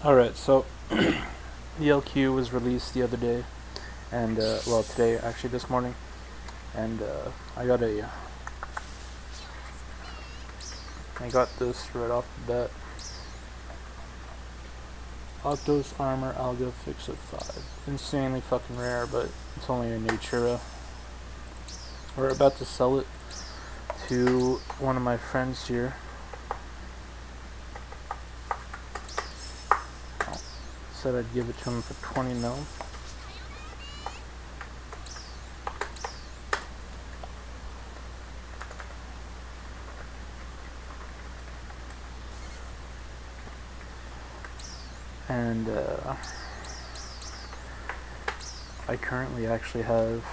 Alright, so the LQ was released the other day, and well, today, actually this morning, and I got this right off the bat. Octos Armor Alga Fixa 5. Insanely fucking rare, but it's only a Natura. We're about to sell it to one of my friends here. Said I'd give it to him for 20 mil. And I currently actually have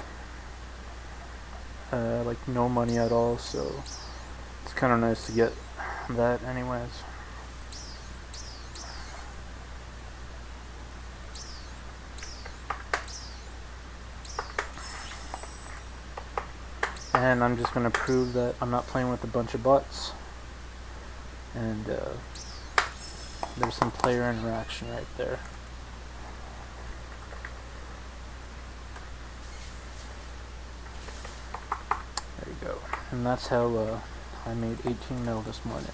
like no money at all, so it's kind of nice to get that anyways. And I'm just going to prove that I'm not playing with a bunch of bots. And there's some player interaction right there. There you go. And that's how I made 18 mil this morning.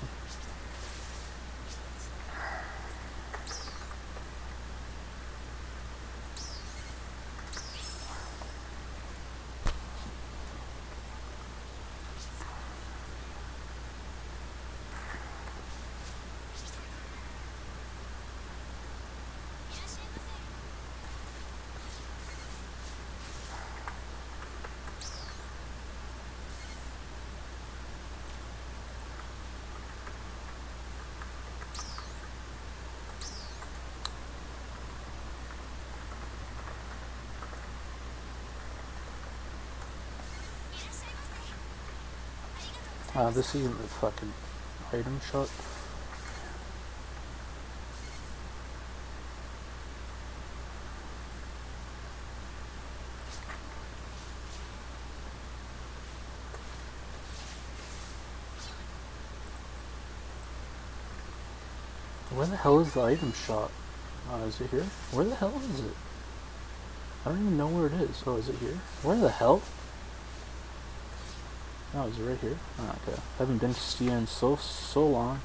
This isn't the fucking item shot. Where the hell is the item shot? Is it here? Where the hell is it? I don't even know where it is. Oh, is it here? Where the hell? Oh, is it right here? Oh, okay. I haven't been to Stia in so long.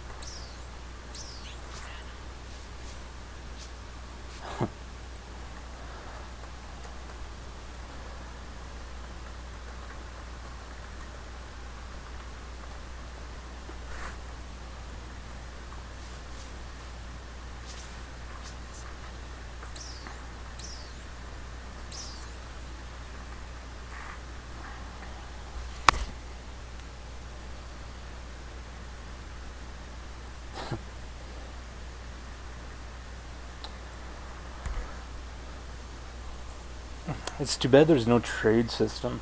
It's too bad there's no trade system.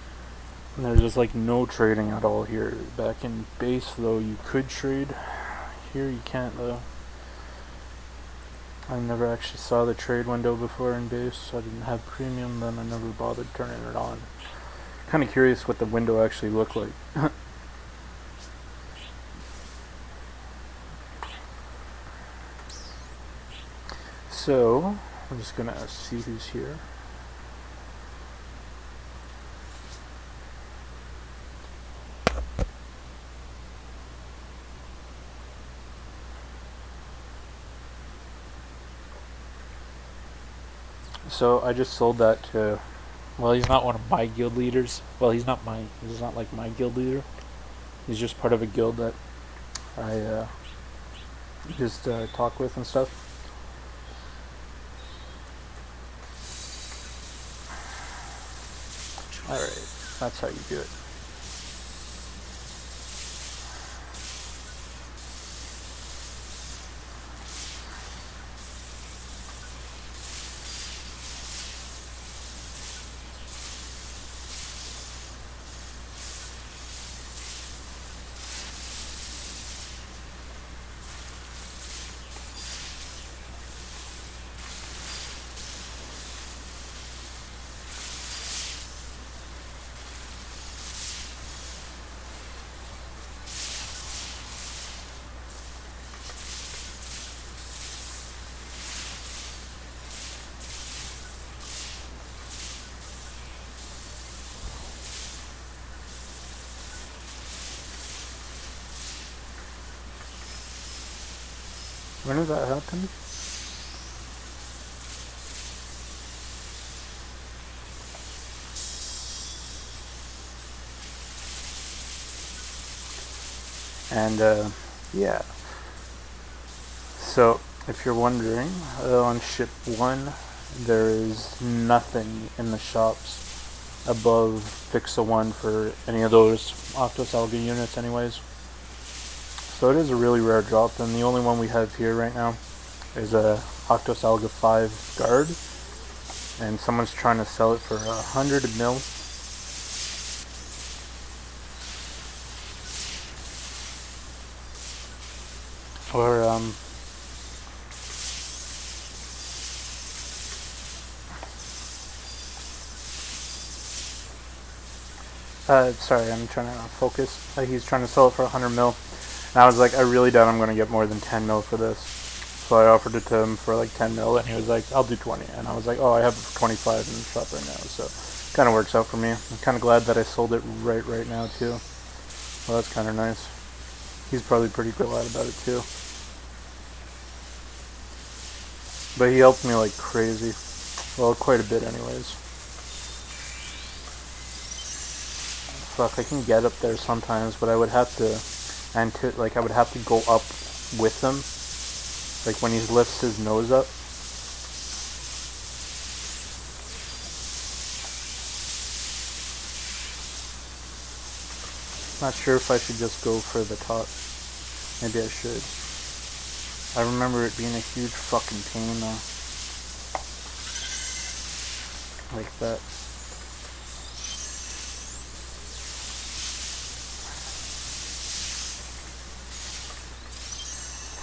There's just like no trading at all here. Back in base though, you could trade. Here you can't though. I never actually saw the trade window before in base. I didn't have premium then. I never bothered turning it on. Kind of curious what the window actually looked like. So I'm just gonna see who's here. So I just sold that to, well, he's not one of my guild leaders. Well, he's not like my guild leader. He's just part of a guild that I just talk with and stuff. Alright, that's how you do it. When did that happen? And yeah. So if you're wondering, on ship 1 there is nothing in the shops above Fixa 1 for any of those Octos Alga units anyways. So it is a really rare drop, and the only one we have here right now is a Octos Alga 5 guard, and someone's trying to sell it for 100 mil. Or sorry, I'm trying to focus. He's trying to sell it for 100 mil. And I was like, I really doubt I'm going to get more than 10 mil for this. So I offered it to him for like 10 mil, and he was like, I'll do 20. And I was like, oh, I have it for 25 in the shop right now. So it kind of works out for me. I'm kind of glad that I sold it right now too. Well, that's kind of nice. He's probably pretty glad about it too. But he helped me like crazy. Well, quite a bit anyways. Fuck, I can get up there sometimes, but I would have to, I would have to go up with him, like when he lifts his nose up. Not sure if I should just go for the top. Maybe I should. I remember it being a huge fucking pain though. Like that.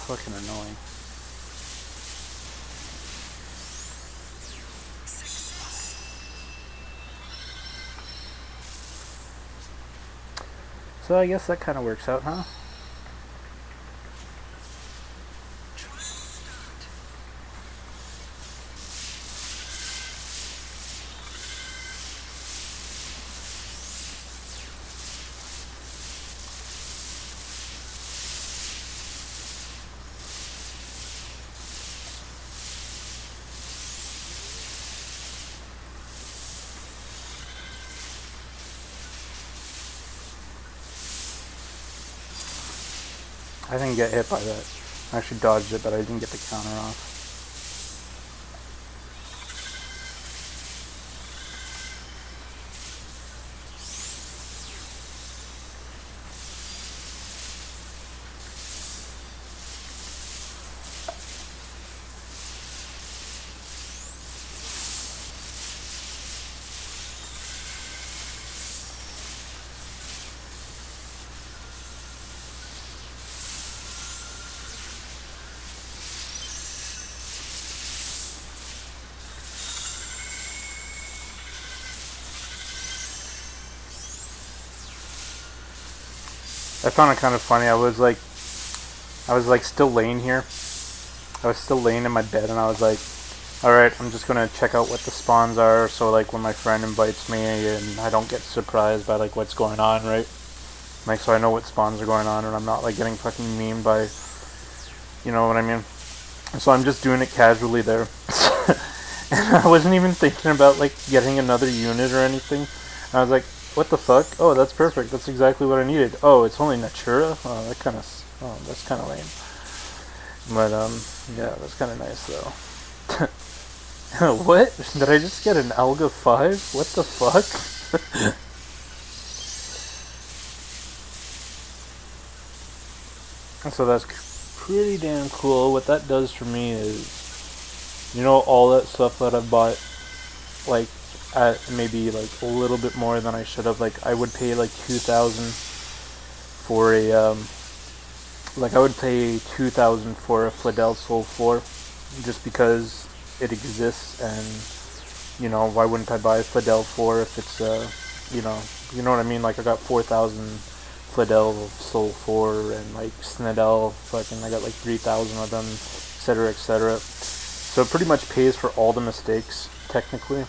Fucking annoying. So I guess that kind of works out, huh? I didn't get hit by that. I actually dodged it, but I didn't get the counter off. I found it kind of funny. I was like still laying here. I was still laying in my bed, and I was like, alright, I'm just gonna check out what the spawns are, so like when my friend invites me and I don't get surprised by like what's going on, right? Like, so I know what spawns are going on, and I'm not like getting fucking memed by, you know what I mean? So I'm just doing it casually there. And I wasn't even thinking about like getting another unit or anything. And I was like, what the fuck? Oh, that's perfect. That's exactly what I needed. Oh, it's only Natura? Oh, that's kind of lame. But, yeah, that's kind of nice, though. What? Did I just get an Alga 5? What the fuck? So that's pretty damn cool. What that does for me is, you know, all that stuff that I bought, like, at maybe like a little bit more than I should have. Like, I would pay like 2,000 for a like I would pay 2,000 for a Fladel Soul 4 just because it exists, and you know, why wouldn't I buy a Fladel 4 if it's you know what I mean? Like, I got 4,000 Fladel Soul 4, and like Snedel, fucking I got like 3,000 of them, etc, etc. So it pretty much pays for all the mistakes technically,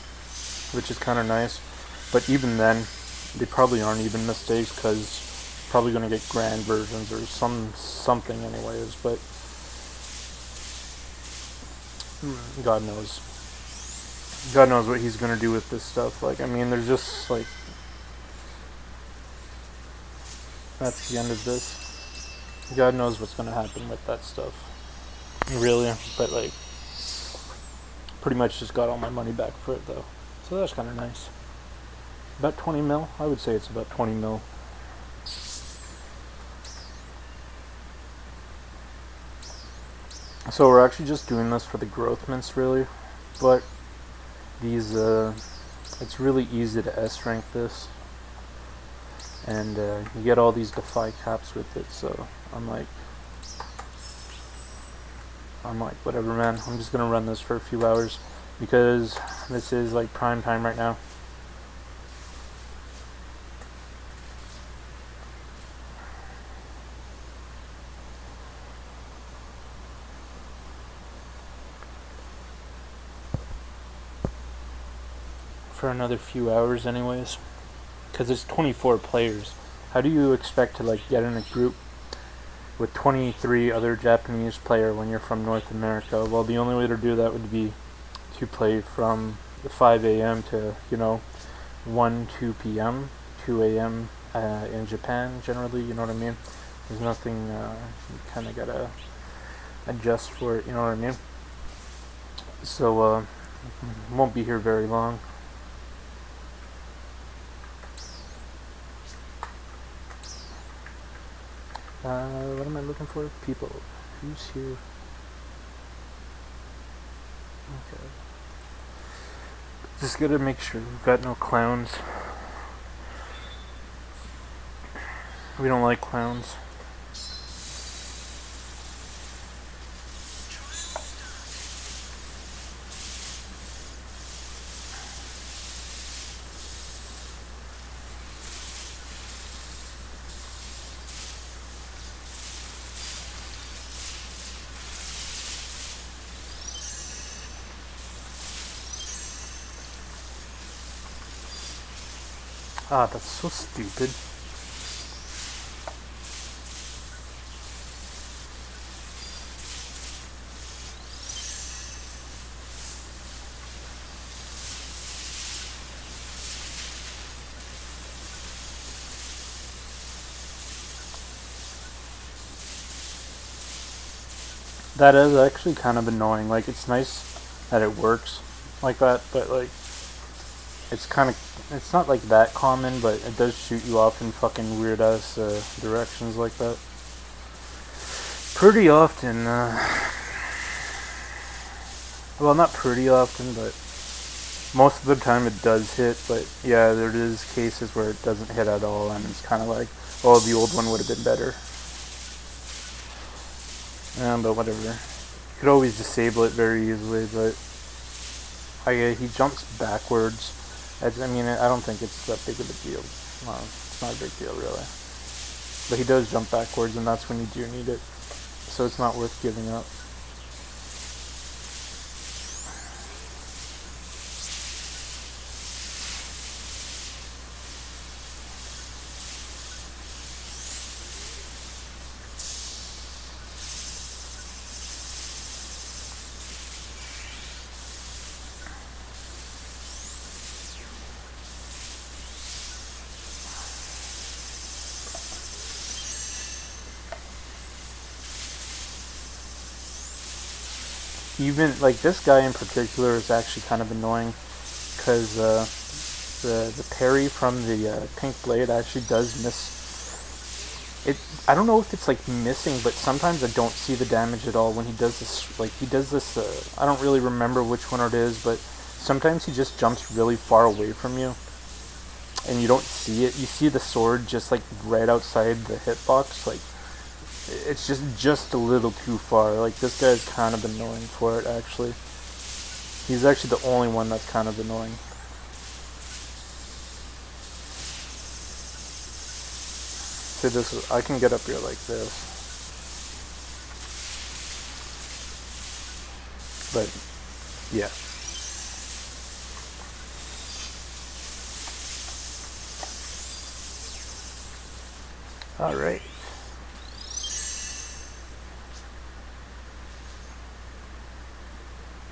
which is kind of nice. But even then, they probably aren't even mistakes, because probably going to get grand versions or something anyways. But God knows. God knows what he's gonna do with this stuff. Like, I mean, there's just like, that's the end of this. God knows what's gonna happen with that stuff. Really, but like, pretty much just got all my money back for it though. So that's kind of nice. About 20 mil? I would say it's about 20 mil. So we're actually just doing this for the growth mints, really. But these, it's really easy to S rank this. And you get all these defy caps with it, so I'm like, whatever, man. I'm just gonna run this for a few hours because this is like prime time right now. For another few hours anyways, because it's 24 players. How do you expect to like get in a group with 23 other Japanese players when you're from North America? Well, the only way to do that would be to play from the 5 a.m. to, 2 p.m., 2 a.m. In Japan generally, you know what I mean? There's nothing, you kind of gotta adjust for it, you know what I mean? So, won't be here very long. What am I looking for? People. Who's here? Okay. Just gotta make sure we've got no clowns. We don't like clowns. Ah, that's so stupid. That is actually kind of annoying. Like, it's nice that it works like that, but like, it's not like that common, but it does shoot you off in fucking weird ass directions like that. Pretty often, well, not pretty often, but most of the time it does hit, but yeah, there is cases where it doesn't hit at all, and it's kind of like, oh, the old one would have been better. But whatever. You could always disable it very easily, but he jumps backwards. I don't think it's that big of a deal. Well, it's not a big deal, really. But he does jump backwards, and that's when you do need it. So it's not worth giving up. Even, like, this guy in particular is actually kind of annoying, because the parry from the pink blade actually does miss it. I don't know if it's like missing, but sometimes I don't see the damage at all when he does this. Like, he does this, I don't really remember which one it is, but sometimes he just jumps really far away from you and you don't see it. You see the sword just like right outside the hitbox. Like, it's just a little too far. Like, this guy's kind of annoying for it, actually. He's actually the only one that's kind of annoying. See, this, I can get up here like this. But, yeah. Alright.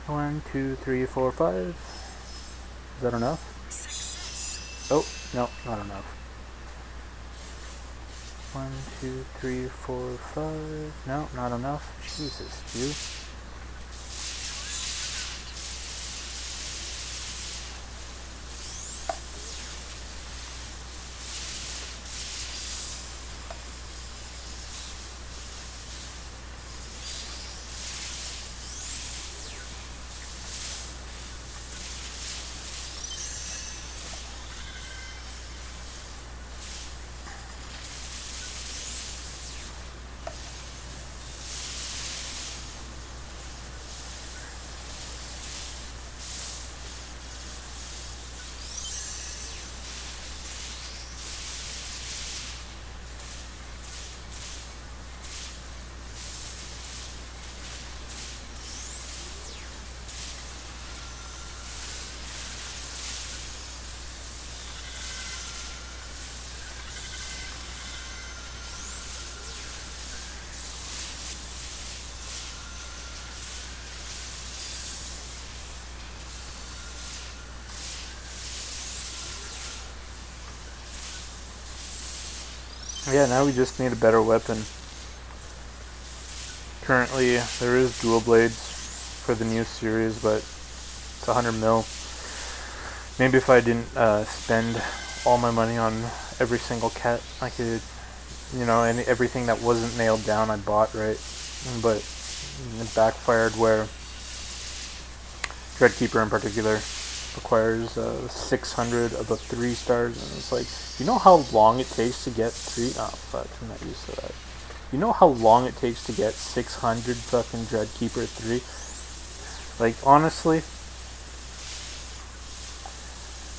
1, 2, 3, 4, 5. Is that enough? Oh, no, not enough. 1, 2, 3, 4, 5. No, not enough. Jesus, dude. Yeah, now we just need a better weapon. Currently, there is dual blades for the new series, but it's 100 mil. Maybe if I didn't spend all my money on every single cat, I could, and everything that wasn't nailed down I bought, right? But it backfired where Dreadkeeper in particular requires 600 of the 3 stars, and it's like, you know how long it takes to get 3? Oh fuck, I'm not used to that. You know how long it takes to get 600 fucking Dreadkeeper 3? Like, honestly.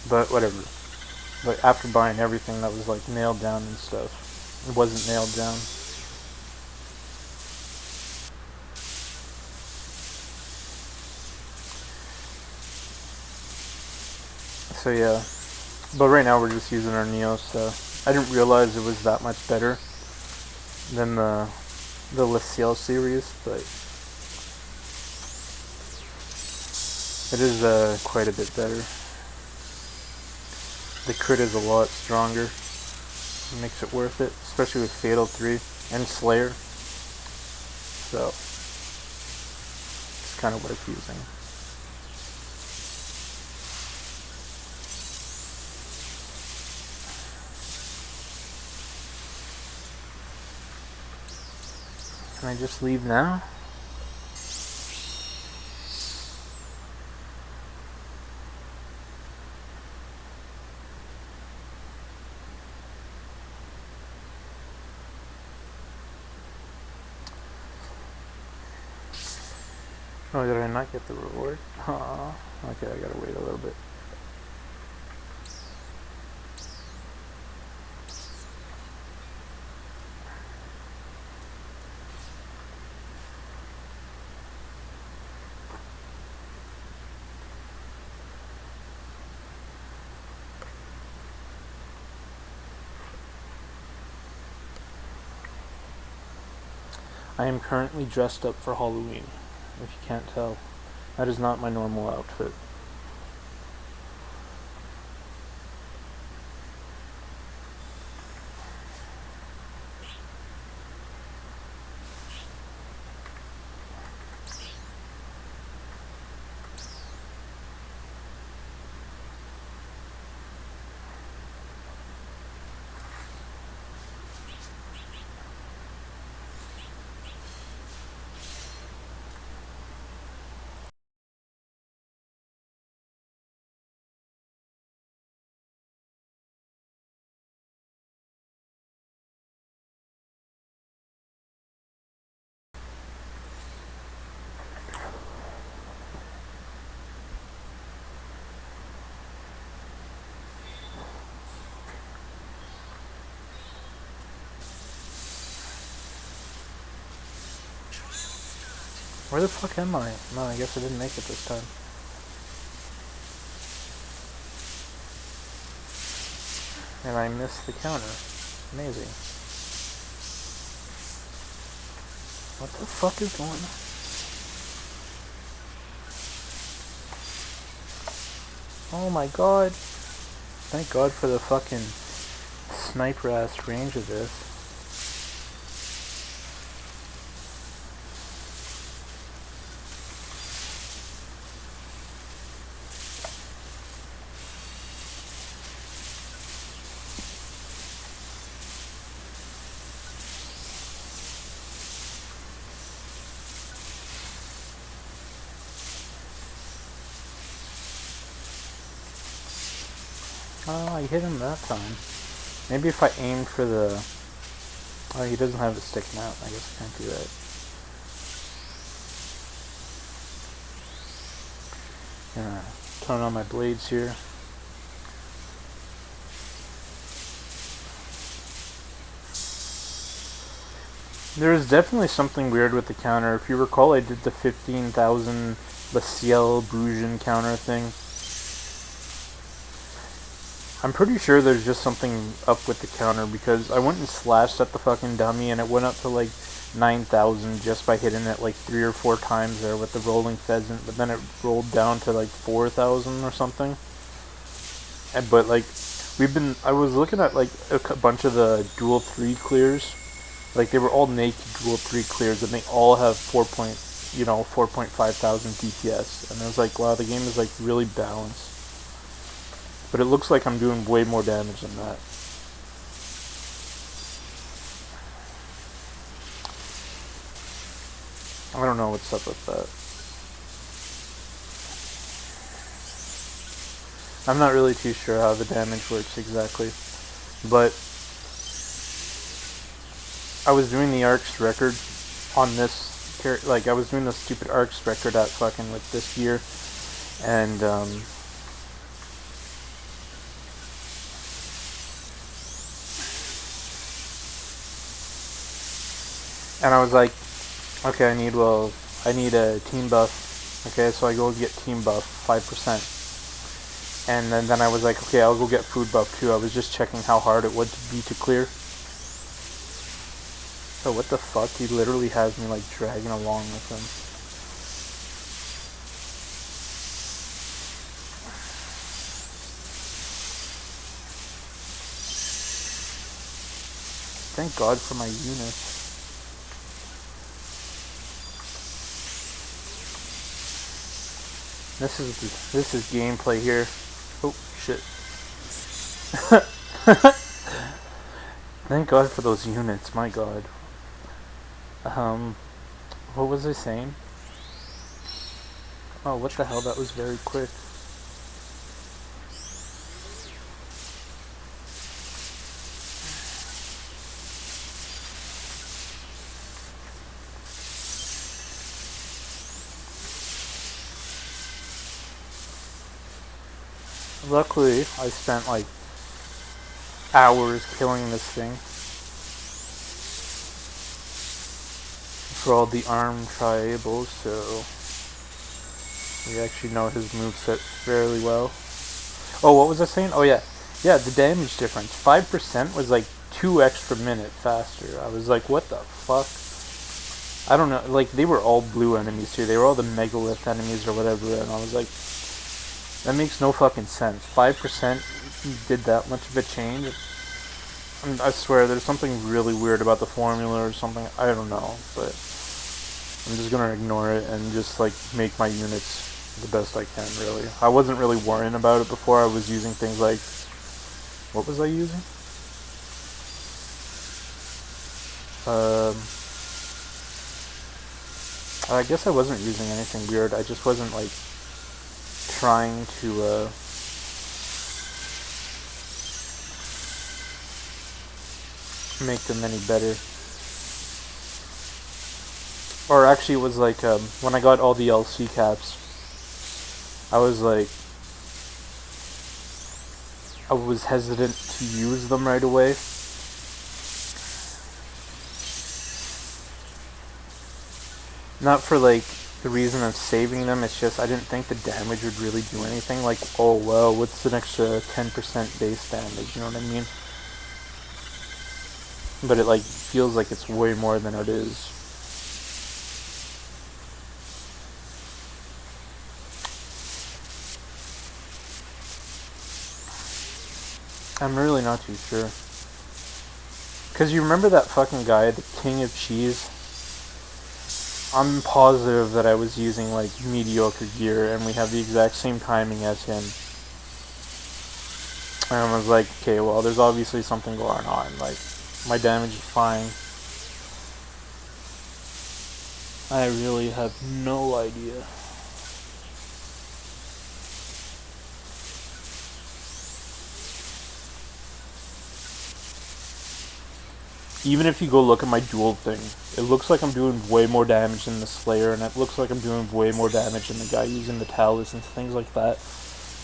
But whatever. But after buying everything that was like nailed down and stuff, it wasn't nailed down. So yeah. But right now we're just using our Neo, so I didn't realize it was that much better than the Lucille series, but it is quite a bit better. The crit is a lot stronger. It makes it worth it, especially with Fatal 3 and Slayer. So it's kind of worth using. Can I just leave now? Oh, did I not get the reward? Aww. Okay, I gotta wait a little bit. I am currently dressed up for Halloween, if you can't tell. That is not my normal outfit. Where the fuck am I? No, I guess I didn't make it this time. And I missed the counter. Amazing. What the fuck is going on? Oh my god. Thank god for the fucking sniper ass range of this. Oh, I hit him that time. Maybe if I aimed for the... Oh, he doesn't have it sticking out. I guess I can't do that. Gonna turn on my blades here. There is definitely something weird with the counter. If you recall, I did the 15,000 Ciel Bruges counter thing. I'm pretty sure there's just something up with the counter because I went and slashed at the fucking dummy and it went up to like 9,000 just by hitting it like 3 or 4 times there with the rolling pheasant, but then it rolled down to like 4,000 or something. But like I was looking at like a bunch of the dual 3 clears, like they were all naked dual 3 clears and they all have 4.5 thousand DPS, and I was like, wow, the game is like really balanced. But it looks like I'm doing way more damage than that. I don't know what's up with that. I'm not really too sure how the damage works exactly. But I was doing the ARCS record on this, like I was doing the stupid ARCS record at fucking with this gear, and I was like, okay, I need a team buff. Okay, so I go get team buff 5%, and then I was like, okay, I'll go get food buff too. I was just checking how hard it would be to clear. So what the fuck? He literally has me like dragging along with him. Thank God for my units. This is gameplay here. Oh shit. Thank God for those units, my God. What was I saying? Oh, what the hell, that was very quick. Luckily, I spent like hours killing this thing. For all the arm triables, so we actually know his moveset fairly well. Oh, what was I saying? Oh yeah, the damage difference. 5% was like 2 extra minute faster. I was like, what the fuck? I don't know, like they were all blue enemies too. They were all the megalith enemies or whatever, and I was like, that makes no fucking sense. 5% did that much of a change. I swear, there's something really weird about the formula or something. I don't know, but I'm just gonna ignore it and just like make my units the best I can, really. I wasn't really worrying about it before. I was using things like... What was I using? I guess I wasn't using anything weird. I just wasn't like trying to make them any better. Or actually, it was like when I got all the LC caps, I was like, I was hesitant to use them right away. Not for like the reason of saving them, it's just I didn't think the damage would really do anything. Like, oh well, what's an extra 10% base damage, you know what I mean? But it like feels like it's way more than it is. I'm really not too sure. Because you remember that fucking guy, the King of Cheese? I'm positive that I was using, like, mediocre gear, and we have the exact same timing as him. And I was like, okay, well, there's obviously something going on. Like, my damage is fine. I really have no idea. Even if you go look at my duel thing, it looks like I'm doing way more damage than the Slayer, and it looks like I'm doing way more damage than the guy using the Talus and things like that.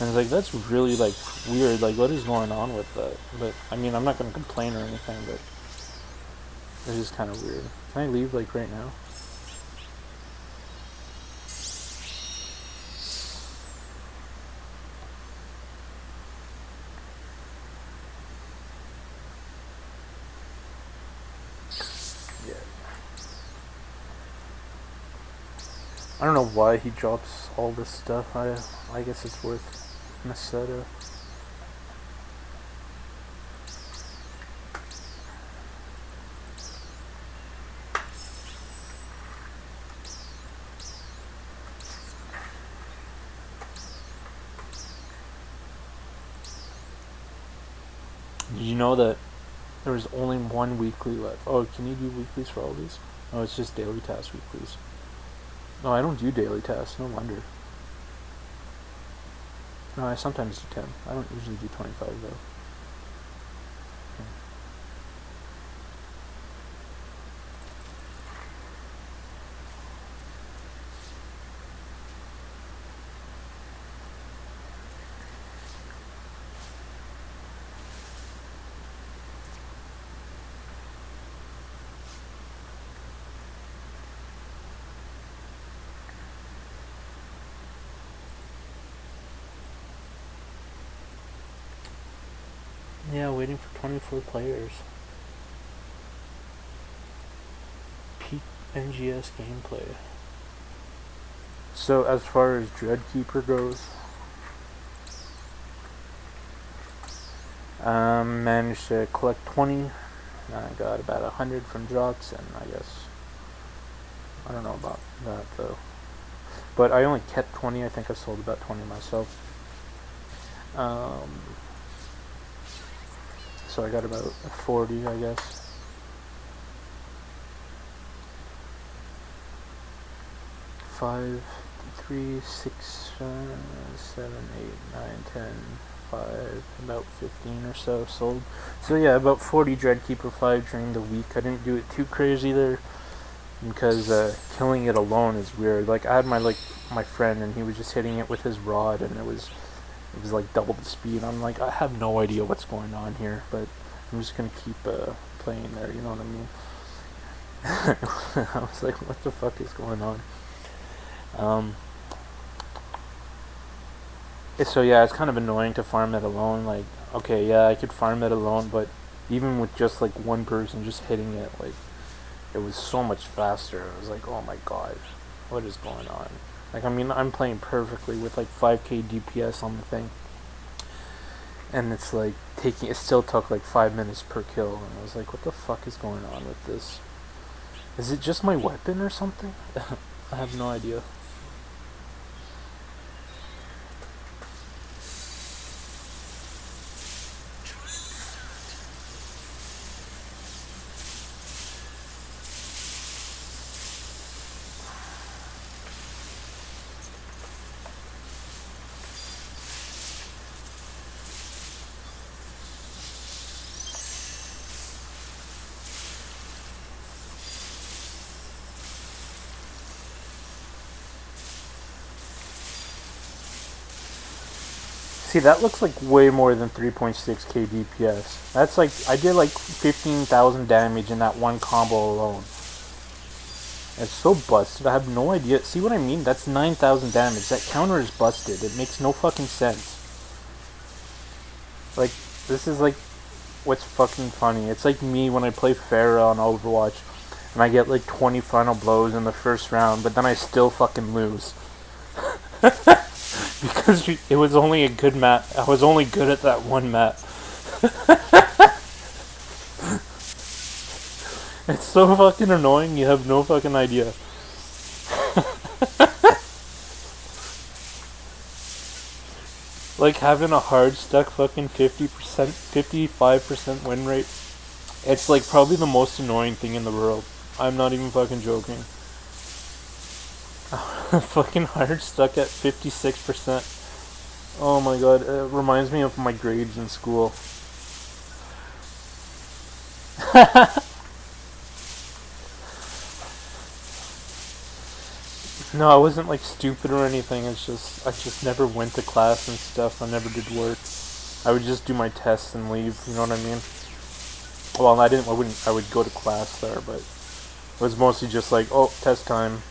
And it's like, that's really, like, weird. Like, what is going on with that? But, I mean, I'm not going to complain or anything, but it's just kind of weird. Can I leave, like, right now? Yeah. I don't know why he drops all this stuff. I guess it's worth Meseta. Did you know that there was only one weekly left? Oh, can you do weeklies for all these? Oh, it's just daily task weeklies. No, I don't do daily tasks, no wonder. No, I sometimes do 10. I don't usually do 25 though. Yeah, waiting for 24 players. Peak NGS gameplay. So as far as Dreadkeeper goes, managed to collect 20. I got about 100 from drops, and I guess I don't know about that though. But I only kept 20. I think I sold about 20 myself. So I got about 40, I guess. Five, 3, 6, 7, 8, 9, 10, 5, about 15 or so sold. So yeah, about 40 Dreadkeeper 5 during the week. I didn't do it too crazy there, because killing it alone is weird. Like, I had my friend, and he was just hitting it with his rod, and it was like double the speed. I'm like, I have no idea what's going on here, but I'm just gonna keep playing there, you know what I mean? I was like, what the fuck is going on? So yeah, it's kind of annoying to farm it alone. Like, okay, yeah, I could farm it alone, but even with just like one person just hitting it, like, it was so much faster. I was like, oh my god, what is going on? Like, I mean, I'm playing perfectly with like 5k DPS on the thing, and it's like it still took like 5 minutes per kill, and I was like, what the fuck is going on with this? Is it just my weapon or something? I have no idea. See, that looks like way more than 3.6k DPS. That's like, I did like 15,000 damage in that one combo alone. It's so busted, I have no idea. See what I mean? That's 9,000 damage. That counter is busted. It makes no fucking sense. Like, this is like, what's fucking funny. It's like me when I play Pharah on Overwatch, and I get like 20 final blows in the first round, but then I still fucking lose. Because it was only a good map. I was only good at that one map. It's so fucking annoying, you have no fucking idea. Like having a hard stuck fucking 50%, 55% win rate. It's like probably the most annoying thing in the world. I'm not even fucking joking. Fucking hard stuck at 56%. Oh my god, it reminds me of my grades in school. No, I wasn't like stupid or anything. It's just I just never went to class and stuff. I never did work. I would just do my tests and leave. You know what I mean? Well, I didn't. I would go to class there, but it was mostly just like, oh, test time.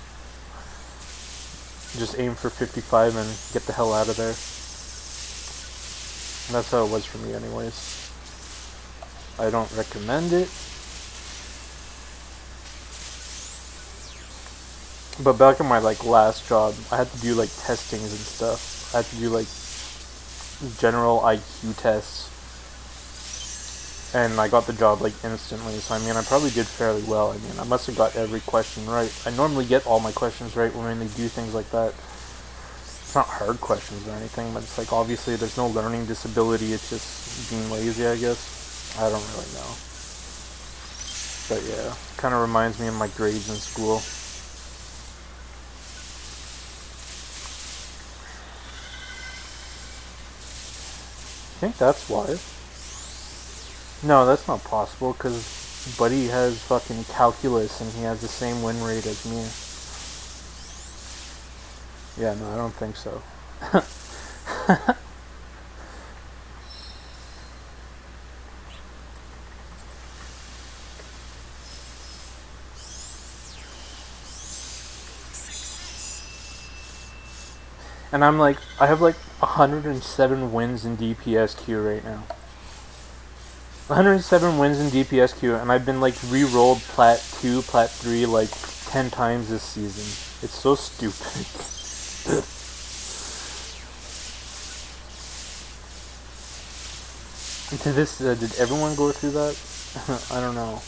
Just aim for 55 and get the hell out of there. And that's how it was for me, anyways. I don't recommend it. But back in my like last job, I had to do like testings and stuff. I had to do like general IQ tests, and I got the job like instantly. So I mean, I probably did fairly well. I mean, I must have got every question right. I normally get all my questions right when they do things like that. It's not hard questions or anything, but it's like obviously there's no learning disability. It's just being lazy, I guess. I don't really know. But yeah, kind of reminds me of my grades in school. I think that's why. No, that's not possible, because Buddy has fucking calculus and he has the same win rate as me. Yeah, no, I don't think so. And I'm like, I have like 107 wins in DPSQ right now. 107 wins in DPSQ, and I've been like re-rolled Plat 2, Plat 3 like 10 times this season. It's so stupid. Did everyone go through that? I don't know.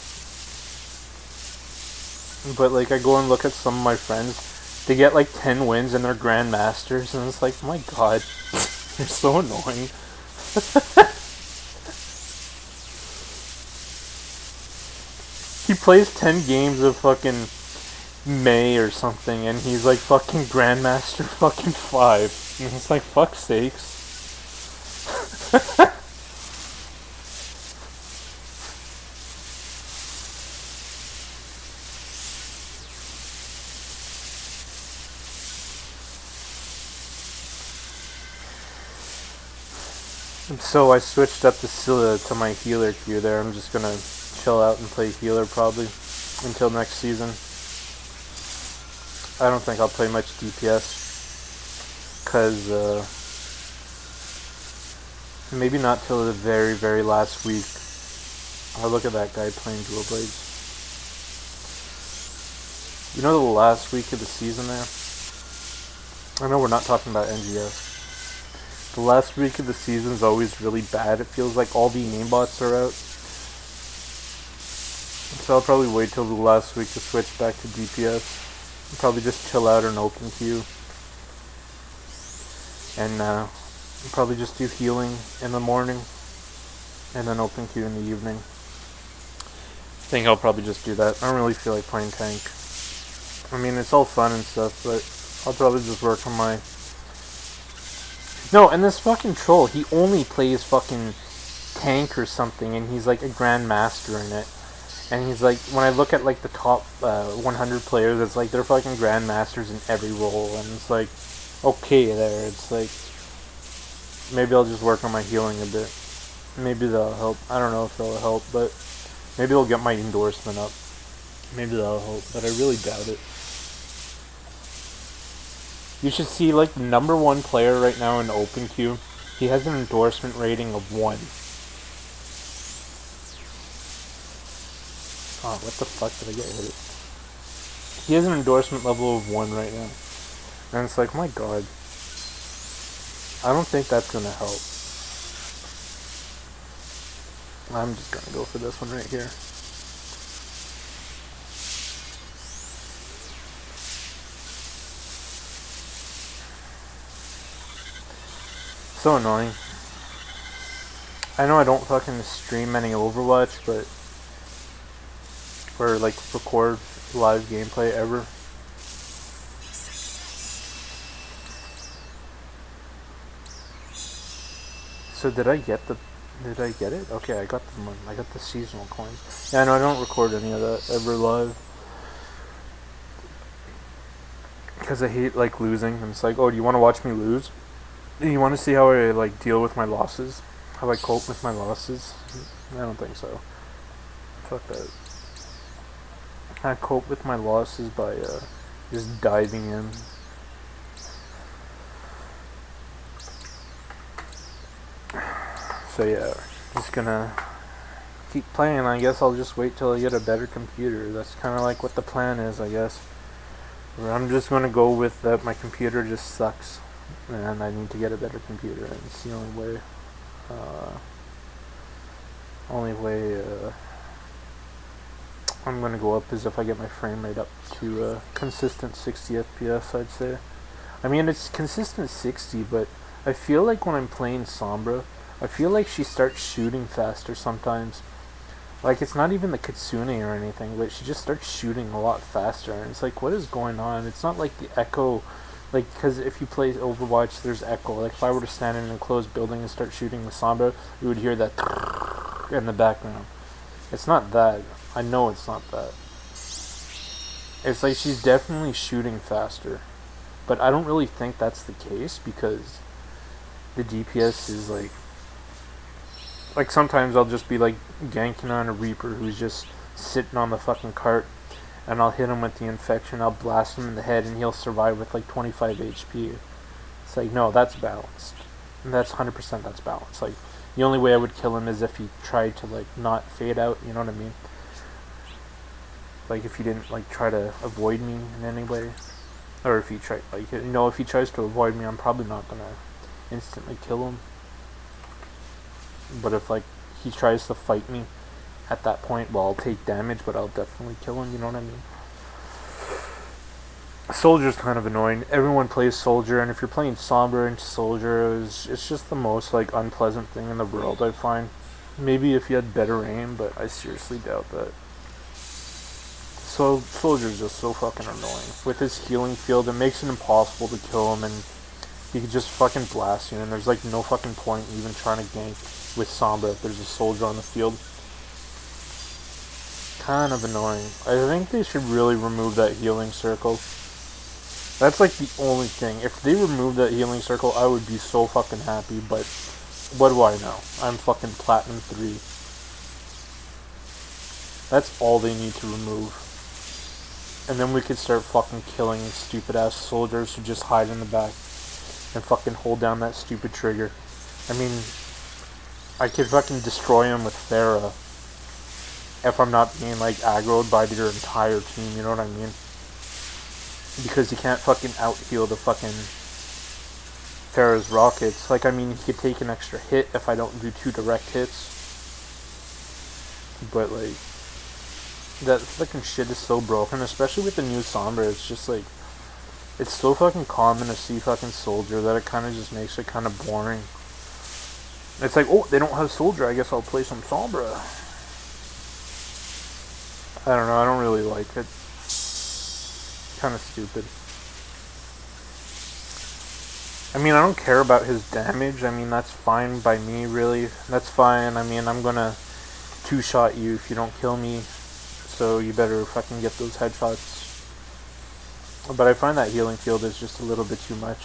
But like I go and look at some of my friends, they get like 10 wins and they're grandmasters, and it's like, my god, you're so annoying. He plays 10 games of fucking May or something, and he's like fucking grandmaster fucking 5. And it's like, fuck sakes. So I switched up to my healer queue there. I'm just gonna chill out and play healer probably until next season. I don't think I'll play much DPS, cause maybe not till the very, very last week. Oh, look at that guy playing dual blades. You know the last week of the season there? I know we're not talking about NGS. The last week of the season is always really bad. It feels like all the aimbots are out. So I'll probably wait till the last week to switch back to DPS. I'll probably just chill out an open queue. And probably just do healing in the morning. And then open queue in the evening. I think I'll probably just do that. I don't really feel like playing tank. I mean, it's all fun and stuff, but I'll probably just work on my... No, and this fucking troll, he only plays fucking tank or something, and he's like a grandmaster in it. And he's like, when I look at like the top 100 players, it's like they're fucking grandmasters in every role, and it's like, okay there, it's like, maybe I'll just work on my healing a bit. Maybe that'll help. I don't know if that'll help, but maybe it'll get my endorsement up. Maybe that'll help, but I really doubt it. You should see, like, the number 1 player right now in open queue. He has an endorsement rating of 1. Oh, what the fuck did I get hit? He has an endorsement level of 1 right now. And it's like, my god. I don't think that's gonna help. I'm just gonna go for this one right here. So annoying. I know I don't fucking stream any Overwatch, but or like record live gameplay ever. So did I get it? Okay, I got the one. I got the seasonal coins. Yeah, no, I don't record any of that ever live. Because I hate like losing. And it's like, oh, do you want to watch me lose? Do you want to see how I like deal with my losses? How I cope with my losses? I don't think so. Fuck that. I cope with my losses by just diving in. So yeah, just gonna keep playing. I guess I'll just wait till I get a better computer. That's kind of like what the plan is, I guess. Or I'm just gonna go with that my computer just sucks, and I need to get a better computer, and it's the only way. I'm gonna go up is if I get my frame rate up to consistent 60 FPS, I'd say. I mean, it's consistent 60, but I feel like when I'm playing Sombra, I feel like she starts shooting faster sometimes. Like, it's not even the Kitsune or anything, but she just starts shooting a lot faster, and it's like, what is going on? It's not like the echo, like, because if you play Overwatch, there's echo. Like, if I were to stand in an enclosed building and start shooting with Sombra, you would hear that in the background. It's not that. I know it's not that. It's like she's definitely shooting faster. But I don't really think that's the case because the DPS is like sometimes I'll just be like ganking on a Reaper who's just sitting on the fucking cart, and I'll hit him with the infection, I'll blast him in the head, and he'll survive with like 25 HP. It's like, no, that's balanced. And that's 100% that's balanced. Like, the only way I would kill him is if he tried to like not fade out, you know what I mean? Like if he didn't like try to avoid me in any way. Or if he tried, like, you know, if he tries to avoid me, I'm probably not gonna instantly kill him. But if like he tries to fight me at that point, well, I'll take damage, but I'll definitely kill him, you know what I mean? Soldier's kind of annoying. Everyone plays Soldier, and if you're playing Sombra into Soldier, it's just the most like unpleasant thing in the world, I find. Maybe if you had better aim, but I seriously doubt that. So Soldier's just so fucking annoying. With his healing field, it makes it impossible to kill him, and he could just fucking blast you, and there's like no fucking point even trying to gank with Sombra if there's a Soldier on the field. Kind of annoying. I think they should really remove that healing circle. That's like the only thing. If they remove that healing circle, I would be so fucking happy, but what do I know? I'm fucking Platinum 3. That's all they need to remove. And then we could start fucking killing stupid ass soldiers who just hide in the back and fucking hold down that stupid trigger. I mean, I could fucking destroy him with Pharah if I'm not being like aggroed by their entire team, you know what I mean? Because he can't fucking out-heal the fucking Pharah's rockets. Like, I mean, he could take an extra hit if I don't do 2 direct hits. But like, that fucking shit is so broken, especially with the new Sombra. It's just like, it's so fucking common to see fucking Soldier that it kind of just makes it kind of boring. It's like, oh, they don't have Soldier, I guess I'll play some Sombra. I don't know, I don't really like it. Kind of stupid. I mean, I don't care about his damage. I mean, that's fine by me, really. That's fine. I mean, I'm gonna 2-shot you if you don't kill me. So you better fucking get those headshots. But I find that healing field is just a little bit too much.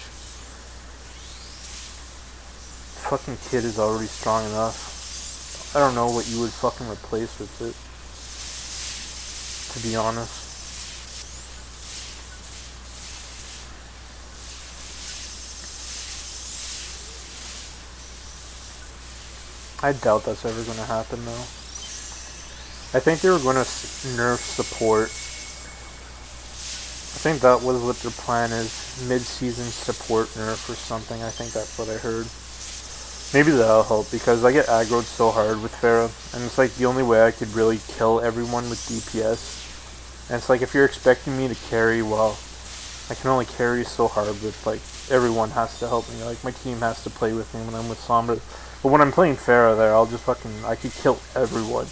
Fucking kid is already strong enough. I don't know what you would fucking replace with it, to be honest. I doubt that's ever going to happen, though. I think they were going to nerf support. I think that was what their plan is. Mid-season support nerf or something. I think that's what I heard. Maybe that'll help because I get aggroed so hard with Pharah, and it's like the only way I could really kill everyone with DPS. And it's like if you're expecting me to carry, well, I can only carry so hard with like everyone has to help me. Like my team has to play with me when I'm with Sombra. But when I'm playing Pharah there, I'll just I could kill everyone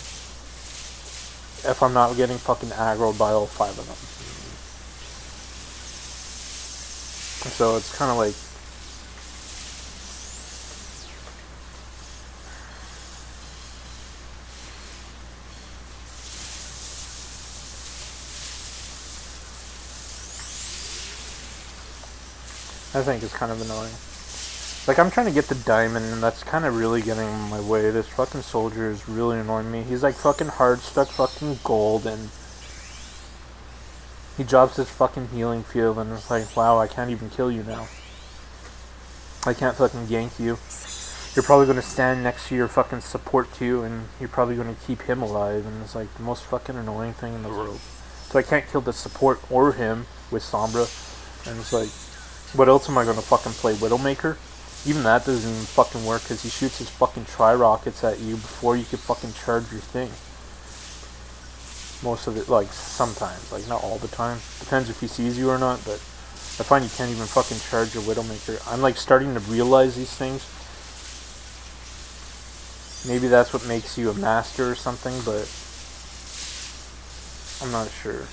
if I'm not getting fucking aggroed by all 5 of them. So it's kind of like I think it's kind of annoying. Like, I'm trying to get the diamond, and that's kind of really getting in my way. This fucking soldier is really annoying me. He's like fucking hard stuck fucking gold, and he drops his fucking healing field, and it's like, wow, I can't even kill you now. I can't fucking gank you. You're probably going to stand next to your fucking support too, and you're probably going to keep him alive, and it's like the most fucking annoying thing in the world. So I can't kill the support or him with Sombra, and it's like, what else am I going to fucking play? Widowmaker? Even that doesn't even fucking work because he shoots his fucking tri-rockets at you before you can fucking charge your thing. Most of it, like, sometimes. Like, not all the time. Depends if he sees you or not, but I find you can't even fucking charge your Widowmaker. I'm, like, starting to realize these things. Maybe that's what makes you a master or something, but I'm not sure.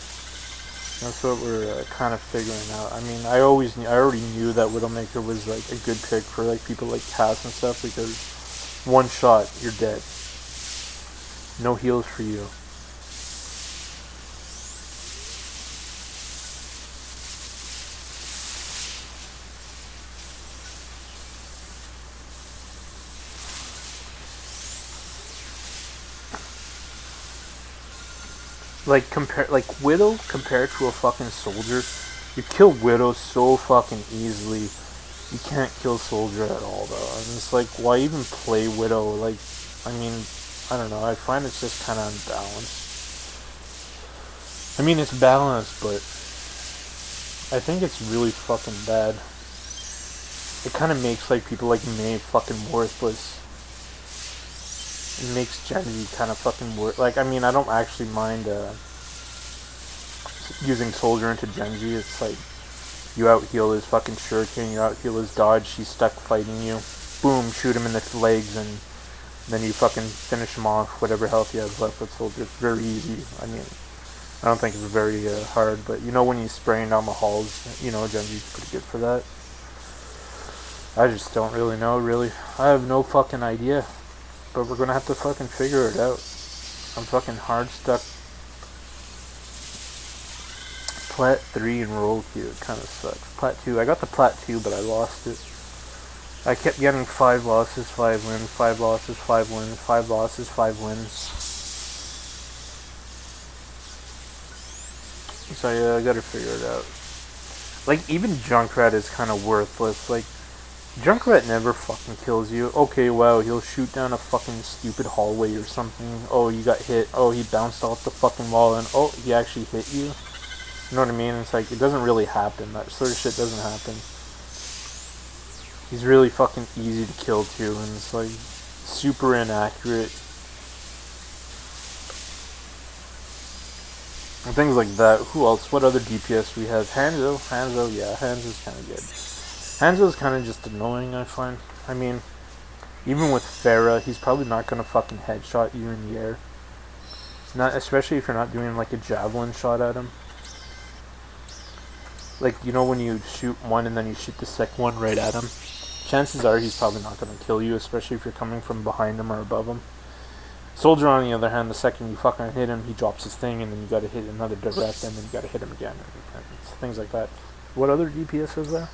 That's what we're kind of figuring out. I mean, I already knew that Widowmaker was like a good pick for like people like Cass and stuff because one shot, you're dead. No heals for you. Like Widow compared to a fucking soldier, you kill Widow so fucking easily. You can't kill Soldier at all though. And it's like, why even play Widow? Like, I mean, I don't know. I find it's just kind of unbalanced. I mean, it's balanced, but I think it's really fucking bad. It kind of makes like people like me fucking worthless. It makes Genji kind of fucking worth. Like, I mean, I don't actually mind using Soldier into Genji. It's like you out heal his fucking shuriken, you out heal his dodge. He's stuck fighting you. Boom, shoot him in the legs, and then you fucking finish him off. Whatever health he has left with Soldier, it's very easy. I mean, I don't think it's very hard, but you know when he's spraying down the halls, you know Genji's pretty good for that. I just don't really know. Really, I have no fucking idea. But we're gonna have to fucking figure it out. I'm fucking hard stuck. Plat 3 and roll queue. It kind of sucks. Plat 2. I got the Plat 2, but I lost it. I kept getting 5 losses, 5 wins, 5 losses, 5 wins, 5 losses, 5 wins. So I gotta figure it out. Like, even Junkrat is kind of worthless. Like, Junkrat never fucking kills you. Okay, wow, he'll shoot down a fucking stupid hallway or something. Oh, you got hit. Oh, he bounced off the fucking wall, and oh, he actually hit you. You know what I mean? It's like, it doesn't really happen. That sort of shit doesn't happen. He's really fucking easy to kill too, and it's like super inaccurate. And things like that. Who else? What other DPS we have? Hanzo. Hanzo, yeah, Hanzo's kind of good. Hanzo's kind of just annoying, I find. I mean, even with Pharah, he's probably not going to fucking headshot you in the air. Not, especially if you're not doing like a javelin shot at him. Like, you know when you shoot one and then you shoot the second one right at him? Chances are he's probably not going to kill you, especially if you're coming from behind him or above him. Soldier, on the other hand, the second you fucking hit him, he drops his thing, and then you gotta hit another direct, and then you gotta hit him again. And things like that. What other DPS is there?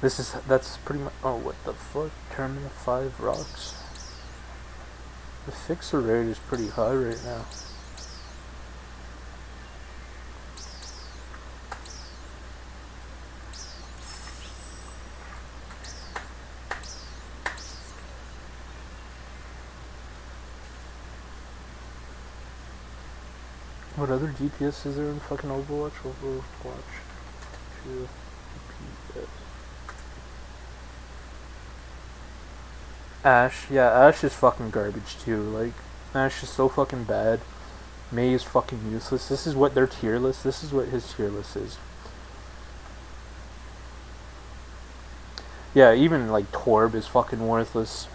That's pretty much, oh, what the fuck? Terminal 5 rocks. The Fixa rate is pretty high right now. What other DPS is there in fucking Overwatch? Overwatch 2. Ash, yeah, Ash is fucking garbage too. Like, Ash is so fucking bad. Mei is fucking useless. This is what their tier list. This is what his tier list is. Yeah, even like Torb is fucking worthless.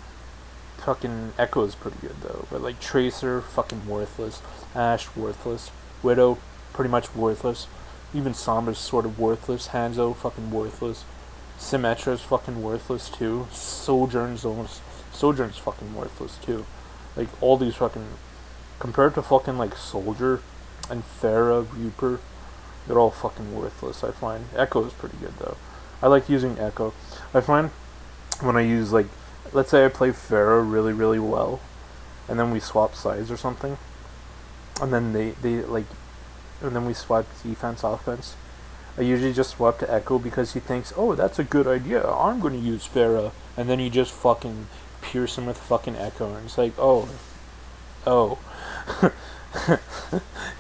Fucking Echo is pretty good though, but like Tracer, fucking worthless. Ash, worthless. Widow, pretty much worthless. Even Sombra's sort of worthless. Hanzo, fucking worthless. Symmetra's fucking worthless too. Sojourn's fucking worthless too. Like all these fucking, compared to fucking like Soldier and Pharah, Reaper, they're all fucking worthless. I find Echo is pretty good though. I like using Echo. I find when I use like, let's say I play Pharah really really well, and then we swap sides or something, and then and then we swap defense offense. I usually just swap to Echo because he thinks, oh, that's a good idea, I'm going to use Pharah, and then you just fucking pierce him with fucking Echo, and it's like, oh,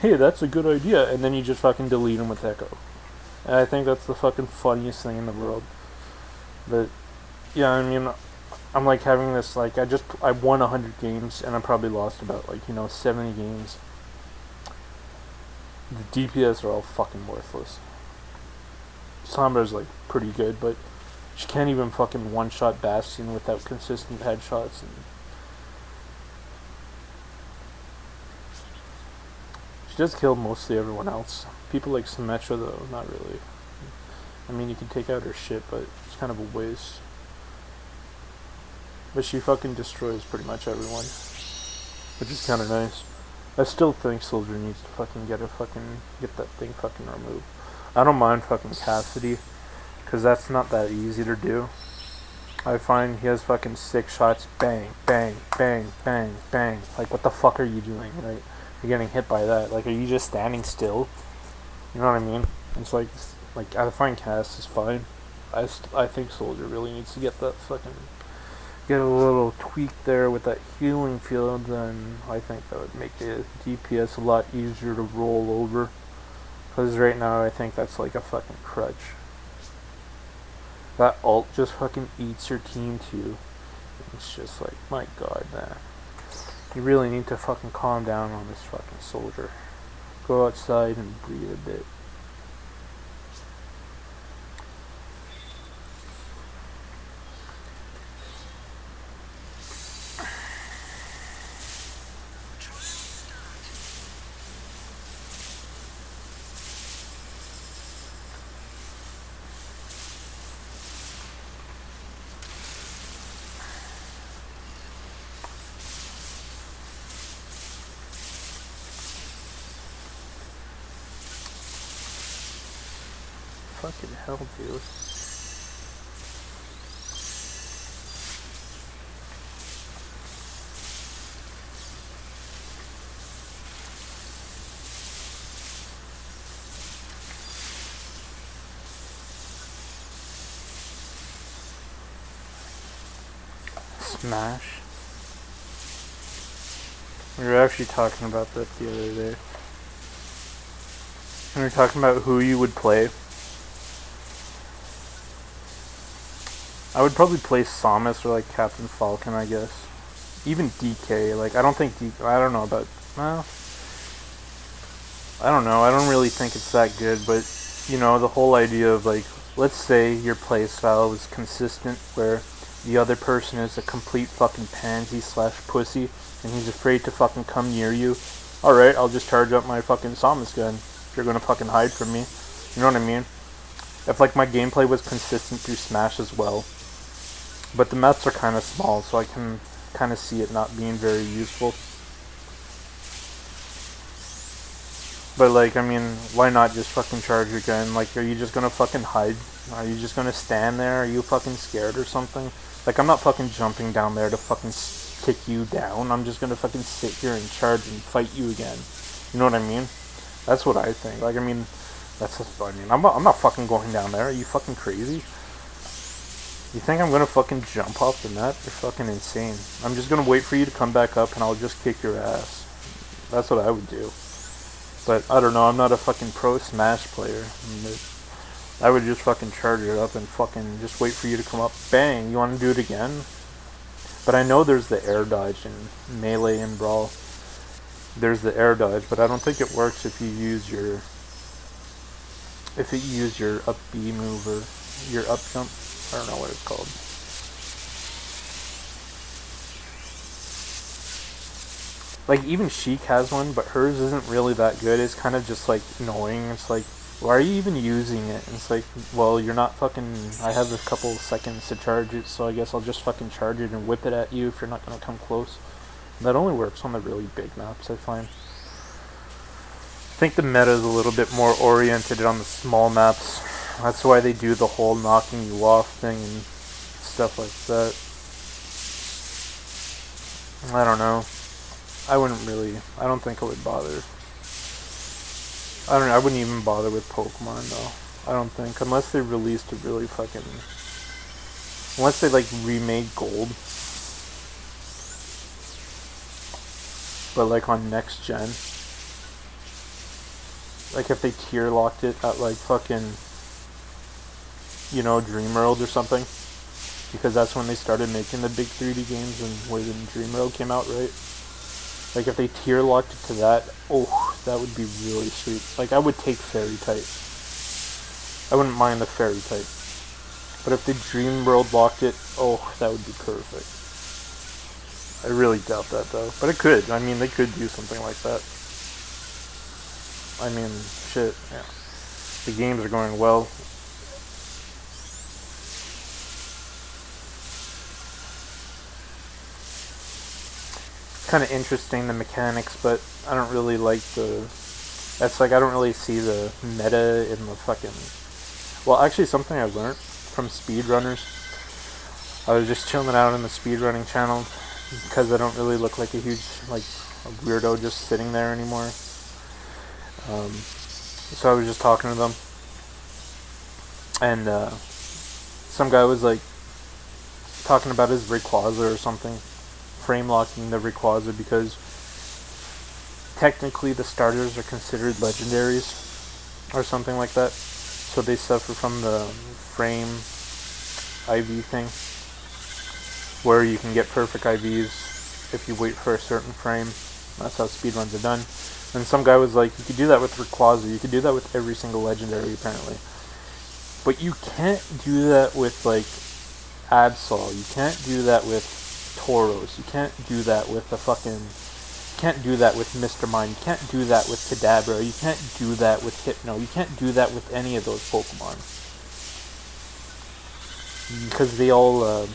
hey, that's a good idea, and then you just fucking delete him with Echo. And I think that's the fucking funniest thing in the world. But yeah, I mean, I'm like having this, like, I won 100 games, and I probably lost about, like, 70 games. The DPS are all fucking worthless. Sombra's like pretty good, but she can't even fucking one-shot Bastion without consistent headshots. And she does kill mostly everyone else. People like Symmetra though, not really. I mean, you can take out her shit, but it's kind of a waste. But she fucking destroys pretty much everyone, which is kind of nice. I still think Soldier needs to fucking get that thing fucking removed. I don't mind fucking Cassidy, because that's not that easy to do. I find he has fucking 6 shots, bang, bang, bang, bang, bang. Like, what the fuck are you doing, right? You're getting hit by that. Like, are you just standing still? You know what I mean? It's like I find Cass is fine. I think Soldier really needs to get that fucking, get a little tweak there with that healing field, and I think that would make the DPS a lot easier to roll over. Because right now I think that's like a fucking crutch. That ult just fucking eats your team too. It's just like, my god, man. You really need to fucking calm down on this fucking Soldier. Go outside and breathe a bit. Fucking hell, dude. Smash. We were actually talking about that the other day. We were talking about who you would play. I would probably play Samus or like Captain Falcon, I guess. Even DK, like I don't think I don't know about, well, I don't know, I don't really think it's that good, but the whole idea of like, let's say your playstyle is consistent where the other person is a complete fucking pansy / pussy and he's afraid to fucking come near you. Alright, I'll just charge up my fucking Samus gun. You're gonna fucking hide from me. You know what I mean? If like my gameplay was consistent through Smash as well, but the maps are kind of small, so I can kind of see it not being very useful. But like, I mean, why not just fucking charge your gun? Like, are you just gonna fucking hide? Are you just gonna stand there? Are you fucking scared or something? Like, I'm not fucking jumping down there to fucking kick you down. I'm just gonna fucking sit here and charge and fight you again. You know what I mean? That's what I think. Like, I mean, I'm not fucking going down there. Are you fucking crazy? You think I'm gonna fucking jump off the map? You're fucking insane. I'm just gonna wait for you to come back up and I'll just kick your ass. That's what I would do. But I don't know, I'm not a fucking pro Smash player. I would just fucking charge it up and fucking just wait for you to come up. Bang, you want to do it again? But I know there's the air dodge in Melee and Brawl. There's the air dodge, but I don't think it works if you use your up B move or your up jump. I don't know what it's called. Like, even Sheik has one, but hers isn't really that good. It's kind of just, like, annoying. It's like, why are you even using it? And it's like, well, you're not fucking... I have a couple seconds to charge it, so I guess I'll just fucking charge it and whip it at you if you're not going to come close. And that only works on the really big maps, I find. I think the meta is a little bit more oriented on the small maps. That's why they do the whole knocking you off thing and stuff like that. I don't know. I don't think I would bother. I wouldn't even bother with Pokemon, though. I don't think. Unless they released a really fucking... Unless they, like, remade Gold. But, like, on next gen. Like, if they tier locked it at, like, fucking... You know, Dreamworld or something. Because that's when they started making the big 3D games and when Dreamworld came out, right? Like, if they tier locked it to that, oh, that would be really sweet. Like, I would take Fairy type. I wouldn't mind the Fairy type. But if they Dreamworld locked it, oh, that would be perfect. I really doubt that, though. But it could. I mean, they could do something like that. I mean, shit, yeah. The games are going well. Kind of interesting, the mechanics, but I don't really like that's like, I don't really see the meta in the fucking... Well, actually, something I learned from speedrunners. I was just chilling out on the speedrunning channel because I don't really look like a huge, like, a weirdo just sitting there anymore. So I was just talking to them, and some guy was like talking about his Rayquaza or something, frame locking the Rayquaza because technically the starters are considered legendaries or something like that, so they suffer from the frame IV thing where you can get perfect IVs if you wait for a certain frame. That's how speedruns are done. And some guy was like, you could do that with Rayquaza, you could do that with every single legendary apparently, but you can't do that with like Absol, you can't do that with Tauros, you can't do that with you can't do that with Mr. Mime, you can't do that with Kadabra, you can't do that with Hypno, you can't do that with any of those Pokemon. Because they all, okay,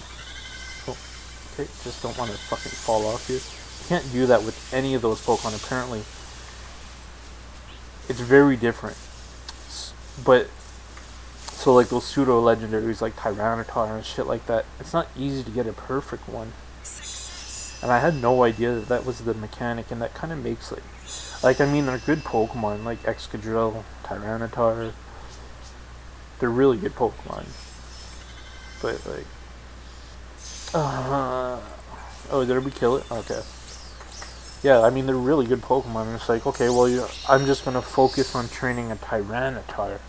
just don't want to fucking fall off here. You can't do that with any of those Pokemon, apparently. It's very different. But, so like those pseudo-legendaries like Tyranitar and shit like that, it's not easy to get a perfect one. And I had no idea that that was the mechanic, and that kind of makes it... Like, I mean, they're good Pokemon, like Excadrill, Tyranitar. They're really good Pokemon. But, like... oh, did we kill it? Okay. Yeah, I mean, they're really good Pokemon, and it's like, okay, well, I'm just gonna focus on training a Tyranitar.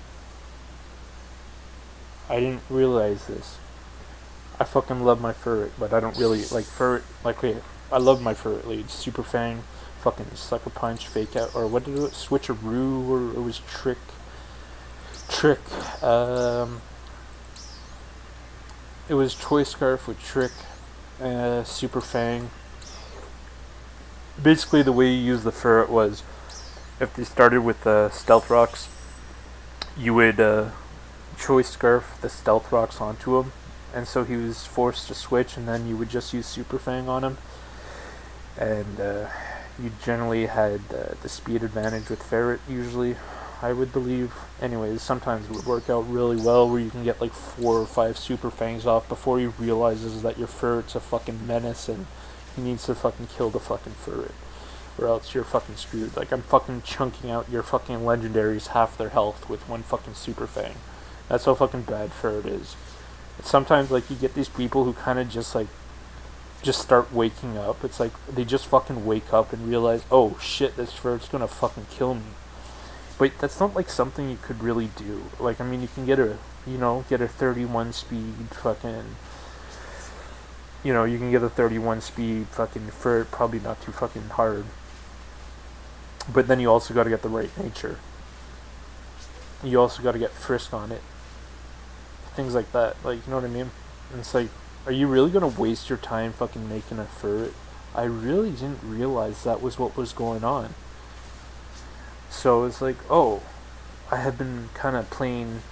I didn't realize this. I fucking love my Furret, but I don't really like Furret. Like, wait, I love my Furret lead. Super Fang, fucking Sucker Punch, Fake Out, or what did it? Switcheroo, or it was Trick. It was Choice Scarf with Trick, Super Fang. Basically, the way you use the Furret was, if they started with Stealth Rocks, you would Choice Scarf the Stealth Rocks onto him. And so he was forced to switch, and then you would just use Super Fang on him. And you generally had the speed advantage with Ferret, usually, I would believe. Anyways, sometimes it would work out really well where you can get like 4 or 5 Super Fangs off before he realizes that your Ferret's a fucking menace and he needs to fucking kill the fucking Ferret. Or else you're fucking screwed. Like, I'm fucking chunking out your fucking legendaries half their health with one fucking Super Fang. That's how fucking bad Ferret is. Sometimes, like, you get these people who kind of just, like, just start waking up. It's like, they just fucking wake up and realize, oh, shit, this Ferret's gonna fucking kill me. But that's not like something you could really do. Like, I mean, you can get a 31 speed fucking, you can get a 31 speed fucking for probably not too fucking hard. But then you also got to get the right nature. You also got to get frisk on it. Things like that. Like, you know what I mean? And it's like, are you really going to waste your time fucking making a ferret? I really didn't realize that was what was going on. So it's like, oh, I have been kind of playing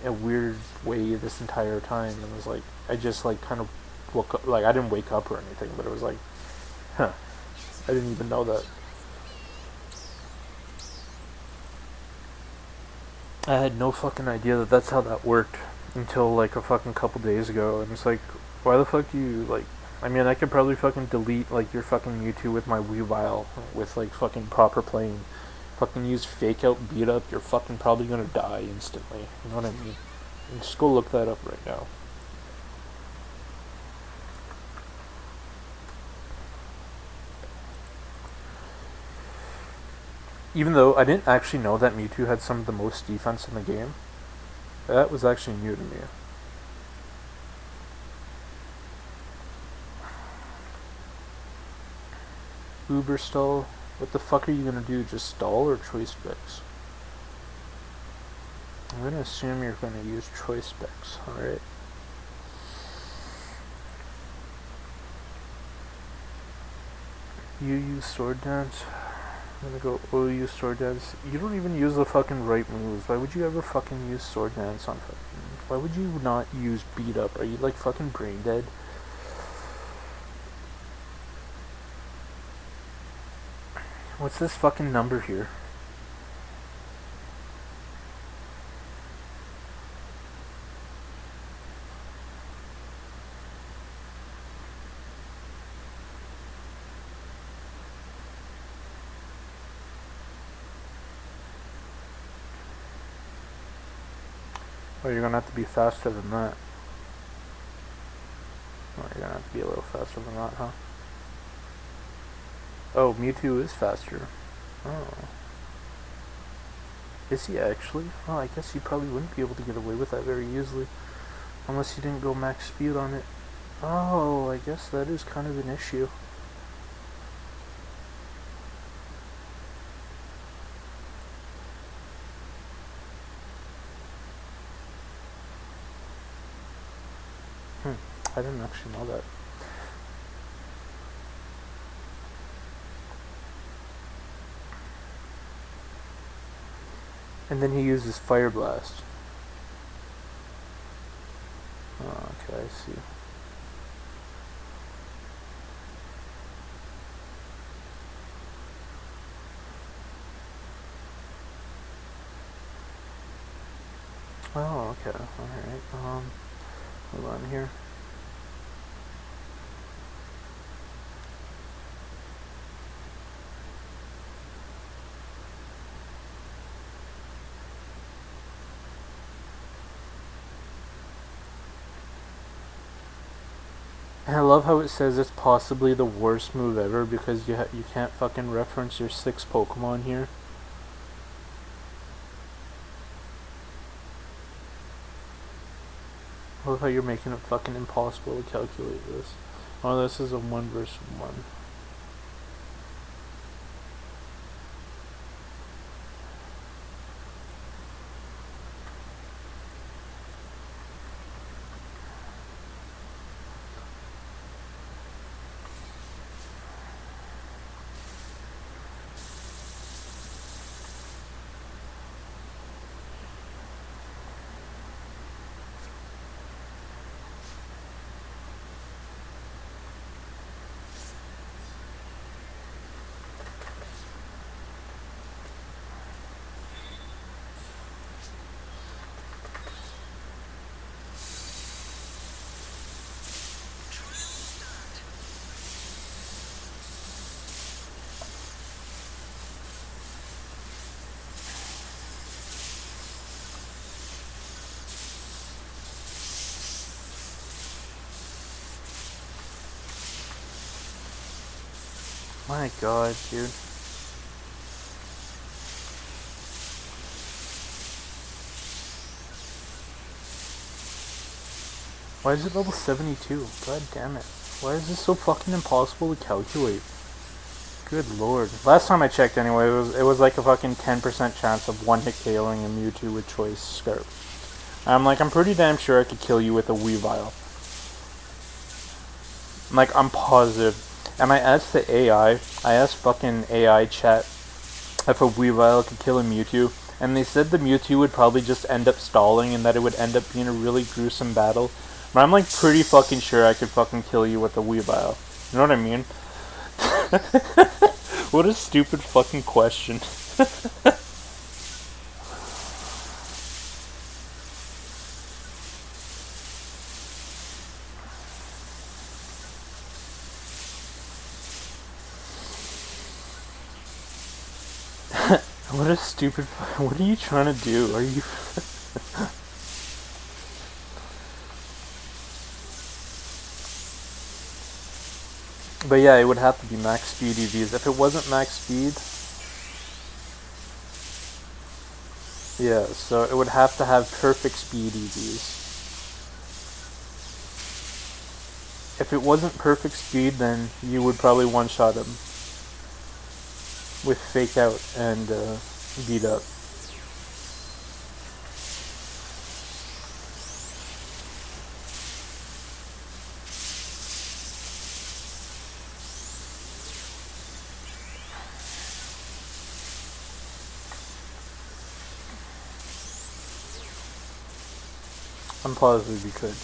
a weird way this entire time. And it was like, I just like kind of woke up. Like, I didn't wake up or anything, but it was like, huh, I didn't even know that. I had no fucking idea that that's how that worked until like a fucking couple days ago. And it's like, why the fuck do you like, I mean, I could probably fucking delete like your fucking Mewtwo with my Weavile with like fucking proper playing. Fucking use fake out beat up, you're fucking probably gonna die instantly. You know what I mean? And just go look that up right now. Even though I didn't actually know that Mewtwo had some of the most defense in the game. That was actually new to me. Uber stall. What the fuck are you gonna do? Just stall or choice specs? I'm gonna assume you're gonna use choice specs. Alright. You use sword dance. I'm gonna go, oh, you use sword dance. You don't even use the fucking right moves. Why would you ever fucking use sword dance on fucking... Why would you not use beat up? Are you like fucking brain dead? What's this fucking number here? Oh, you're gonna have to be faster than that. Oh, you're gonna have to be a little faster than that, huh? Oh, Mewtwo is faster. Oh. Is he actually? Oh, I guess you probably wouldn't be able to get away with that very easily. Unless you didn't go max speed on it. Oh, I guess that is kind of an issue. I didn't actually know that. And then he uses Fire Blast. Oh, okay, I see. Oh, okay, alright. Hold on here. And I love how it says it's possibly the worst move ever because you can't fucking reference your 6 Pokemon here. I love how you're making it fucking impossible to calculate this. Oh, this is a 1 versus 1. My god, dude. Why is it level 72? God damn it. Why is this so fucking impossible to calculate? Good lord. Last time I checked anyway, it was like a fucking 10% chance of one-hit KOing a Mewtwo with Choice Scarf. I'm pretty damn sure I could kill you with a Weavile. I'm positive. And I asked the AI, I asked fucking AI chat if a Weavile could kill a Mewtwo, and they said the Mewtwo would probably just end up stalling and that it would end up being a really gruesome battle. But I'm pretty fucking sure I could fucking kill you with a Weavile. You know what I mean? What a stupid fucking question. What a stupid... What are you trying to do? Are you... But yeah, it would have to be max speed EVs. If it wasn't max speed... Yeah, so it would have to have perfect speed EVs. If it wasn't perfect speed, then you would probably one-shot him with Fake Out and Beat Up. I'm positive you could.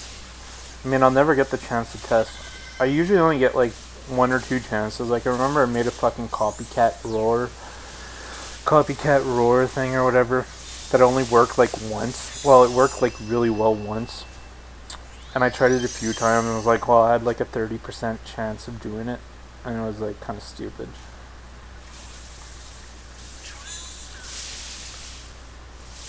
I mean, I'll never get the chance to test. I usually only get like 1 or 2 chances. I remember I made a fucking copycat roar thing or whatever that only worked like once. Well, it worked like really well once. And I tried it a few times and I was like, well, I had like a 30% chance of doing it. And it was like kind of stupid.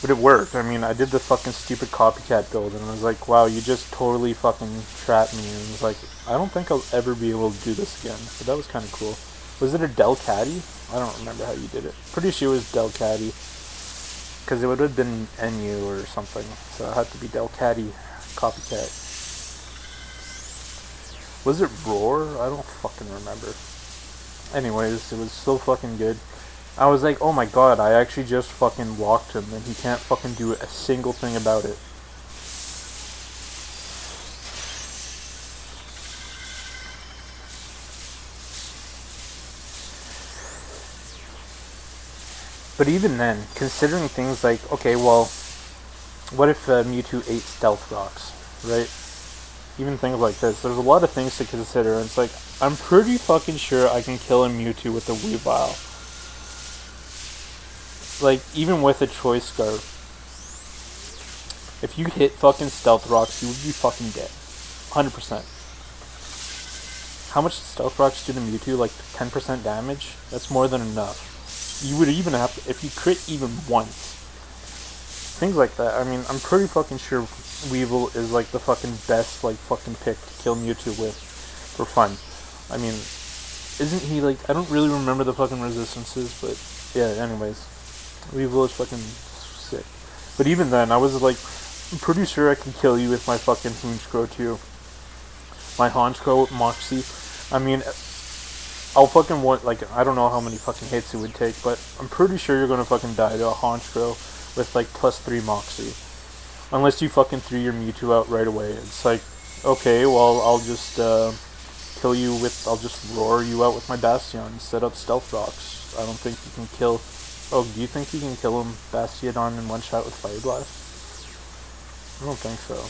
But it worked. I mean, I did the fucking stupid copycat build, and I was like, wow, you just totally fucking trapped me. And it was like, I don't think I'll ever be able to do this again. But that was kind of cool. Was it a Delcatty? I don't remember how you did it. Pretty sure it was Delcatty. Because it would have been NU or something. So it had to be Delcatty copycat. Was it Roar? I don't fucking remember. Anyways, it was so fucking good. I was like, oh my god, I actually just fucking walked him and he can't fucking do a single thing about it. But even then, considering things like, okay, well, what if Mewtwo ate Stealth Rocks, right? Even things like this, there's a lot of things to consider, and it's like, I'm pretty fucking sure I can kill a Mewtwo with a Weavile. Like, even with a Choice Scarf. If you hit fucking Stealth Rocks, you would be fucking dead. 100%. How much Stealth Rocks do to Mewtwo? Like 10% damage? That's more than enough. You would even have to, if you crit even once. Things like that. I mean, I'm pretty fucking sure Weevil is like the fucking best like fucking pick to kill Mewtwo with. For fun. I mean, isn't he like, I don't really remember the fucking resistances, but yeah, anyways. Weevil is fucking sick. But even then, I was like, I'm pretty sure I can kill you with my fucking Honchkrow too. My Honchkrow Moxie. I mean, I'll fucking want, like, I don't know how many fucking hits it would take, but I'm pretty sure you're gonna fucking die to a Honchkrow with like +3 Moxie. Unless you fucking threw your Mewtwo out right away. It's like, okay, well, I'll just kill you with, I'll just roar you out with my Bastion, set up Stealth Rocks. I don't think you can kill... Oh, do you think you can kill him Bastiodon in one shot with Fire Blast? I don't think so.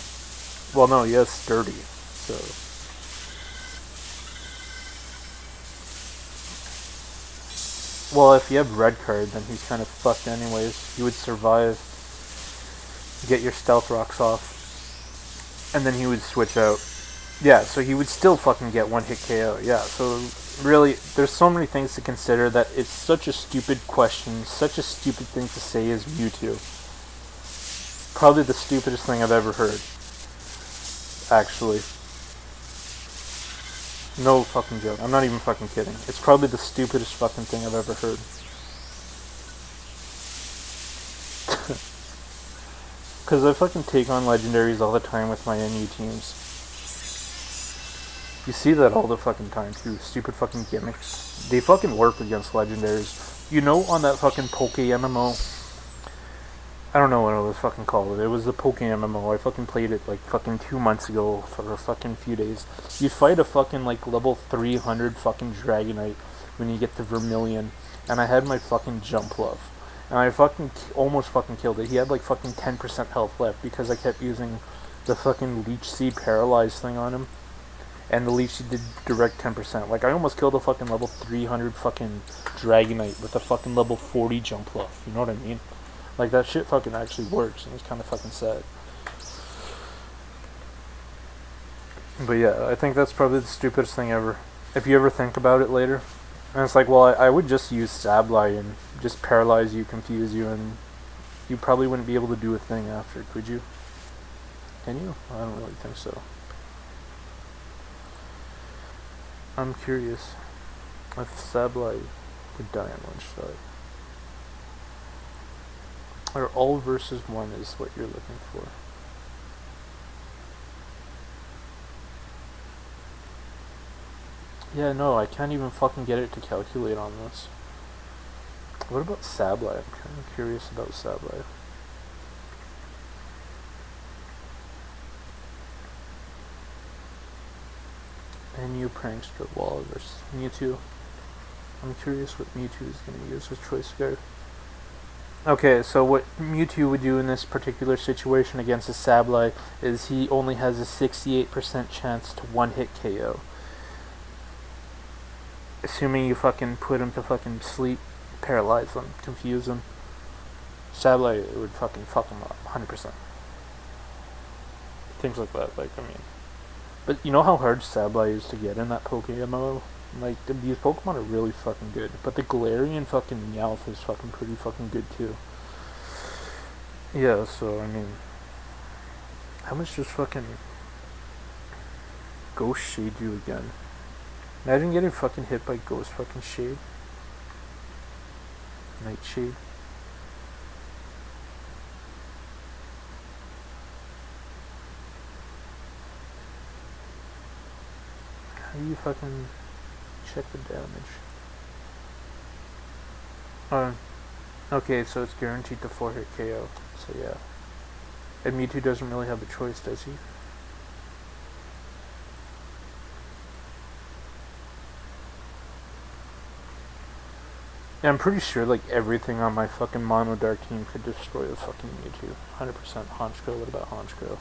Well, no, he has Sturdy, so... Well, if you have Red Card, then he's kind of fucked anyways. You would survive, get your Stealth Rocks off, and then he would switch out. Yeah, so he would still fucking get one-hit KO. Yeah, so really, there's so many things to consider that it's such a stupid question, such a stupid thing to say is Mewtwo. Probably the stupidest thing I've ever heard. Actually. No fucking joke. I'm not even fucking kidding. It's probably the stupidest fucking thing I've ever heard. Because I fucking take on legendaries all the time with my NU teams. You see that all the fucking time too. Stupid fucking gimmicks. They fucking work against legendaries. You know, on that fucking Poke MMO. I don't know what it was fucking called. It was the Poke MMO. I fucking played it like fucking 2 months ago for a fucking few days. You fight a fucking like level 300 fucking Dragonite when you get to Vermilion. And I had my fucking jump love. And I fucking almost fucking killed it. He had like fucking 10% health left because I kept using the fucking Leech Seed Paralyze thing on him. And the Leech Seed did direct 10%. Like, I almost killed a fucking level 300 fucking Dragonite with a fucking level 40 jump love. You know what I mean? Like, that shit fucking actually works, and it's kind of fucking sad. But yeah, I think that's probably the stupidest thing ever. If you ever think about it later. And it's like, well, I would just use Sableye and just paralyze you, confuse you, and you probably wouldn't be able to do a thing after, could you? Can you? I don't really think so. I'm curious if Sableye would die on one shot. Or all versus one is what you're looking for. Yeah, no, I can't even fucking get it to calculate on this. What about Sableye? I'm kind of curious about Sableye. And you Prankster Wall versus Mewtwo. I'm curious what Mewtwo is going to use with Choice Guard. Okay, so what Mewtwo would do in this particular situation against a Sableye is he only has a 68% chance to one-hit KO. Assuming you fucking put him to fucking sleep, paralyze him, confuse him. Sableye would fucking fuck him up, 100%. Things like that, like, I mean. But you know how hard Sableye is to get in that Poke MMO? Like, these Pokemon are really fucking good. But the Galarian fucking Meowth is fucking pretty fucking good too. Yeah, so, I mean, how much does fucking Ghost Shade do again? Imagine getting fucking hit by Ghost fucking Shade. Nightshade. How do you fucking check the damage? Okay, so it's guaranteed to 4-hit KO. So yeah. And Mewtwo doesn't really have a choice, does he? Yeah, I'm pretty sure like everything on my fucking Mono Dark team could destroy the fucking Mewtwo. 100% Honchkrow. What about Honchkrow?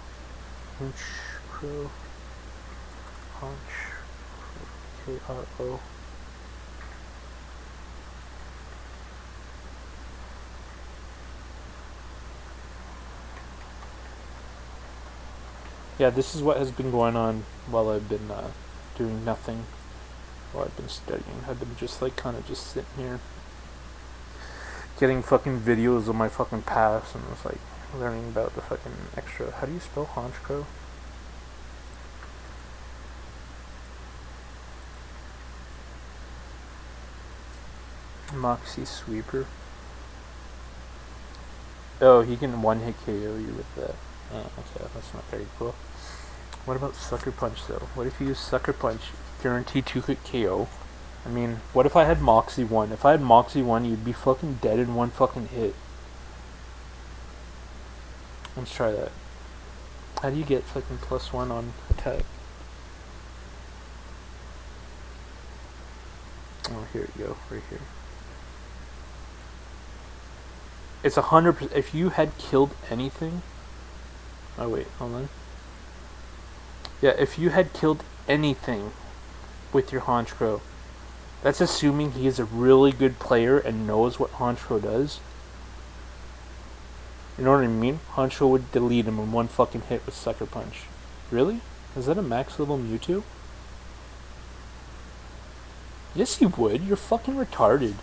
Honchkrow. K-R-O. Yeah, this is what has been going on while I've been doing nothing. While I've been studying. I've been just like kind of just sitting here getting fucking videos of my fucking past and it's like learning about the fucking extra. How do you spell Honchkrow? Moxie Sweeper. Oh, he can one-hit KO you with that. Oh, okay, that's not very cool. What about Sucker Punch though? What if you use Sucker Punch? Guaranteed 2-hit KO. I mean, what if I had Moxie 1? If I had Moxie 1, you'd be fucking dead in one fucking hit. Let's try that. How do you get fucking +1 on attack? Oh, here you go, right here. It's 100%. If you had killed anything. Oh wait, hold on. Yeah, if you had killed anything with your Honchkrow, that's assuming he is a really good player and knows what Honchkrow does. You know what I mean? Honchkrow would delete him in one fucking hit with Sucker Punch. Really? Is that a max level Mewtwo? Yes, you would. You're fucking retarded.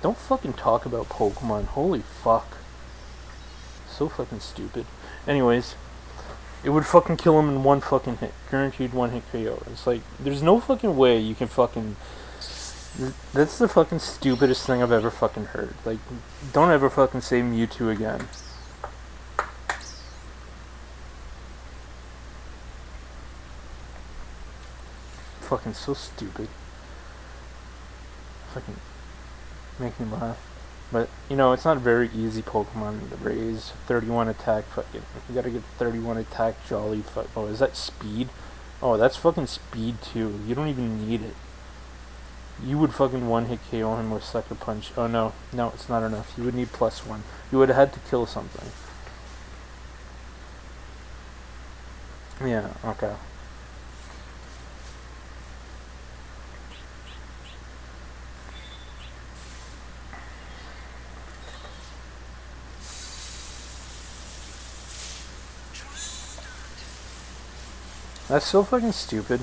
Don't fucking talk about Pokemon. Holy fuck. So fucking stupid. Anyways, it would fucking kill him in one fucking hit. Guaranteed one-hit KO. It's like, there's no fucking way you can fucking... That's the fucking stupidest thing I've ever fucking heard. Like, don't ever fucking say Mewtwo again. fucking so stupid. Fucking make me laugh. But, you know, it's not a very easy Pokemon to raise. 31 attack, fucking, you gotta get 31 attack, Jolly, oh, is that speed? Oh, that's fucking speed too. You don't even need it. You would fucking one-hit KO him with Sucker Punch. Oh no, no, it's not enough. You would need +1. You would have had to kill something. Yeah, okay. That's so fucking stupid.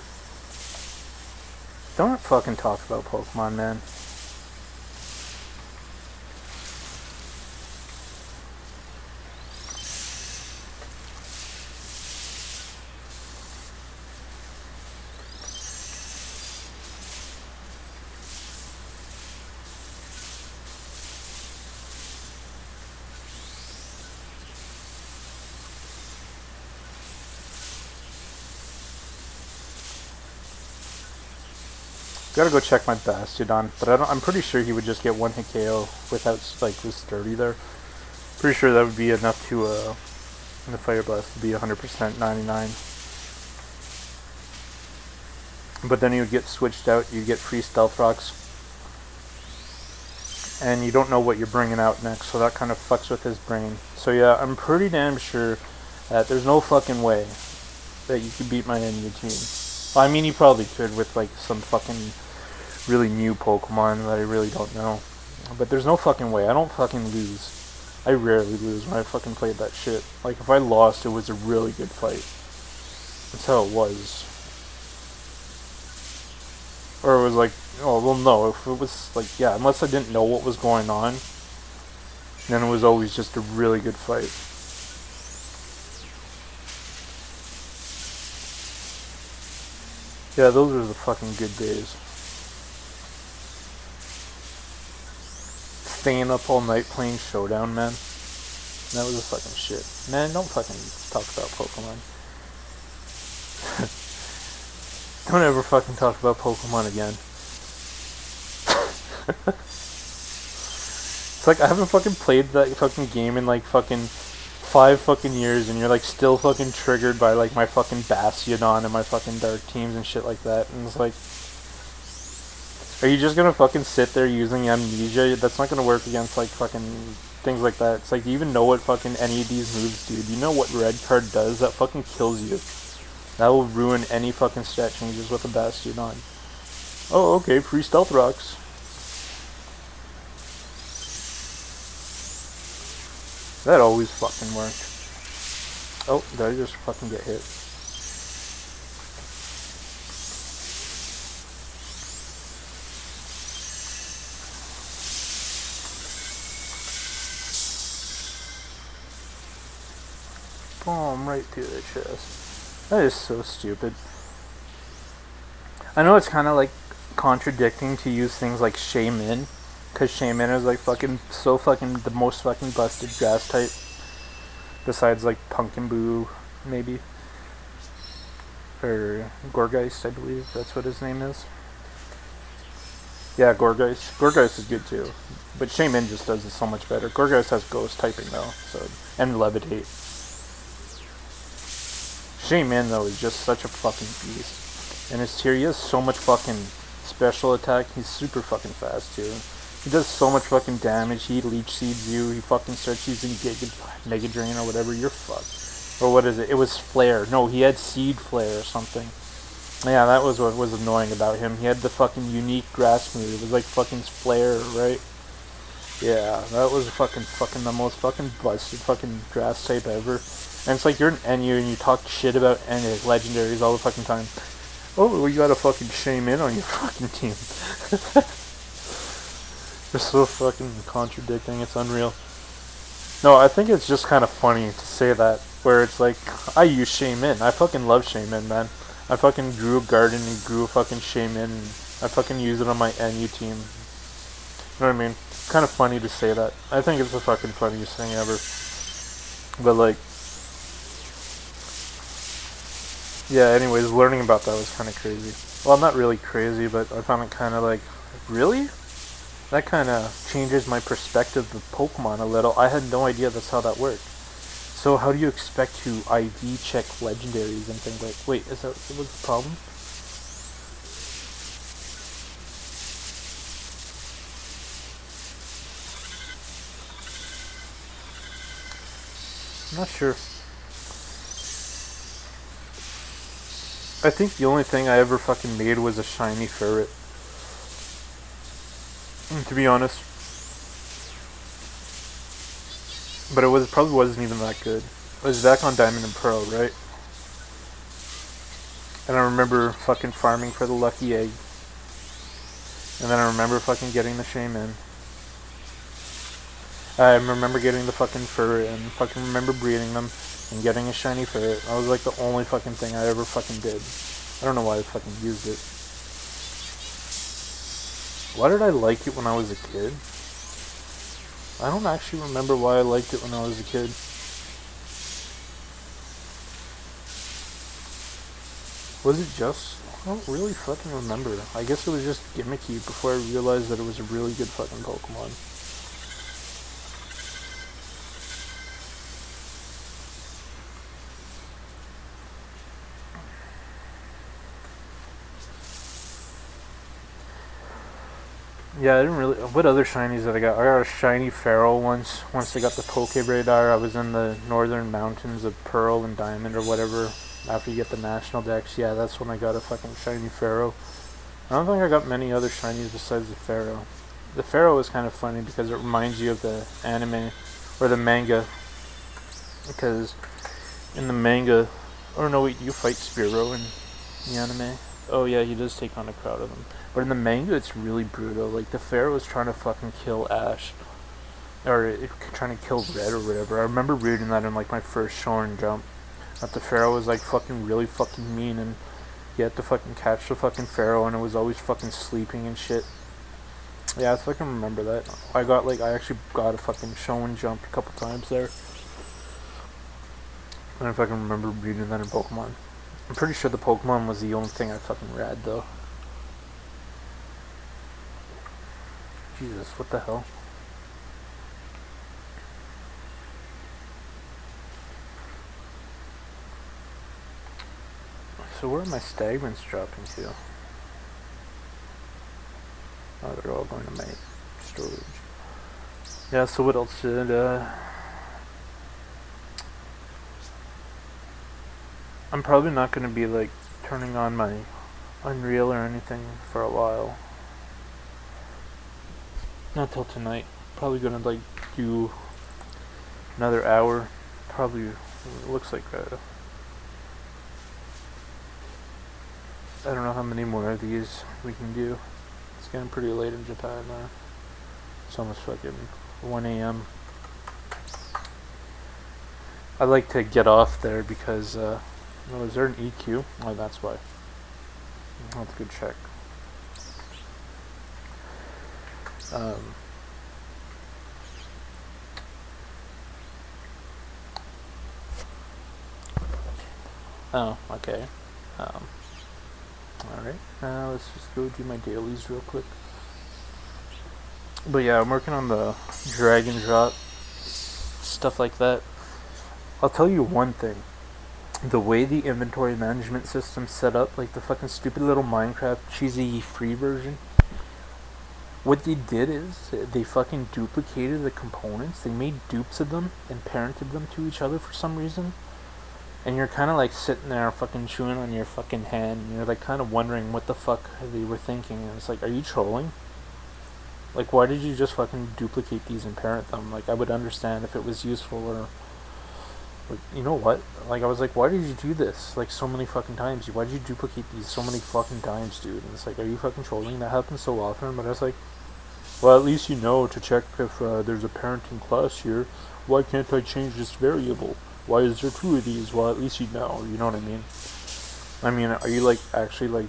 Don't fucking talk about Pokemon, man. Gotta go check my Bastiodon, but I'm pretty sure he would just get one-hit KO without, like, with Sturdy there. Pretty sure that would be enough to, the Fire Blast would be 100% 99. But then he would get switched out, you get free Stealth Rocks, and you don't know what you're bringing out next, so that kind of fucks with his brain. So yeah, I'm pretty damn sure that there's no fucking way that you could beat my NU team. Well, I mean, you probably could with, like, some fucking really new Pokemon that I really don't know. But there's no fucking way. I don't fucking lose. I rarely lose when I fucking played that shit. Like, if I lost, it was a really good fight. That's how it was. Or it was like, oh, well, no. If it was, like, yeah, unless I didn't know what was going on, then it was always just a really good fight. Yeah, those were the fucking good days. Staying up all night playing Showdown, man. That was a fucking shit. Man, don't fucking talk about Pokemon. Don't ever fucking talk about Pokemon again. It's like I haven't fucking played that fucking game in like fucking 5 fucking years, and you're like still fucking triggered by like my fucking Bastiodon and my fucking Dark Teams and shit like that. And it's like, are you just gonna fucking sit there using amnesia? That's not gonna work against like fucking things like that. It's like, do you even know what fucking any of these moves do? Do you know what red card does? That fucking kills you. That will ruin any fucking stat changes with a Bastiodon. Oh, okay, free Stealth Rocks. That always fucking worked. Oh, did I just fucking get hit? Boom, right to the chest. That is so stupid. I know it's kind of like contradicting to use things like Shaymin, because Shaymin is like fucking so fucking the most fucking busted grass type, besides like Pumpkin Boo, maybe, or Gorgeist, I believe that's what his name is. Yeah, Gorgeist. Gorgeist is good too, but Shaymin just does it so much better. Gorgeist has Ghost typing though, so, and Levitate. Shaymin though is just such a fucking beast, and his tier, he has so much fucking special attack. He's super fucking fast too. He does so much fucking damage. He leech seeds you. He fucking starts using Mega Drain or whatever. You're fucked. Or what is it? It was Flare. No, he had Seed Flare or something. Yeah, that was what was annoying about him. He had the fucking unique grass move. It was like fucking Flare, right? Yeah, that was fucking the most fucking busted fucking grass type ever. And it's like you're an NU and you talk shit about legendaries all the fucking time. Oh, well, you got a fucking Shaymin on your fucking team. They're so fucking contradicting, it's unreal. No, I think it's just kind of funny to say that, where it's like, I use Shaymin. I fucking love Shaymin, man. I fucking grew a garden and grew a fucking Shaymin. I fucking use it on my NU team. You know what I mean? It's kind of funny to say that. I think it's the fucking funniest thing ever. But like, yeah, anyways, learning about that was kind of crazy. Well, not really crazy, but I found it kind of like, really? That kind of changes my perspective of Pokemon a little. I had no idea that's how that worked. So how do you expect to IV check legendaries and things like? Wait, is that what's the problem? I'm not sure. I think the only thing I ever fucking made was a shiny ferret. To be honest. But it probably wasn't even that good. It was back on Diamond and Pearl, right? And I remember fucking farming for the lucky egg. And then I remember fucking getting the shaman. I remember getting the fucking ferret and fucking remember breeding them and getting a shiny ferret. That was like the only fucking thing I ever fucking did. I don't know why I fucking used it. Why did I like it when I was a kid? I don't actually remember why I liked it when I was a kid. Was it just... I don't really fucking remember. I guess it was just gimmicky before I realized that it was a really good fucking Pokemon. Yeah, I didn't really... What other shinies did I got? I got a shiny Feral once. Once they got the Pokeradar, I was in the northern mountains of Pearl and Diamond or whatever. After you get the national dex, yeah, that's when I got a fucking shiny Feral. I don't think I got many other shinies besides the Feral. The Feral is kind of funny because it reminds you of the anime, or the manga. Because in the manga... Or no, wait, you fight Spearow in the anime? Oh yeah, he does take on a crowd of them. But in the manga, it's really brutal. Like, the Pharaoh is trying to fucking kill Ash. Or trying to kill Red or whatever. I remember reading that in, like, my first Shonen Jump. That the Pharaoh was, like, fucking really fucking mean. And you had to fucking catch the fucking Pharaoh. And it was always fucking sleeping and shit. Yeah, I fucking remember that. I actually got a fucking Shonen Jump a couple times there. And I fucking remember reading that in Pokemon. I'm pretty sure the Pokemon was the only thing I fucking read, though. Jesus, what the hell? So where are my stagnants dropping to? Oh, they're all going to my storage. Yeah, so what else did, I'm probably not going to be, like, turning on my Unreal or anything for a while. Not till tonight. Probably gonna like do another hour. Probably looks like I don't know how many more of these we can do. It's getting pretty late in Japan now. It's almost fucking 1 a.m. I like to get off there because oh, is there an EQ? Oh, that's why. I'll have to go check. Oh, okay. Alright, let's just go do my dailies real quick. But yeah, I'm working on the drag and drop, stuff like that. I'll tell you one thing. The way the inventory management system's set up, like the fucking stupid little Minecraft cheesy free version, what they did is they fucking duplicated the components. They made dupes of them and parented them to each other for some reason. And you're kind of like sitting there fucking chewing on your fucking hand. And you're like kind of wondering what the fuck they were thinking. And it's like, are you trolling? Like, why did you just fucking duplicate these and parent them? Like, I would understand if it was useful or you know what? Like, I was like, why did you do this? Like, so many fucking times. Why did you duplicate these so many fucking times, dude? And it's like, are you fucking trolling? That happens so often. But I was like, well, at least you know to check if there's a parenting class here. Why can't I change this variable? Why is there two of these? Well, at least you know what I mean? I mean, are you, like, actually,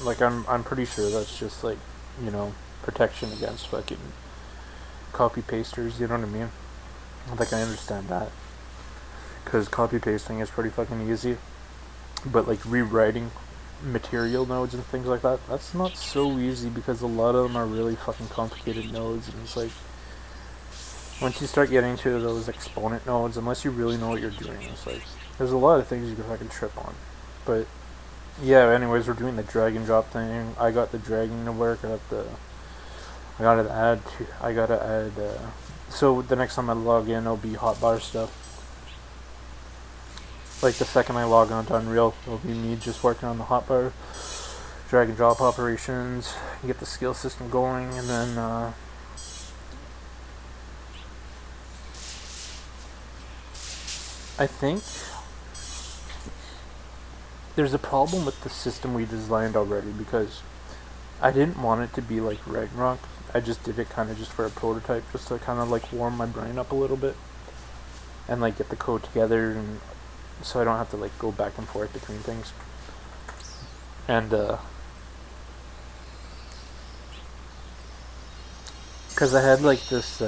like, I'm pretty sure that's just, like, you know, protection against fucking copy-pasters, you know what I mean? Like, I understand that. Because copy-pasting is pretty fucking easy. But, like, rewriting material nodes and things like that, that's not so easy because a lot of them are really fucking complicated nodes, and it's like, once you start getting to those exponent nodes, unless you really know what you're doing, it's like, there's a lot of things you can fucking trip on. But, yeah, anyways, we're doing the drag and drop thing. I got the dragging to work, I gotta add, so the next time I log in, it'll be hotbar stuff. Like, the second I log on to Unreal, it'll be me just working on the hotbar, drag and drop operations, get the skill system going, and then, I think there's a problem with the system we designed already, because I didn't want it to be like Ragnarok. I just did it kind of just for a prototype, just to kind of like warm my brain up a little bit and like get the code together, and so I don't have to like go back and forth between things. And because I had like this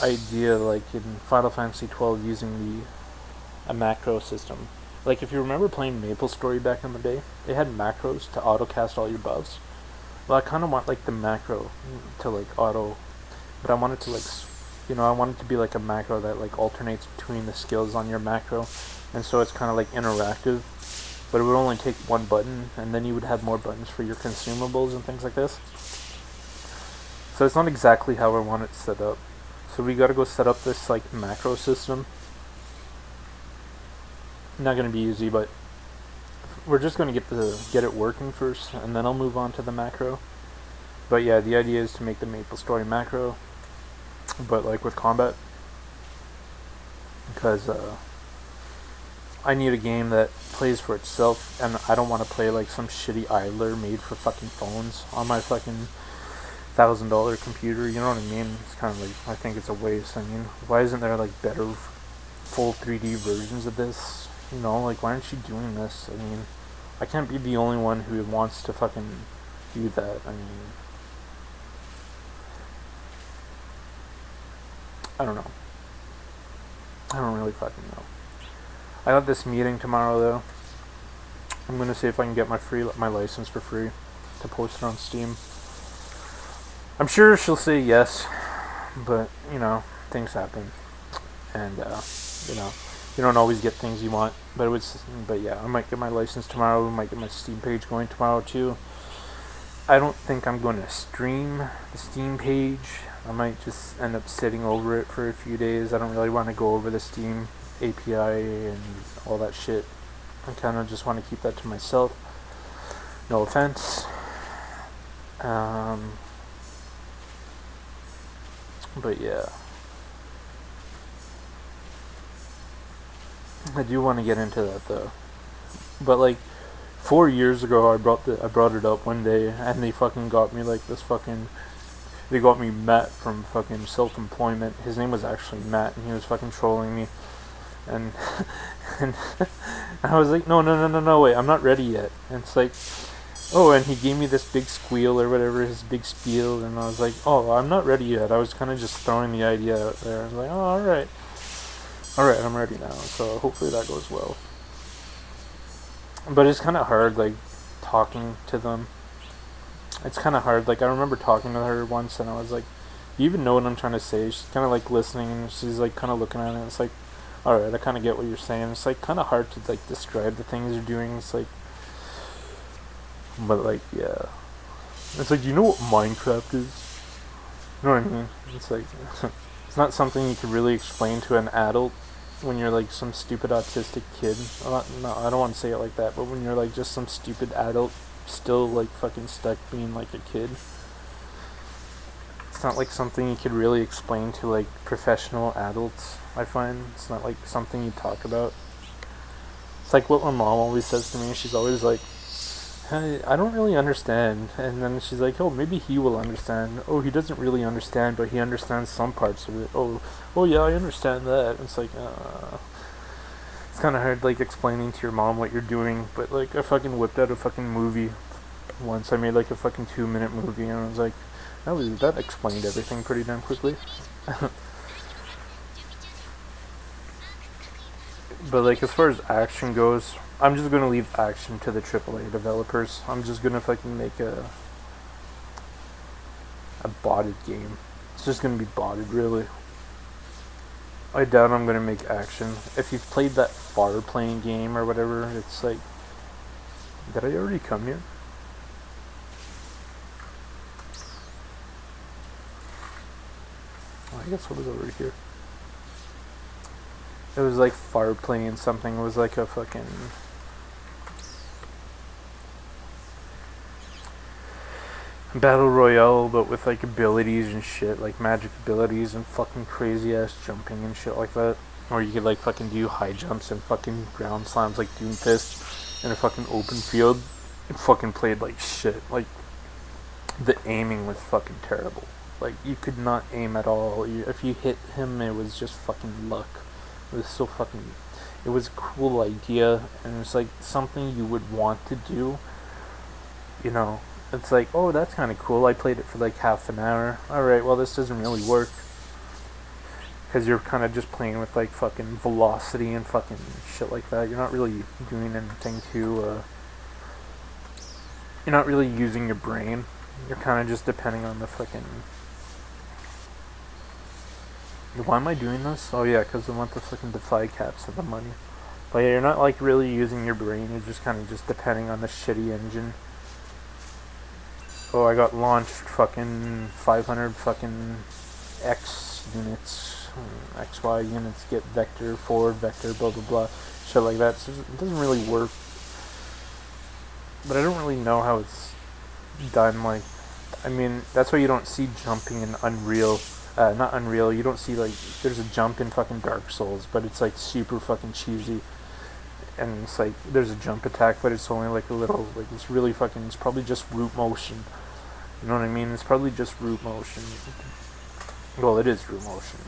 idea, like in Final Fantasy 12, using a macro system. Like, if you remember playing MapleStory back in the day, they had macros to auto-cast all your buffs. Well, I kind of want like the macro to like auto, but I want it to like, I want it to be like a macro that like alternates between the skills on your macro, and so it's kind of like interactive, but it would only take one button, and then you would have more buttons for your consumables and things like this. So it's not exactly how I want it set up. So we gotta go set up this like macro system. Not gonna be easy, but we're just gonna get it working first, and then I'll move on to the macro. But yeah, the idea is to make the MapleStory macro, but like with combat, because I need a game that plays for itself, and I don't want to play like some shitty idler made for fucking phones on my fucking $1,000 computer. You know what I mean? It's kind of like, I think it's a waste. I mean, why isn't there like better full 3D versions of this? Like, why aren't you doing this? I mean, I can't be the only one who wants to fucking do that. I mean, I don't know. I don't really fucking know. I got this meeting tomorrow, though. I'm gonna see if I can get my license for free to post it on Steam. I'm sure she'll say yes, but, things happen. And, you don't always get things you want, but yeah, I might get my license tomorrow. I might get my Steam page going tomorrow too. I don't think I'm going to stream the Steam page. I might just end up sitting over it for a few days. I don't really want to go over the Steam API and all that shit. I kind of just want to keep that to myself. No offense. But yeah. I do want to get into that though, but like 4 years ago, I brought it up one day, and they fucking got me like this fucking. They got me Matt from fucking Self-Employment. His name was actually Matt, and he was fucking trolling me, and and I was like, no, wait, I'm not ready yet. And it's like, oh, and he gave me this big squeal or whatever, his big spiel, and I was like, oh, I'm not ready yet. I was kind of just throwing the idea out there. I was like, oh, alright, I'm ready now, so hopefully that goes well. But it's kind of hard, like, talking to them. It's kind of hard. Like, I remember talking to her once, and I was like, you even know what I'm trying to say? She's kind of, like, listening, and she's, like, kind of looking at it, and it's like, alright, I kind of get what you're saying. It's, like, kind of hard to, like, describe the things you're doing. It's, like, but, like, yeah. It's like, do you know what Minecraft is? You know what I mean? It's, like, it's not something you could really explain to an adult when you're like some stupid autistic kid. No, I don't want to say it like that, but when you're like just some stupid adult still like fucking stuck being like a kid, it's not like something you could really explain to like professional adults. I find it's not like something you talk about. It's like what my mom always says to me. She's always like, hey, I don't really understand, and then she's like, oh, maybe he will understand. Oh, he doesn't really understand, but he understands some parts of it. Oh yeah, I understand that. And it's like, it's kind of hard, like, explaining to your mom what you're doing, but, like, I fucking whipped out a fucking movie once. I made, like, a fucking 2-minute movie, and I was like, that explained everything pretty damn quickly. But like as far as action goes, I'm just gonna leave action to the AAA developers. I'm just gonna fucking make a botted game. It's just gonna be botted, really. I doubt I'm gonna make action. If you've played that far playing game or whatever, it's like, did I already come here? Oh, I guess I was over here. It was like far playing something. It was like a fucking battle royale, but with like abilities and shit, like magic abilities and fucking crazy ass jumping and shit like that. Or you could like fucking do high jumps and fucking ground slams like Doomfist in a fucking open field. It fucking played like shit. Like the aiming was fucking terrible. Like you could not aim at all. If you hit him, it was just fucking luck. It was so fucking. It was a cool idea, and it's like something you would want to do. You know, it's like, oh, that's kind of cool. I played it for like half an hour. Alright, well, this doesn't really work. Because you're kind of just playing with like fucking velocity and fucking shit like that. You're not really doing anything to. You're not really using your brain. You're kind of just depending on the fucking. Why am I doing this? Oh yeah, because I want the fucking defy caps and the money. But yeah, you're not like really using your brain. You're just kind of just depending on the shitty engine. Oh, I got launched fucking 500 fucking X units. XY units get vector, forward vector, blah blah blah. Shit like that. So it doesn't really work. But I don't really know how it's done. Like, I mean, that's why you don't see jumping in Unreal. Not Unreal, you don't see like, there's a jump in fucking Dark Souls, but it's like super fucking cheesy. And it's like, there's a jump attack, but it's only like a little, like it's really fucking, it's probably just root motion. You know what I mean? It's probably just root motion. Well, it is root motion.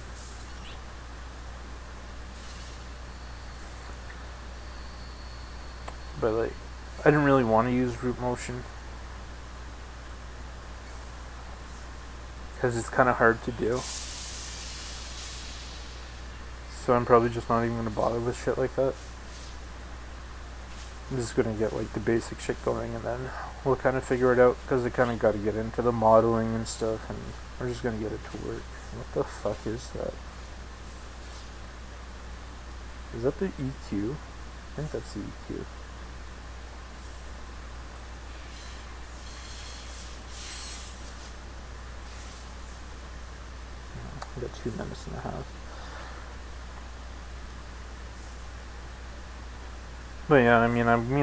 But like, I didn't really want to use root motion. Because it's kind of hard to do. So I'm probably just not even going to bother with shit like that. I'm just going to get like the basic shit going and then we'll kind of figure it out. Because I kind of got to get into the modeling and stuff and we're just going to get it to work. What the fuck is that? Is that the EQ? I think that's the EQ. I got 2 minutes and a half. But yeah,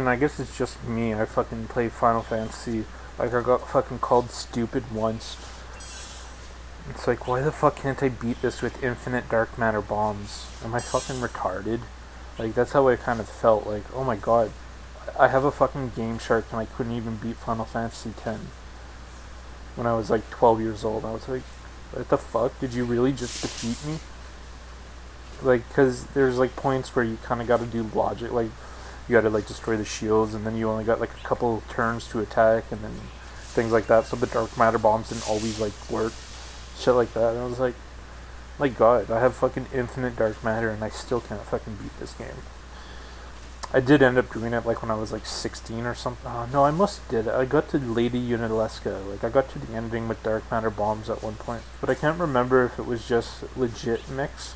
I guess it's just me. I fucking play Final Fantasy. Like, I got fucking called stupid once. It's like, why the fuck can't I beat this with infinite dark matter bombs? Am I fucking retarded? Like, that's how I kind of felt. Like, oh my god. I have a fucking Game Shark and I couldn't even beat Final Fantasy X. When I was like 12 years old. I was like, what the fuck? Did you really just defeat me? Like, because there's like points where you kind of got to do logic. Like, you got to like destroy the shields and then you only got like a couple turns to attack and then things like that. So the dark matter bombs didn't always like work. Shit like that. And I was like, my god, I have fucking infinite dark matter and I still can't fucking beat this game. I did end up doing it like when I was like 16 or something. Oh, no, I must did. I got to Lady Unalesca. Like, I got to the ending with dark matter bombs at one point. But I can't remember if it was just legit mix.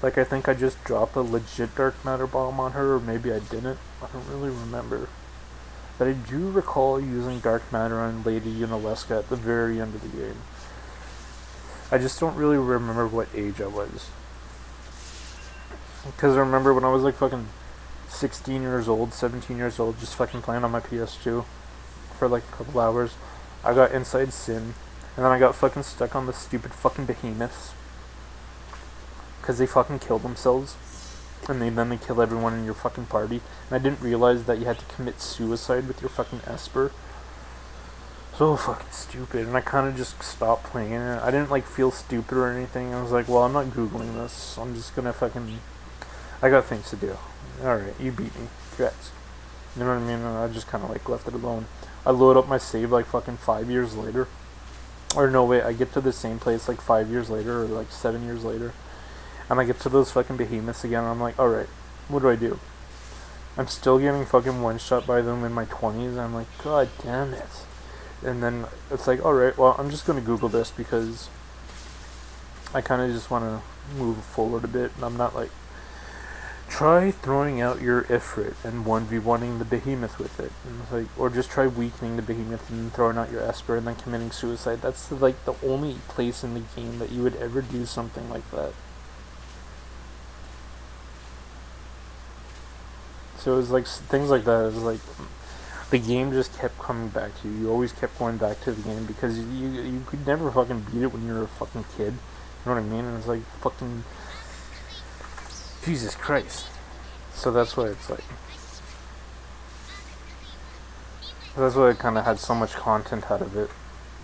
Like, I think I just dropped a legit dark matter bomb on her, or maybe I didn't. I don't really remember. But I do recall using dark matter on Lady Unalesca at the very end of the game. I just don't really remember what age I was. Because I remember when I was like fucking 16 years old, 17 years old, just fucking playing on my PS2 for like a couple hours. I got Inside Sin, and then I got fucking stuck on the stupid fucking behemoths. Because they fucking kill themselves. And then they kill everyone in your fucking party. And I didn't realize that you had to commit suicide with your fucking Esper. So fucking stupid. And I kind of just stopped playing it. I didn't like feel stupid or anything. I was like, well, I'm not Googling this. I'm just gonna fucking... I got things to do. Alright, you beat me. Congrats. You know what I mean? And I just kind of like left it alone. I load up my save like fucking 5 years later. Or no, wait, I get to the same place like 5 years later or like 7 years later. And I get to those fucking behemoths again, and I'm like, alright, what do I do? I'm still getting fucking one-shot by them in my 20s, and I'm like, god damn it. And then it's like, alright, well, I'm just gonna Google this because I kind of just want to move forward a bit, and I'm not like, try throwing out your Ifrit and 1v1ing the behemoth with it, and it's like, or just try weakening the behemoth and throwing out your Esper and then committing suicide. That's like the only place in the game that you would ever do something like that. So it was like things like that. It was like the game just kept coming back to you. You always kept going back to the game because you could never fucking beat it when you were a fucking kid. You know what I mean? And it's like fucking Jesus Christ. So that's why it's like. That's why I kind of had so much content out of it.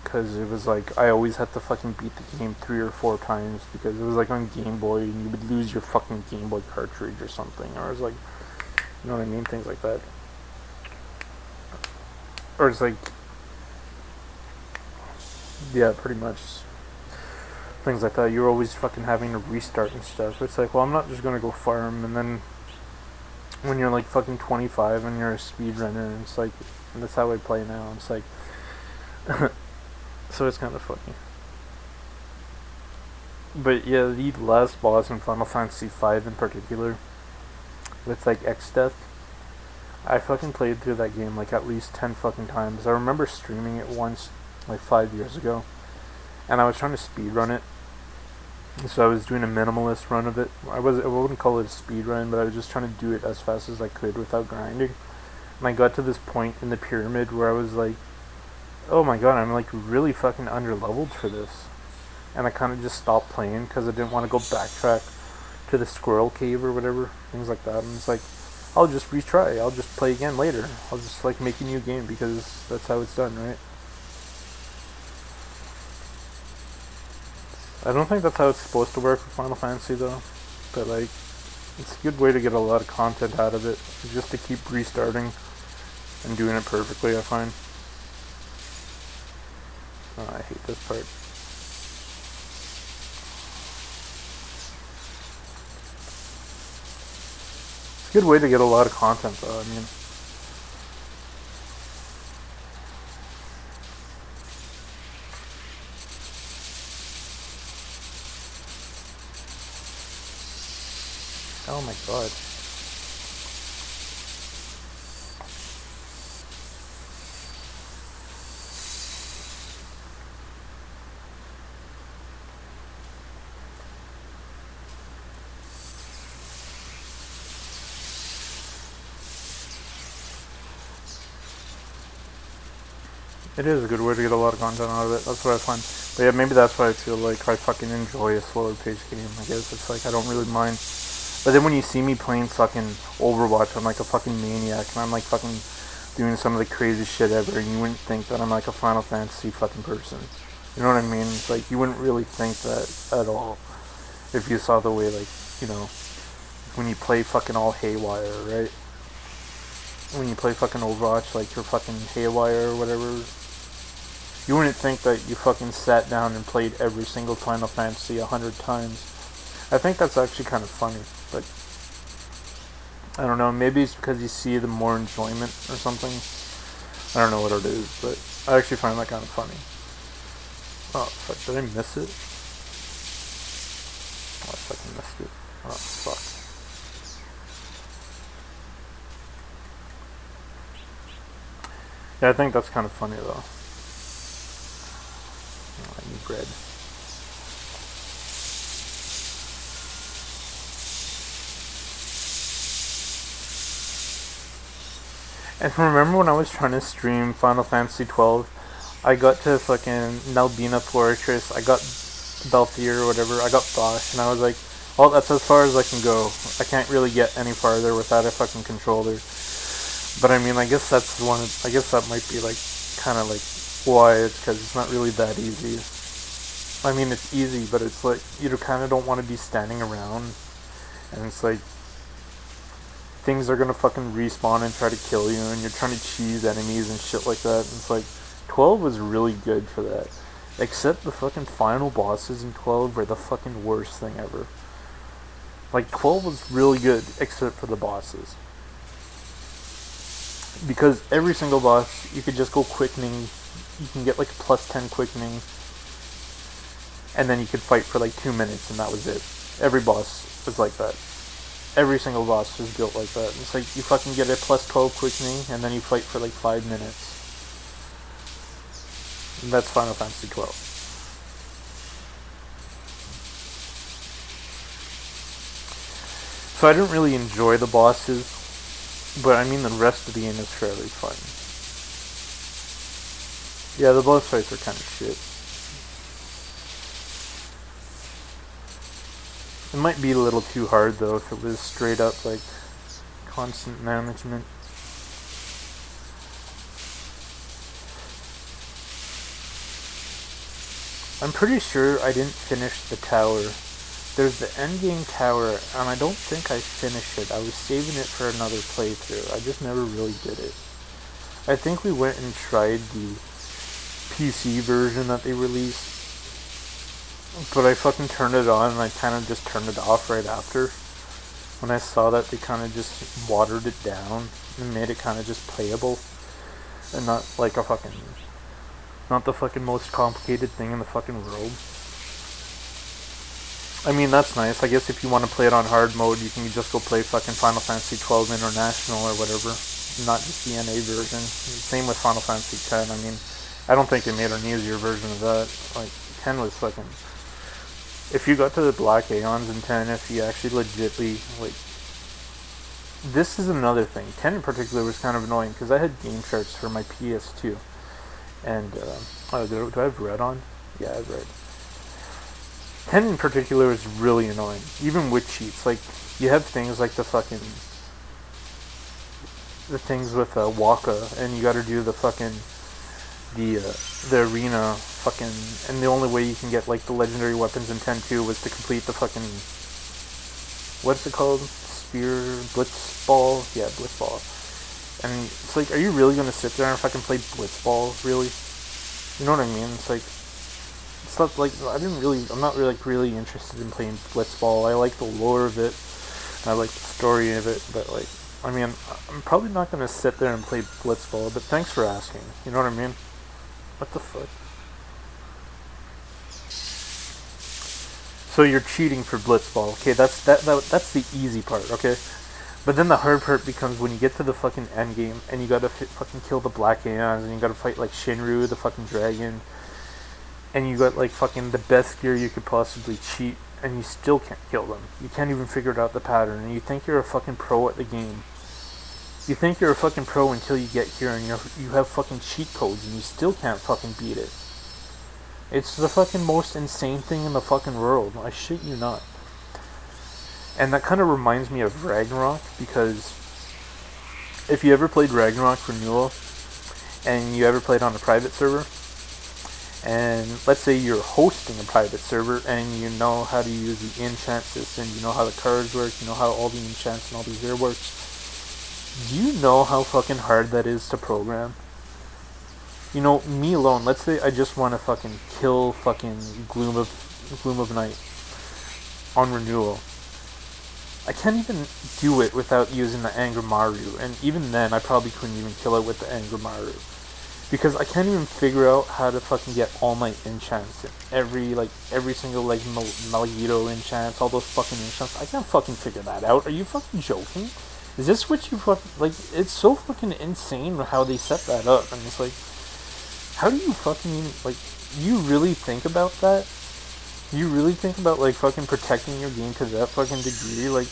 Because it was like, I always had to fucking beat the game 3 or 4 times. Because it was like on Game Boy and you would lose your fucking Game Boy cartridge or something. Or it was like, you know what I mean? Things like that. Or it's like, yeah, pretty much. Things like that. You're always fucking having to restart and stuff. It's like, well, I'm not just gonna go farm, and then when you're like fucking 25 and you're a speedrunner, and it's like, and that's how I play now. It's like, so it's kind of funny. But yeah, the last boss in Final Fantasy V in particular, with like X Death, I fucking played through that game like at least 10 fucking times. I remember streaming it once, like 5 years ago, and I was trying to speedrun it. So I was doing a minimalist run of it. I wouldn't call it a speed run, but I was just trying to do it as fast as I could without grinding. And I got to this point in the pyramid where I was like, oh my god, I'm like really fucking underleveled for this. And I kind of just stopped playing because I didn't want to go backtrack to the squirrel cave or whatever, things like that. And it's like, I'll just retry. I'll just play again later. I'll just like make a new game because that's how it's done, right? I don't think that's how it's supposed to work with Final Fantasy though, but like, it's a good way to get a lot of content out of it, just to keep restarting and doing it perfectly, I find. Oh, I hate this part. It's a good way to get a lot of content though, I mean. Oh my god. It is a good way to get a lot of content out of it. That's what I find. But yeah, maybe that's why I feel like I fucking enjoy a slower paced game. I guess it's like I don't really mind. But then when you see me playing fucking Overwatch, I'm like a fucking maniac, and I'm like fucking doing some of the craziest shit ever, and you wouldn't think that I'm like a Final Fantasy fucking person. You know what I mean? It's like, you wouldn't really think that at all if you saw the way, like, you know, when you play fucking all haywire, right? When you play fucking Overwatch, like you're fucking haywire or whatever, you wouldn't think that you fucking sat down and played every single Final Fantasy 100 times. I think that's actually kind of funny, but I don't know, maybe it's because you see the more enjoyment or something. I don't know what it is, but I actually find that kind of funny. Oh, fuck, did I miss it? Oh, I fucking missed it. Oh, fuck. Yeah, I think that's kind of funny, though. Oh, I need bread. And remember when I was trying to stream Final Fantasy 12, I got to fucking Nalbina Fortress, I got Belthier or whatever, I got Bosch, and I was like, well, that's as far as I can go. I can't really get any farther without a fucking controller. But I mean, I guess that's one, I guess that might be like, kind of like, why, it's because it's not really that easy. I mean, it's easy, but it's like, you kind of don't want to be standing around, and it's like, things are gonna fucking respawn and try to kill you, and you're trying to cheese enemies and shit like that, and it's like, 12 was really good for that. Except the fucking final bosses in 12 were the fucking worst thing ever. Like 12 was really good, except for the bosses. Because every single boss, you could just go quickening. You can get like a plus 10 quickening. And then you could fight for like 2 minutes, and that was it. Every boss was like that. Every single boss was built like that. It's like you fucking get a plus 12 quickening, and then you fight for like 5 minutes. And that's Final Fantasy 12. So I didn't really enjoy the bosses, but I mean the rest of the game is fairly fun. Yeah, the boss fights are kind of shit. It might be a little too hard though if it was straight up like constant management. I'm pretty sure I didn't finish the tower. There's the endgame tower, and I don't think I finished it. I was saving it for another playthrough. I just never really did it. I think we went and tried the PC version that they released, but I fucking turned it on and I kind of just turned it off right after. When I saw that they kind of just watered it down and made it kind of just playable, and not like not the fucking most complicated thing in the fucking world. I mean, that's nice. I guess if you want to play it on hard mode, you can just go play fucking Final Fantasy 12 International or whatever, not just the NA version. Same with Final Fantasy 10. I mean, I don't think they made an easier version of that. Like, 10 was fucking... If you got to the Black Aeons in 10, if you actually legitly, like... This is another thing. 10 in particular was kind of annoying, because I had game charts for my PS2. And, do I have red on? Yeah, I have red. 10 in particular is really annoying, even with cheats. Like, you have things like the things with Waka, and you gotta do the arena and the only way you can get like the legendary weapons in 10-2 was to complete the fucking, what's it called? Blitzball? Yeah, Blitzball. And it's like, are you really gonna sit there and fucking play Blitzball? Really? You know what I mean? It's like, stuff like, I'm not really interested in playing Blitzball. I like the lore of it, and I like the story of it, but like, I mean, I'm probably not gonna sit there and play Blitzball, but thanks for asking. You know what I mean? What the fuck? So you're cheating for Blitzball. Okay, that's the easy part, okay? But then the hard part becomes when you get to the fucking end game, and you gotta fucking kill the Black Aeons, and you gotta fight like Shinru, the fucking dragon, and you got like fucking the best gear you could possibly cheat, and you still can't kill them. You can't even figure out the pattern, and you think you're a fucking pro at the game. You think you're a fucking pro until you get here, and you have fucking cheat codes, and you still can't fucking beat it. It's the fucking most insane thing in the fucking world. I shit you not. And that kind of reminds me of Ragnarok, because if you ever played Ragnarok Renewal, and you ever played on a private server, and let's say you're hosting a private server, and you know how to use the enchant system, you know how the cards work, you know how all the enchants and all these gear works, do you know how fucking hard that is to program? You know, me alone, let's say I just want to fucking kill fucking Gloom of Night on Renewal. I can't even do it without using the Angamaru, and even then I probably couldn't even kill it with the Angamaru. Because I can't even figure out how to fucking get all my enchants, every single like Malagito enchants, all those fucking enchants. I can't fucking figure that out. Are you fucking joking? Is this what you fucking, like, it's so fucking insane how they set that up, and it's like, how do you fucking, like, you really think about that? You really think about, like, fucking protecting your game to that fucking degree? Like,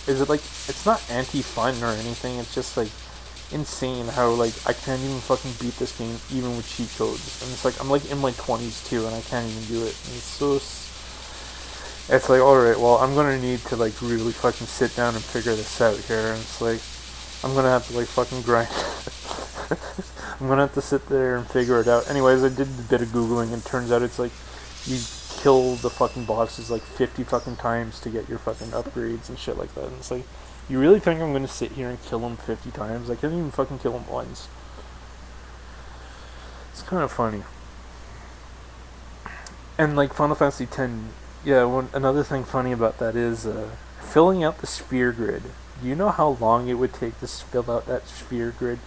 is it, like, it's not anti-fun or anything, it's just, like, insane how, like, I can't even fucking beat this game even with cheat codes. And it's like, I'm, like, in my 20s, too, and I can't even do it. And it's so... It's like, alright, well, I'm gonna need to, like, really fucking sit down and figure this out here. And it's like, I'm gonna have to, like, fucking grind. I'm gonna have to sit there and figure it out. Anyways, I did a bit of Googling, and it turns out it's like, you kill the fucking bosses like 50 fucking times to get your fucking upgrades and shit like that. And it's like, you really think I'm gonna sit here and kill them 50 times? I can't even fucking kill them once. It's kind of funny. And like Final Fantasy X, yeah, another thing funny about that is filling out the sphere grid. Do you know how long it would take to fill out that sphere grid?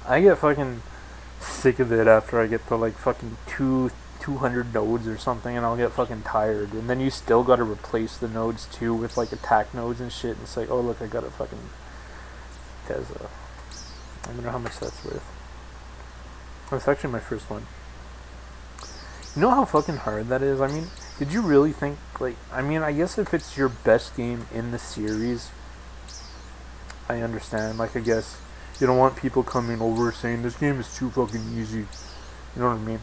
I get fucking sick of it after I get to like fucking 200 nodes or something, and I'll get fucking tired. And then you still gotta replace the nodes too with like attack nodes and shit. And it's like, oh look, I got a fucking Tesla. I wonder how much that's worth. That's actually my first one. You know how fucking hard that is? I mean, did you really think, like, I mean, I guess if it's your best game in the series, I understand. Like, I guess you don't want people coming over saying this game is too fucking easy. You know what I mean?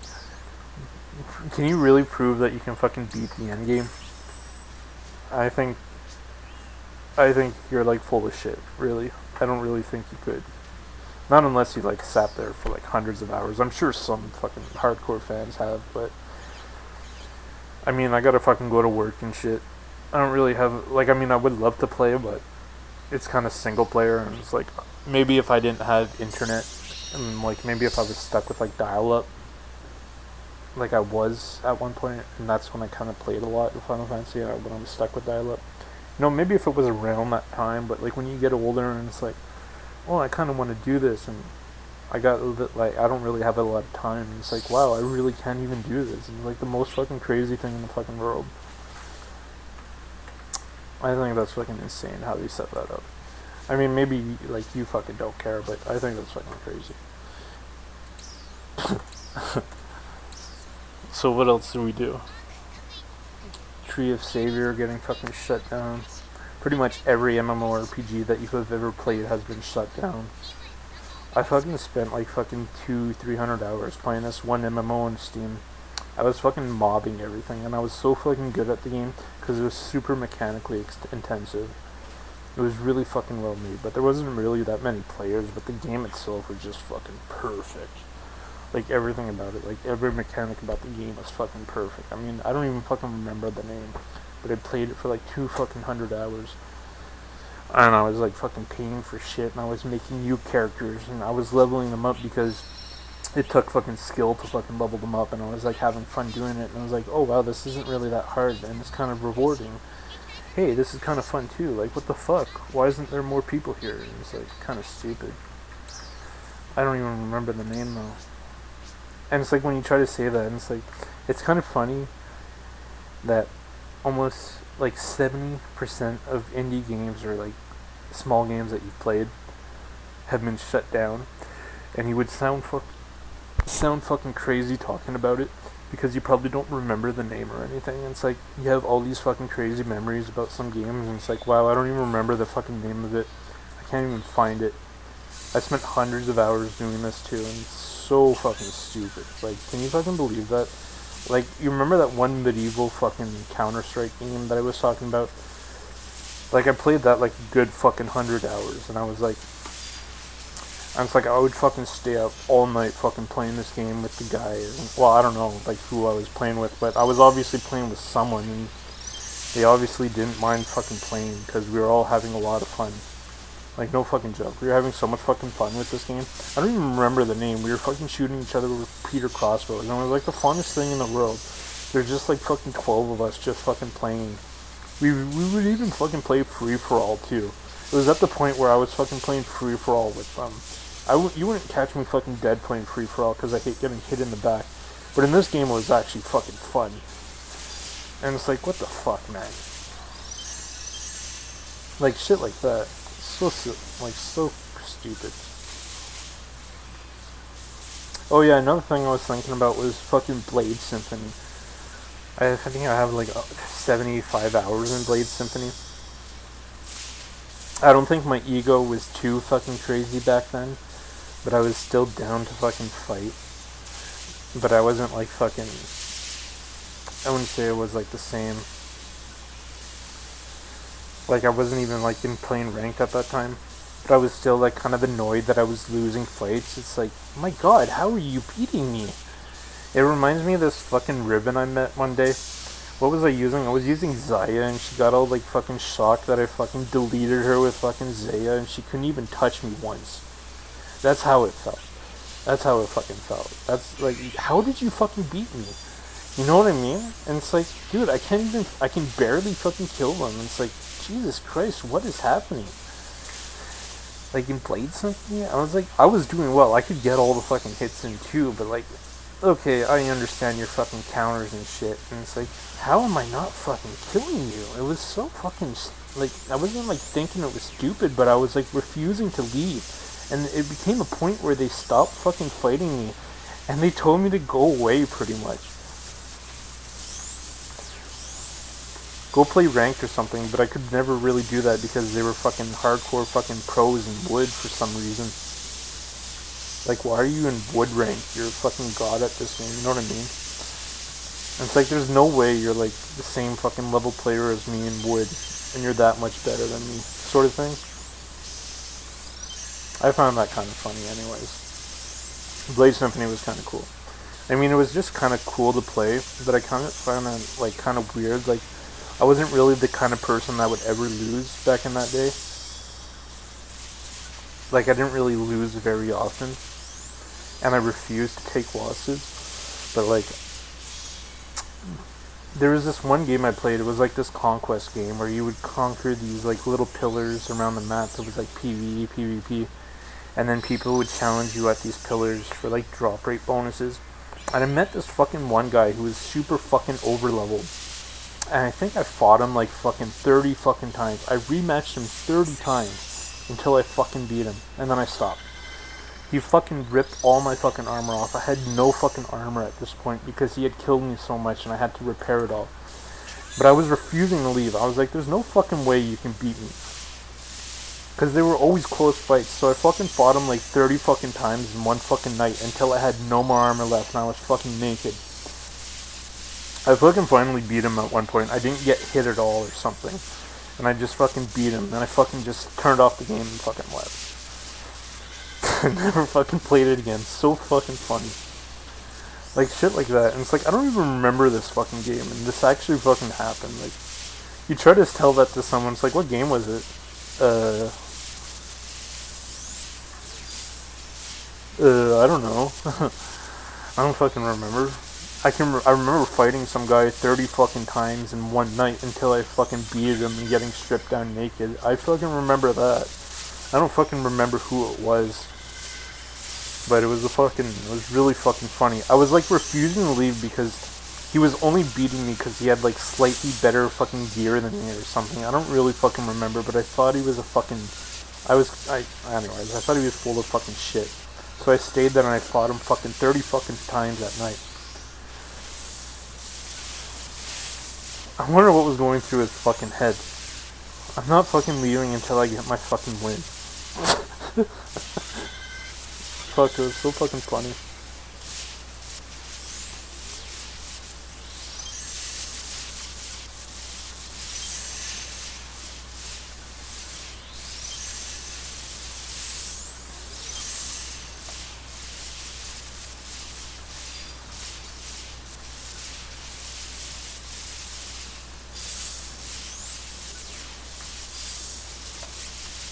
Can you really prove that you can fucking beat the end game? I think you're like full of shit, really. I don't really think you could. Not unless you like sat there for like hundreds of hours. I'm sure some fucking hardcore fans have, but I mean, I gotta fucking go to work and shit. I don't really have, like, I mean, I would love to play, but it's kind of single player, and it's like, maybe if I didn't have internet, and like maybe if I was stuck with like dial-up, like I was at one point, and that's when I kind of played a lot of Final Fantasy, when I was stuck with dial-up. You know, maybe if it was around that time, but like when you get older and it's like, oh, I kind of want to do this, and I got a little bit like, I don't really have a lot of time, and it's like, wow, I really can't even do this. It's like the most fucking crazy thing in the fucking world. I think that's fucking insane how they set that up. I mean, maybe like you fucking don't care, but I think that's fucking crazy. So what else do we do? Tree of Savior getting fucking shut down. Pretty much every MMORPG that you have ever played has been shut down. I fucking spent like fucking 200-300 hours playing this one MMO on Steam. I was fucking mobbing everything, and I was so fucking good at the game because it was super mechanically intensive. It was really fucking well made, but there wasn't really that many players, but the game itself was just fucking perfect. Like, everything about it, like, every mechanic about the game was fucking perfect. I mean, I don't even fucking remember the name, but I played it for like 200 hours. And I was like fucking paying for shit, and I was making new characters, and I was leveling them up because it took fucking skill to fucking level them up, and I was like having fun doing it, and I was like, oh wow, this isn't really that hard, and it's kind of rewarding. Hey, this is kind of fun too, like what the fuck, why isn't there more people here? And it's like kind of stupid. I don't even remember the name though. And it's like when you try to say that, and it's like, it's kind of funny that almost like 70% of indie games or like small games that you've played have been shut down, and you would sound fucking crazy talking about it because you probably don't remember the name or anything. And it's like you have all these fucking crazy memories about some games, and it's like, wow, I don't even remember the fucking name of it. I can't even find it. I spent hundreds of hours doing this too, and it's so fucking stupid. Like, can you fucking believe that? Like, you remember that one medieval fucking Counter-Strike game that I was talking about? Like, I played that like a good fucking 100 hours, and I was like, I would fucking stay up all night fucking playing this game with the guy. Well, I don't know, like, who I was playing with, but I was obviously playing with someone, and they obviously didn't mind fucking playing, because we were all having a lot of fun. Like, no fucking joke. We were having so much fucking fun with this game. I don't even remember the name. We were fucking shooting each other with Peter crossbows, and it was like the funnest thing in the world. There's just like fucking 12 of us just fucking playing. We would even fucking play free-for-all too. It was at the point where I was fucking playing free-for-all with them. You wouldn't catch me fucking dead playing free-for-all because I hate getting hit in the back. But in this game it was actually fucking fun. And it's like, what the fuck, man? Like, shit like that. So stupid. Oh yeah, another thing I was thinking about was fucking Blade Symphony. I think I have like 75 hours in Blade Symphony. I don't think my ego was too fucking crazy back then, but I was still down to fucking fight. But I wasn't like fucking, I wouldn't say it was like the same. Like, I wasn't even like in playing ranked at that time, but I was still like kind of annoyed that I was losing fights. It's like, oh my god, how are you beating me? It reminds me of this fucking ribbon I met one day. What was I using? I was using Zaya, and she got all like fucking shocked that I fucking deleted her with fucking Zaya, and she couldn't even touch me once. That's how it felt. That's how it fucking felt. That's like, how did you fucking beat me? You know what I mean? And it's like, dude, I can barely fucking kill them. And it's like, Jesus Christ, what is happening? Like, in Blade Symphony, I was doing well. I could get all the fucking hits in too, but like, okay, I understand your fucking counters and shit. And it's like, how am I not fucking killing you? It was so fucking, like, I wasn't like thinking it was stupid, but I was like refusing to leave. And it became a point where they stopped fucking fighting me. And they told me to go away, pretty much. Go play ranked or something, but I could never really do that because they were fucking hardcore fucking pros in wood for some reason. Like, why are you in wood rank? You're a fucking god at this game, you know what I mean? And it's like, there's no way you're like the same fucking level player as me in wood, and you're that much better than me, sort of thing. I found that kind of funny anyways. Blade Symphony was kind of cool. I mean, it was just kind of cool to play, but I kind of found it, like, kind of weird. Like, I wasn't really the kind of person that would ever lose back in that day. Like, I didn't really lose very often. And I refused to take losses. But, like, there was this one game I played. It was like this conquest game where you would conquer these, like, little pillars around the map. It was like PvE, PvP. And then people would challenge you at these pillars for, like, drop rate bonuses. And I met this fucking one guy who was super fucking over-leveled. And I think I fought him like fucking 30 fucking times. I rematched him 30 times until I fucking beat him. And then I stopped. He fucking ripped all my fucking armor off. I had no fucking armor at this point because he had killed me so much and I had to repair it all. But I was refusing to leave. I was like, there's no fucking way you can beat me. Because they were always close fights. So I fucking fought him like 30 fucking times in one fucking night until I had no more armor left and I was fucking naked. I fucking finally beat him at one point. I didn't get hit at all or something. And I just fucking beat him. And I fucking just turned off the game and fucking left. I never fucking played it again. So fucking funny. Like, shit like that. And it's like, I don't even remember this fucking game. And this actually fucking happened. Like, you try to tell that to someone. It's like, what game was it? I don't know. I don't fucking remember. I remember fighting some guy 30 fucking times in one night until I fucking beat him and getting stripped down naked. I fucking remember that. I don't fucking remember who it was. But it was really fucking funny. I was like refusing to leave because he was only beating me because he had like slightly better fucking gear than me or something. I don't really fucking remember, but I thought he was a fucking... Anyways, I thought he was full of fucking shit. So I stayed there and I fought him fucking 30 fucking times that night. I wonder what was going through his fucking head. I'm not fucking leaving until I get my fucking win. Fuck, it was so fucking funny.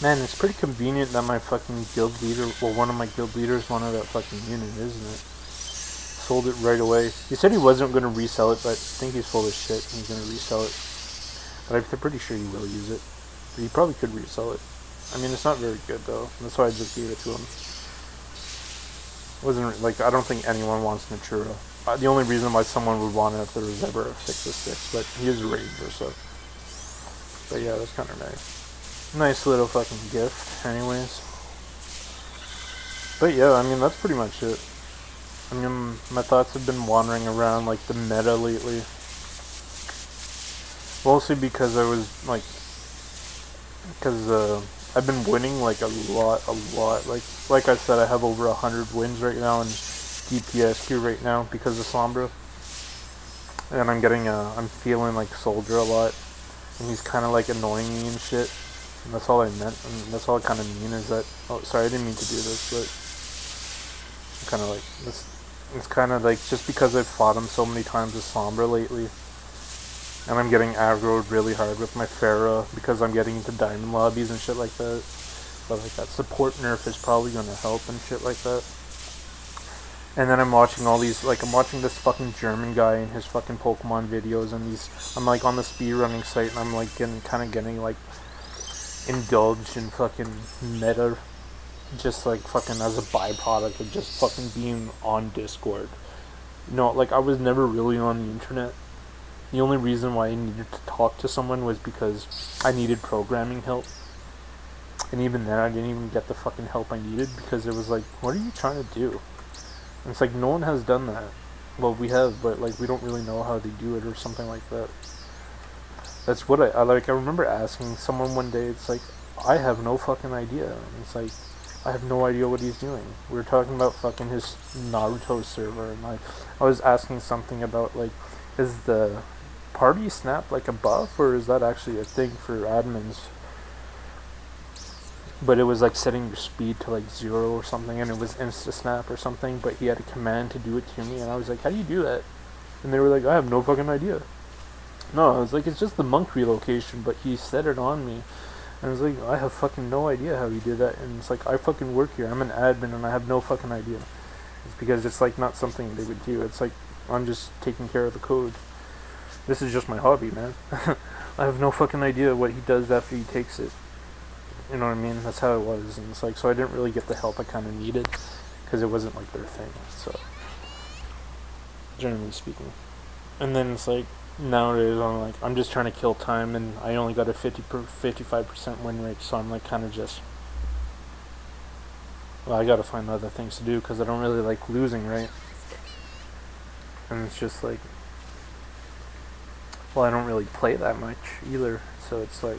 Man, it's pretty convenient that my fucking guild leader, well, one of my guild leaders wanted that fucking unit, isn't it? Sold it right away. He said he wasn't going to resell it, but I think he's full of shit and he's going to resell it. But I'm pretty sure he will use it. But he probably could resell it. I mean, it's not very good, though. That's why I just gave it to him. Wasn't, like, I don't think anyone wants Natura. The only reason why someone would want it if there was ever a Fixa 6, but he is a Ranger, so. But yeah, that's kind of nice. Nice little fucking gift, anyways. But yeah, I mean, that's pretty much it. I mean, my thoughts have been wandering around, like, the meta lately. Mostly because I was, like... Because, I've been winning, like, a lot. Like I said, I have over 100 wins right now in DPSQ right now because of Sombra. And I'm feeling like Soldier a lot. And he's kind of, like, annoying me and shit. And that's all I meant, and that's all I kind of mean is that... Oh, sorry, I didn't mean to do this, but... kind of like... It's kind of like, just because I've fought him so many times with Sombra lately, and I'm getting aggroed really hard with my Pharah, because I'm getting into diamond lobbies and shit like that. But like that support nerf is probably going to help and shit like that. And then I'm watching all these, like, I'm watching this fucking German guy and his fucking Pokemon videos, and I'm, like, on the speedrunning site, and I'm, like, getting, like, indulged in fucking meta, just, like, fucking as a byproduct of just fucking being on Discord. You know, like, I was never really on the internet. The only reason why I needed to talk to someone was because I needed programming help. And even then, I didn't even get the fucking help I needed, because it was like, what are you trying to do? And it's like, no one has done that. Well, we have, but, like, we don't really know how they do it or something like that. That's what I like. I remember asking someone one day, it's like, I have no fucking idea. And it's like, I have no idea what he's doing. We were talking about fucking his Naruto server, and I was asking something about, like, is the party snap, like, a buff, or is that actually a thing for admins? But it was, like, setting your speed to, like, 0 or something, and it was insta-snap or something, but he had a command to do it to me, and I was like, how do you do that? And they were like, I have no fucking idea. No, I was like, it's just the monk relocation, but he set it on me. And I was like, I have fucking no idea how he did that, and it's like, I fucking work here, I'm an admin, and I have no fucking idea. It's because it's, like, not something they would do. It's like, I'm just taking care of the code. This is just my hobby, man. I have no fucking idea what he does after he takes it. You know what I mean? That's how it was. And it's like, so I didn't really get the help I kind of needed, because it wasn't, like, their thing. So, generally speaking. And then it's like, nowadays I'm just trying to kill time, and I only got a 55% win rate, so I'm, like, kind of just, well, I gotta find other things to do, because I don't really like losing, right? And it's just like, well, I don't really play that much either, so it's like,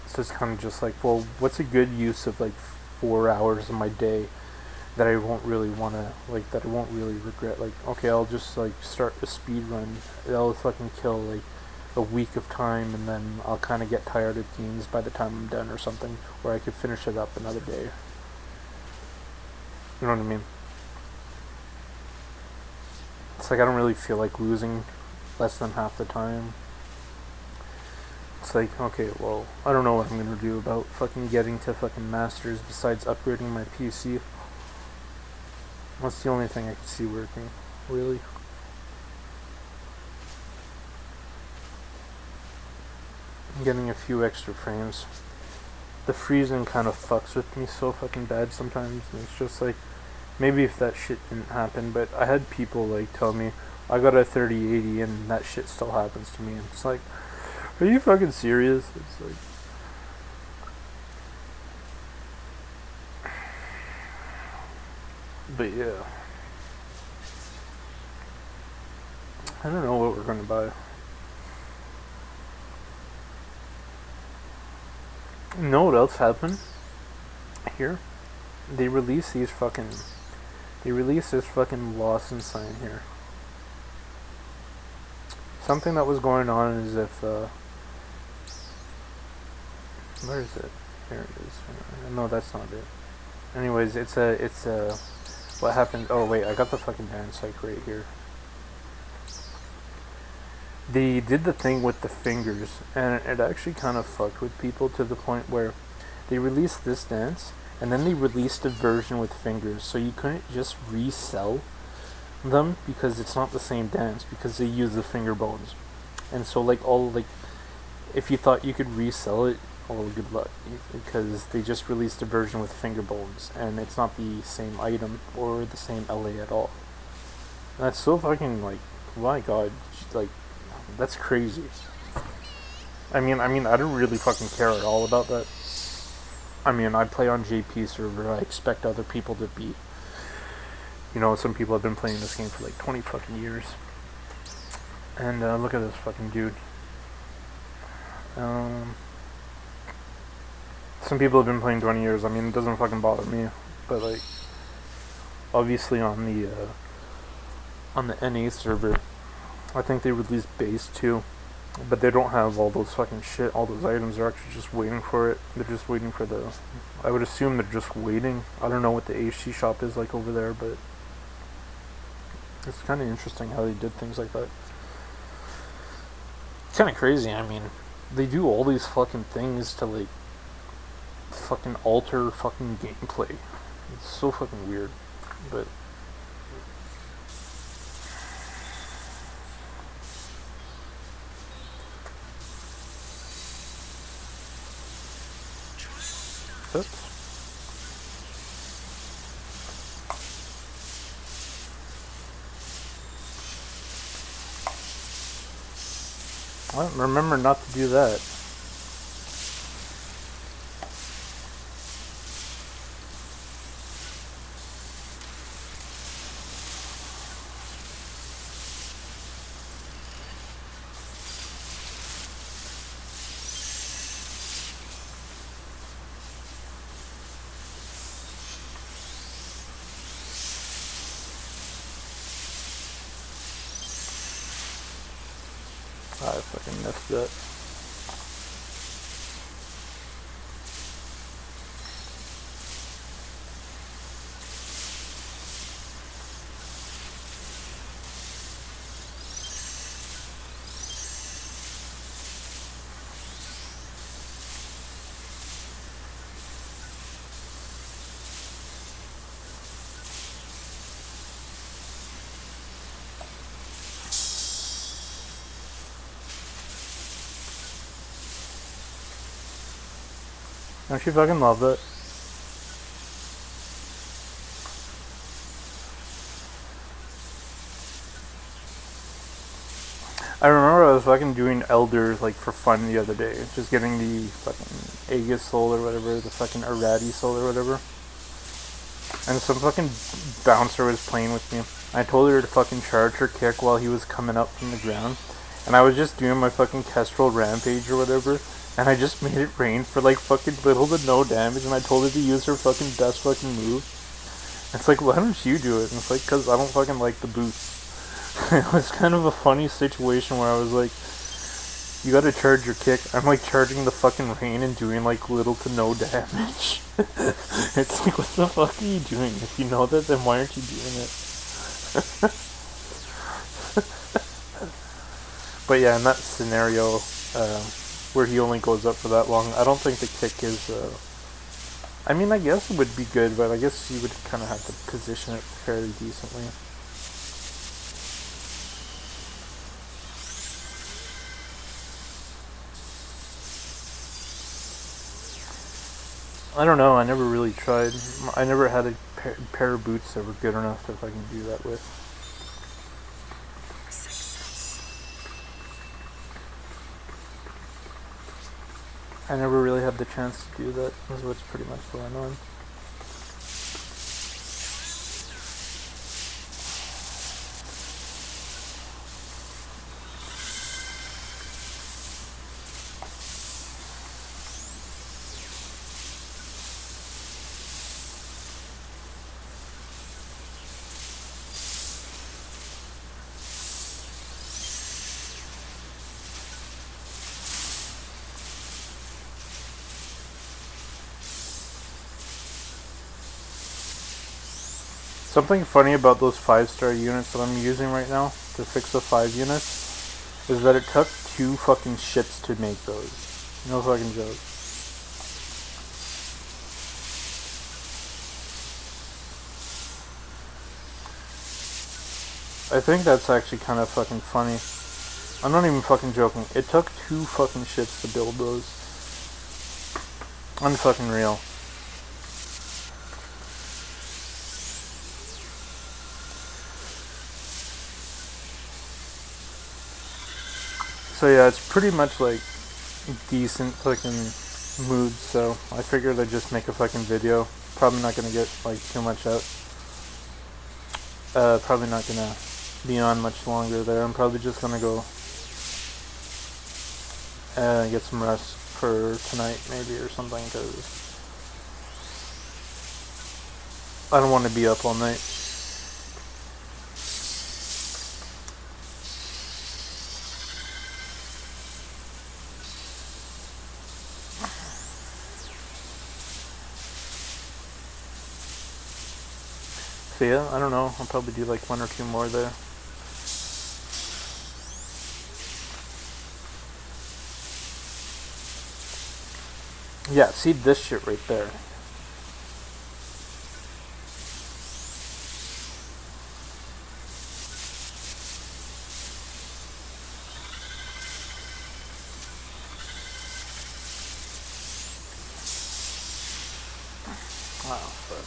it's just kind of just like, well, what's a good use of, like, 4 hours of my day that I won't really want to, like, that I won't really regret? Like, okay, I'll just, like, start a speed run. I'll fucking kill, like, a week of time, and then I'll kind of get tired of games by the time I'm done or something, where I could finish it up another day. You know what I mean? It's like, I don't really feel like losing less than half the time. It's like, okay, well, I don't know what I'm gonna do about fucking getting to fucking masters besides upgrading my PC. That's the only thing I can see working, really. I'm getting a few extra frames. The freezing kind of fucks with me so fucking bad sometimes, and it's just like, maybe if that shit didn't happen, but I had people, like, tell me, I got a 3080 and that shit still happens to me, and it's like, are you fucking serious? It's like, but yeah, I don't know what we're gonna buy. You know what else happened here? They released this fucking Lawson sign here. Something that was going on is if, where is it? Here it is. No, that's not it. Anyways, it's a, what happened, oh wait, I got the fucking band psych right here. They did the thing with the fingers, and it actually kind of fucked with people to the point where they released this dance, and then they released a version with fingers, so you couldn't just resell them, because it's not the same dance, because they use the finger bones. And so, like, if you thought you could resell it, well, good luck, because they just released a version with finger bones, and it's not the same item or the same LA at all. And that's so fucking, like, my god, like, that's crazy. I mean, I don't really fucking care at all about that. I mean, I play on JP server, I expect other people to be, you know, some people have been playing this game for like 20 fucking years. And look at this fucking dude. Some people have been playing 20 years. I mean, it doesn't fucking bother me. But, like, obviously on the NA server, I think they released base too. But they don't have all those fucking shit, all those items. They're actually just waiting for it. They're just waiting for the, I would assume they're just waiting. I don't know what the HC shop is like over there, but it's kind of interesting how they did things like that. It's kind of crazy. I mean, they do all these fucking things to, like, fucking alter fucking gameplay. It's so fucking weird, but. Oops. Well, remember not to do that. I fucking missed that. Don't you fucking love that? I remember I was fucking doing Elder like for fun the other day, just getting the fucking Aegis soul or whatever, the fucking Arati soul or whatever. And some fucking bouncer was playing with me. I told her to fucking charge her kick while he was coming up from the ground. And I was just doing my fucking Kestrel Rampage or whatever. And I just made it rain for like fucking little to no damage. And I told her to use her fucking best fucking move. It's like, why don't you do it? And it's like, cause I don't fucking like the boost. It was kind of a funny situation where I was like, you gotta charge your kick. I'm like charging the fucking rain and doing like little to no damage. It's like, what the fuck are you doing? If you know that, then why aren't you doing it? But yeah, in that scenario, where he only goes up for that long, I don't think the kick is, I mean, I guess it would be good, but I guess you would kind of have to position it fairly decently. I don't know, I never really tried. I never had a pair of boots that were good enough to fucking do that with. I never really had the chance to do that, is what's pretty much going on. Something funny about those 5-star units that I'm using right now, the Fixa 5 units, is that it took 2 fucking shits to make those. No fucking joke. I think that's actually kind of fucking funny. I'm not even fucking joking. It took 2 fucking shits to build those. Unfucking real. So yeah, it's pretty much like decent fucking mood, so I figured I'd just make a fucking video. Probably not gonna get like too much out. Probably not gonna be on much longer there. I'm probably just gonna go get some rest for tonight maybe or something, because I don't want to be up all night. So yeah, I don't know, I'll probably do like 1 or 2 more there. Yeah, see this shit right there. Oh, fuck.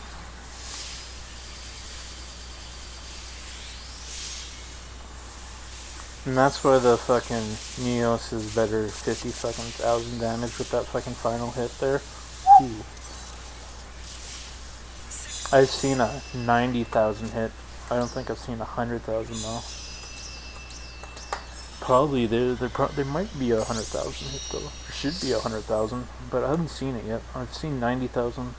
And that's why the fucking Neos is better 50 fucking thousand damage with that fucking final hit there. Ooh. I've seen a 90,000 hit. I don't think I've seen 100,000 though. Probably there might be 100,000 hit though. There should be 100,000, but I haven't seen it yet. I've seen 90,000.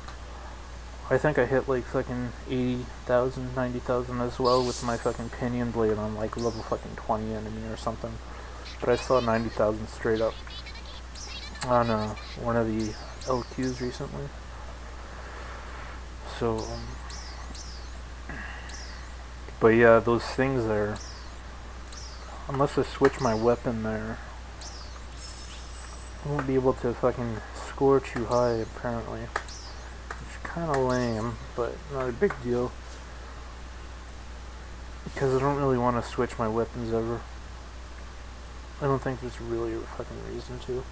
I think I hit like fucking 80,000, 90,000 as well with my fucking pinion blade on like level fucking 20 enemy or something. But I saw 90,000 straight up on one of the LQs recently. So, but yeah, those things there, unless I switch my weapon there, I won't be able to fucking score too high apparently. Kind of lame, but not a big deal, because I don't really want to switch my weapons ever. I don't think there's really a fucking reason to.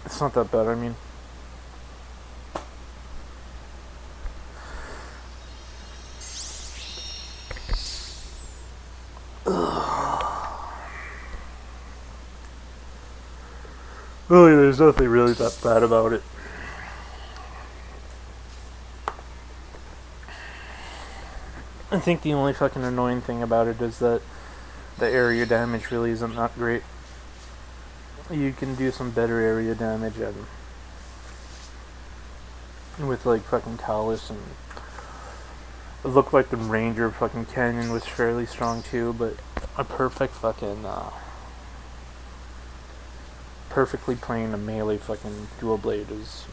It's not that bad, I mean. Really, there's nothing really that bad about it. I think the only fucking annoying thing about it is that the area damage really isn't that great. You can do some better area damage and with like fucking Talus, and it looked like the Ranger fucking Canyon was fairly strong too, but a perfect fucking perfectly playing a melee fucking dual blade is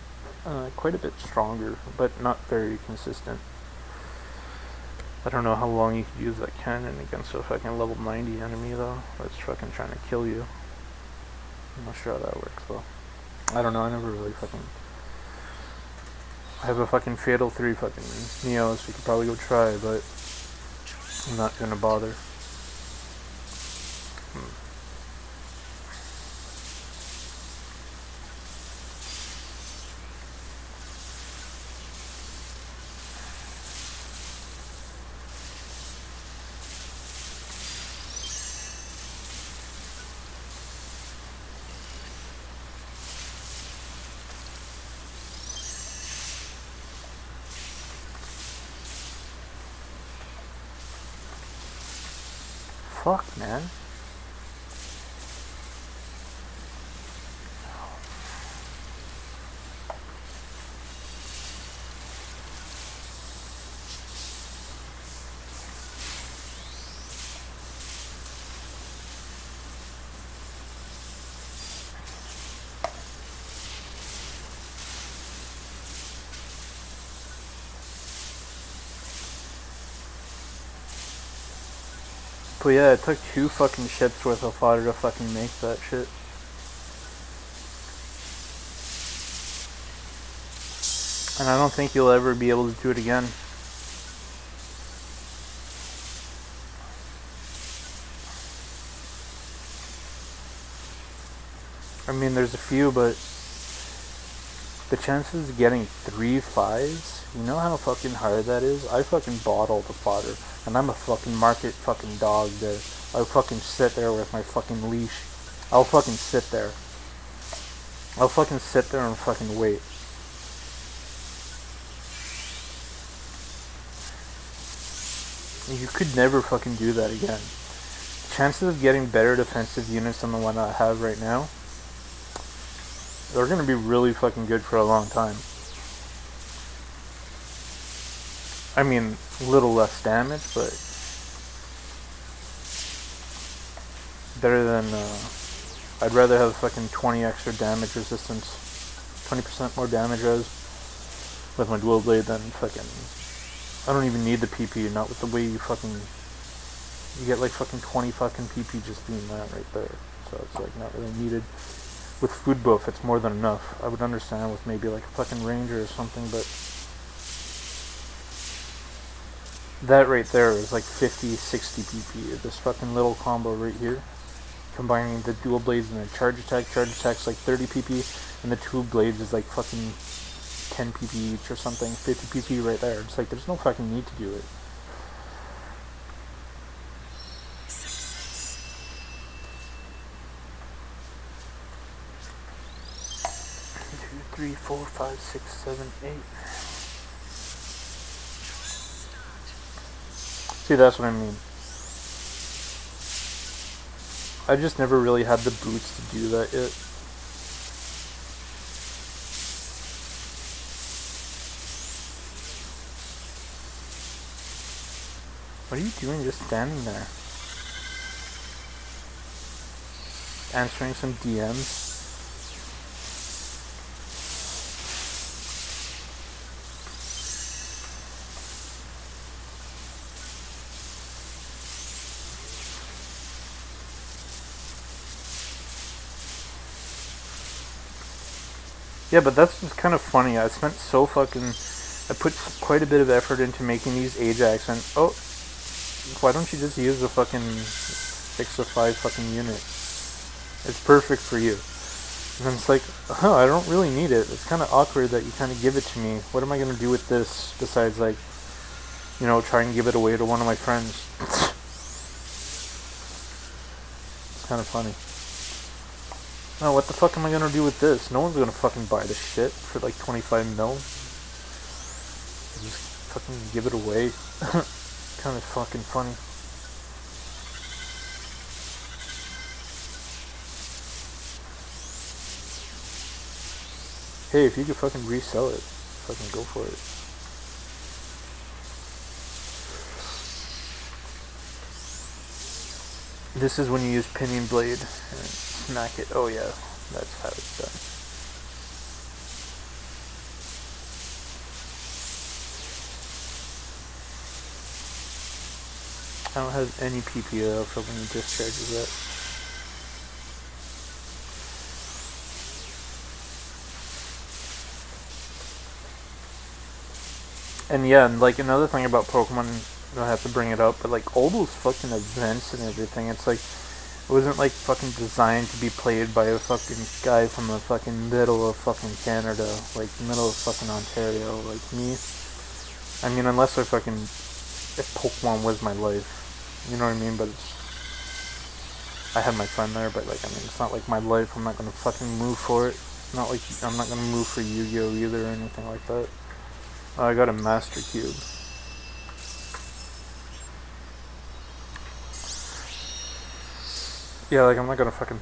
quite a bit stronger, but not very consistent. I don't know how long you could use that cannon against a fucking level 90 enemy though, that's fucking trying to kill you. I'm not sure how that works though. I don't know, I never really fucking... I have a fucking Fatal 3 fucking Neos, you could probably go try, but I'm not gonna bother. Fuck, man. But yeah, it took 2 fucking ships worth of fodder to fucking make that shit. And I don't think you'll ever be able to do it again. I mean, there's a few, but the chances of getting 3 5s, you know how fucking hard that is? I fucking bought all the fodder, and I'm a fucking market fucking dog there. I'll fucking sit there with my fucking leash. I'll fucking sit there. I'll fucking sit there and fucking wait. You could never fucking do that again. Chances of getting better defensive units than the one I have right now, they're gonna be really fucking good for a long time. I mean, a little less damage, but better than, I'd rather have fucking 20 extra damage resistance, 20% more damage res with my dual blade than fucking, I don't even need the PP, not with the way you fucking, you get like fucking 20 fucking PP just doing that right there, so it's like not really needed. With food buff, it's more than enough. I would understand with maybe like a fucking Ranger or something, but that right there is like 50, 60 PP. This fucking little combo right here, combining the dual blades and the charge attack. Charge attack's like 30 pp, and the two blades is like fucking 10 pp each or something. 50 pp right there. It's like there's no fucking need to do it. 3, 4, 5, 6, 7, 8. See, that's what I mean. I just never really had the boots to do that yet. What are you doing just standing there? Answering some DMs? Yeah, but that's just kind of funny. I spent so fucking... I put quite a bit of effort into making these Ajax, and... Oh! Why don't you just use the fucking Fixa 5 fucking unit? It's perfect for you. And then it's like, oh, I don't really need it. It's kind of awkward that you kind of give it to me. What am I going to do with this besides, like, you know, try and give it away to one of my friends? It's kind of funny. Oh, what the fuck am I gonna do with this? No one's gonna fucking buy this shit for like 25 mil. Just fucking give it away. Kind of fucking funny. Hey, if you could fucking resell it, fucking go for it. This is when you use pinion blade and smack it. Oh yeah, that's how it's done. I don't have any PPO for when you discharges it. And yeah, and like another thing about Pokemon, I have to bring it up, but like all those fucking events and everything, it's like, it wasn't like fucking designed to be played by a fucking guy from the fucking middle of fucking Canada, like middle of fucking Ontario, like me. I mean, unless if Pokemon was my life, you know what I mean, but I had my fun there, but like, I mean, it's not like my life, I'm not gonna fucking move for it. Not like, I'm not gonna move for Yu-Gi-Oh! Either or anything like that. Oh, I got a Master Cube. Yeah, like, I'm not gonna fucking,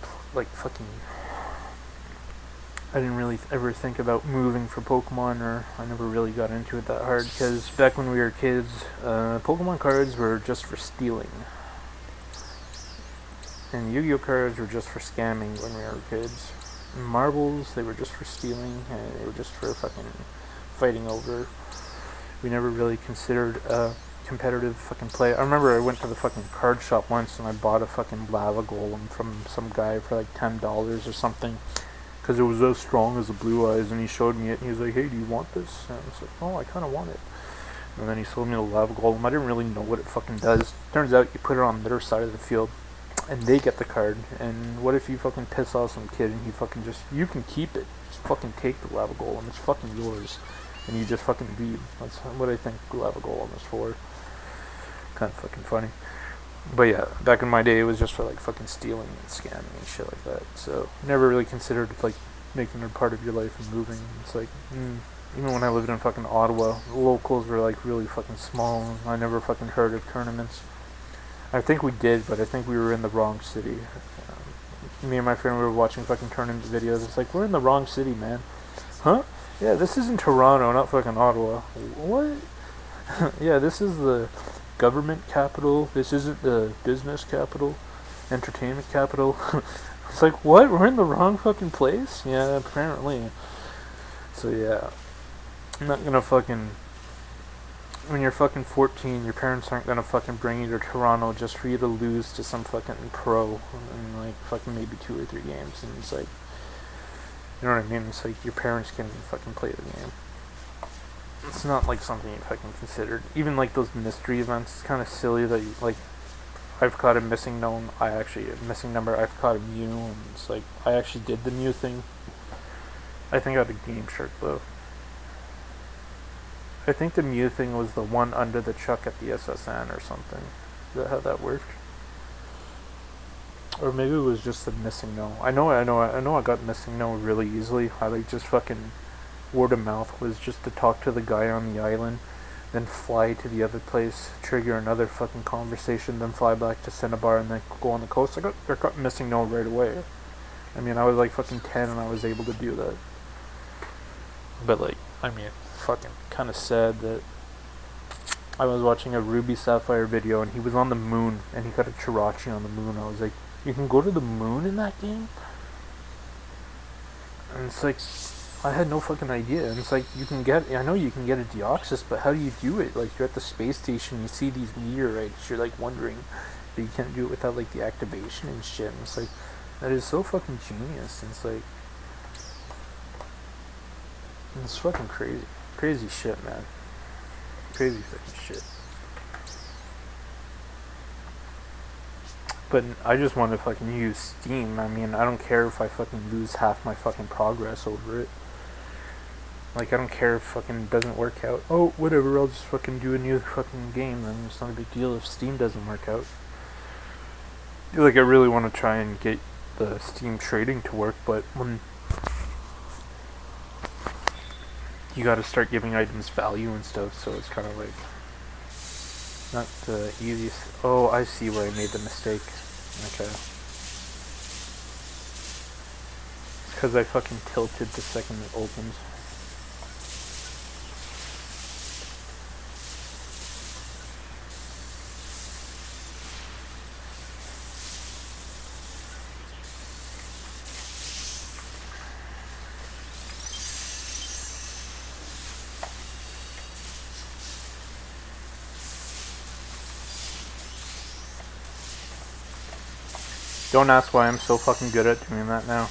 I didn't really ever think about moving for Pokemon, or I never really got into it that hard, because back when we were kids, Pokemon cards were just for stealing. And Yu-Gi-Oh! Cards were just for scamming when we were kids. Marbles, they were just for stealing, and they were just for fucking fighting over. We never really considered competitive fucking play. I remember I went to the fucking card shop once and I bought a fucking lava golem from some guy for like $10 or something, because it was as strong as the blue eyes, and he showed me it and he was like, hey, do you want this? And I was like, oh, I kind of want it. And then he sold me the lava golem. I didn't really know what it fucking does. Turns out you put it on their side of the field and they get the card, and what if you fucking piss off some kid and he fucking just, you can keep it, just fucking take the lava golem, it's fucking yours, and you just fucking leave. That's what I think lava golem is for. Kind of fucking funny. But yeah, back in my day it was just for like fucking stealing and scamming and shit like that, so never really considered like making it part of your life and moving. It's like, even when I lived in fucking Ottawa, the locals were like really fucking small. I never fucking heard of tournaments. I think we did, but I think we were in the wrong city. Me and my friend were watching fucking tournament videos. It's like, we're in the wrong city, man. Huh? Yeah, this isn't Toronto, not fucking Ottawa. What? Yeah, this is the government capital. This isn't the business capital, entertainment capital. It's like, what? We're in the wrong fucking place? Yeah, apparently. So yeah, I'm not gonna fucking... When you're fucking 14, your parents aren't gonna fucking bring you to Toronto just for you to lose to some fucking pro in like fucking maybe 2 or 3 games. And it's like, you know what I mean? It's like your parents can fucking play the game. It's not like something you fucking considered. Even like those mystery events, it's kind of silly that you like, I've caught a missing number. I've caught a Mew, and it's like I actually did the Mew thing. I think I got a Game Shark though. I think the Mew thing was the one under the chuck at the SSN or something. Is that how that worked? Or maybe it was just the missing no. I know I got missing no really easily. I like just fucking word of mouth was just to talk to the guy on the island, then fly to the other place, trigger another fucking conversation, then fly back to Cinnabar and then go on the coast. I got missing no right away. I mean, I was like fucking 10 and I was able to do that. But like, I mean, fucking kind of sad that I was watching a Ruby Sapphire video and he was on the moon and he got a Chirachi on the moon. I was like, you can go to the moon in that game? And it's like, I had no fucking idea. And it's like, I know you can get a Deoxys, but how do you do it? Like, you're at the space station, you see these meteorites, you're like wondering, but you can't do it without like the activation and shit. And it's like, that is so fucking genius. And it's like, it's fucking crazy. Crazy shit, man. Crazy fucking shit. But I just want to fucking use Steam. I mean, I don't care if I fucking lose half my fucking progress over it. Like, I don't care if fucking doesn't work out. Oh, whatever, I'll just fucking do a new fucking game, then it's not a big deal if Steam doesn't work out. Like, I really want to try and get the Steam trading to work, but when you gotta start giving items value and stuff, so it's kind of like not the easiest. Oh, I see where I made the mistake. Okay. It's because I fucking tilted the second it opens. Don't ask why I'm so fucking good at doing that now.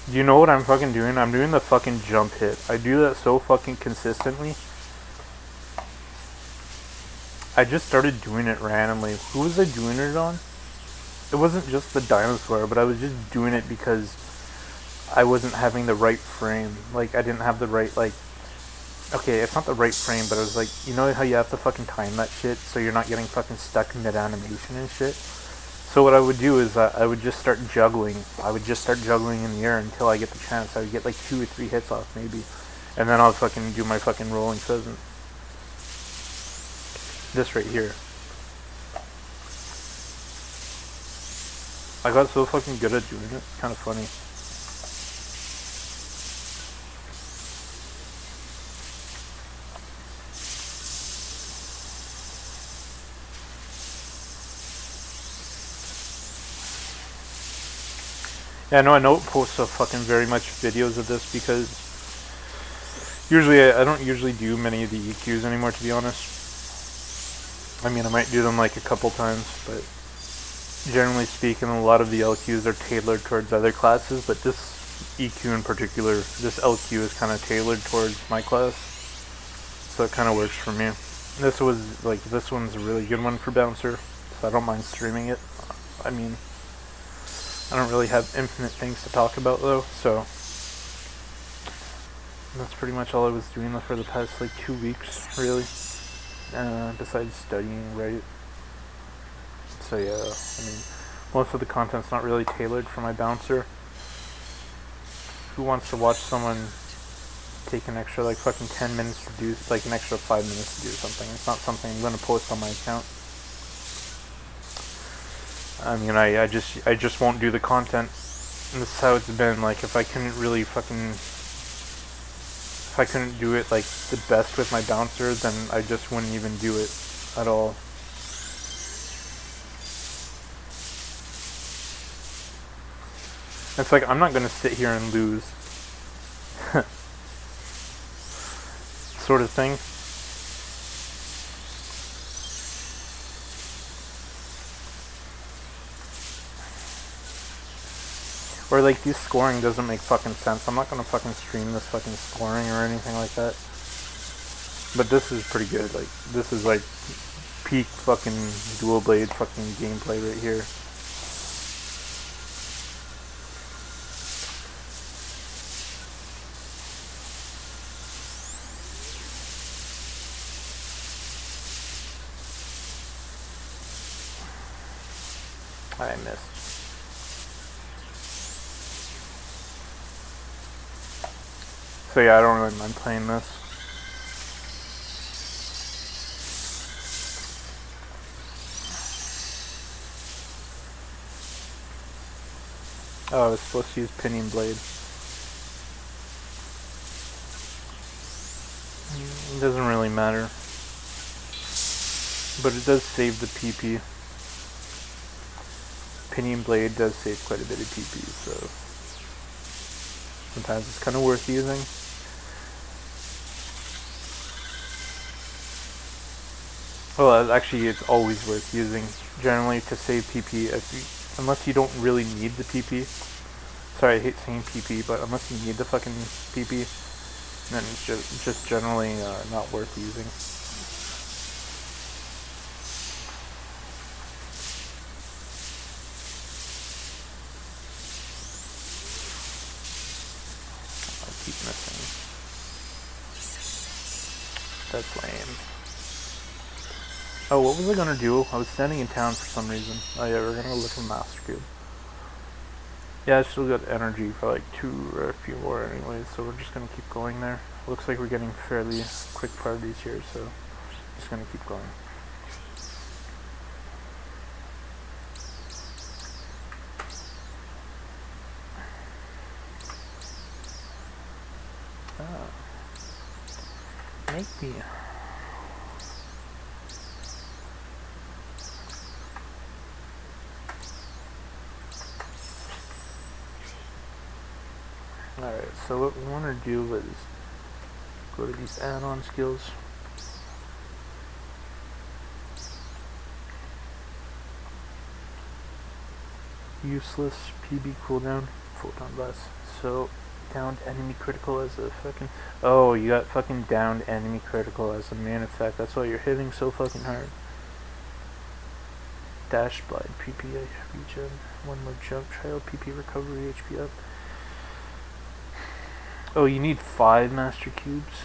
Do you know what I'm fucking doing? I'm doing the fucking jump hit. I do that so fucking consistently. I just started doing it randomly. Who was I doing it on? It wasn't just the dinosaur, but I was just doing it because I wasn't having the right frame. Like, I didn't have the right, like... Okay, it's not the right frame, but I was like, you know how you have to fucking time that shit so you're not getting fucking stuck mid-animation and shit? So what I would do is I would just start juggling. I would just start juggling in the air until I get the chance. I would get like 2 or 3 hits off maybe. And then I'll fucking do my fucking rolling pheasant. This right here. I got so fucking good at doing it. It's kind of funny. Yeah, no, I don't post fucking very much videos of this because usually I don't usually do many of the EQs anymore, to be honest. I mean, I might do them like a couple times, but generally speaking, a lot of the LQs are tailored towards other classes, but this EQ in particular, this LQ is kind of tailored towards my class, so it kind of works for me. This one's a really good one for Bouncer, so I don't mind streaming it. I mean, I don't really have infinite things to talk about though, so that's pretty much all I was doing for the past like 2 weeks, really, besides studying, right? So yeah, I mean, most of the content's not really tailored for my Bouncer. Who wants to watch someone take an extra like fucking 10 minutes to do, like an extra 5 minutes to do something? It's not something I'm gonna post on my account. I mean, I just won't do the content. And this is how it's been. Like, if I couldn't do it like the best with my Bouncer, then I just wouldn't even do it at all. It's like, I'm not gonna sit here and lose. Sort of thing. Or like, this scoring doesn't make fucking sense. I'm not gonna fucking stream this fucking scoring or anything like that. But this is pretty good. Like, this is like peak fucking dual blade fucking gameplay right here. I missed. So yeah, I don't really mind playing this. Oh, I was supposed to use pinion blade. It doesn't really matter. But it does save the PP. Pinion blade does save quite a bit of PP, so sometimes it's kind of worth using. Well, actually, it's always worth using. Generally, to save PP, unless you don't really need the PP. Sorry, I hate saying PP, but unless you need the fucking PP, then it's just generally not worth using. Keep missing. That's lame. Oh, what was I gonna do? I was standing in town for some reason. Oh yeah, we're gonna go look at Master Cube. Yeah, I still got energy for like 2 or a few more anyways, so we're just gonna keep going there. Looks like we're getting fairly quick parties here, so just gonna keep going. Make me. Alright, so what we want to do is go to these add-on skills. Useless PB cooldown, photon blast. So downed enemy critical as a fucking... Oh, you got fucking downed enemy critical as a main effect. That's why you're hitting so fucking hard. Dash blind, PP regen, 1 more jump, child, PP recovery, HP up. Oh, you need 5 master cubes?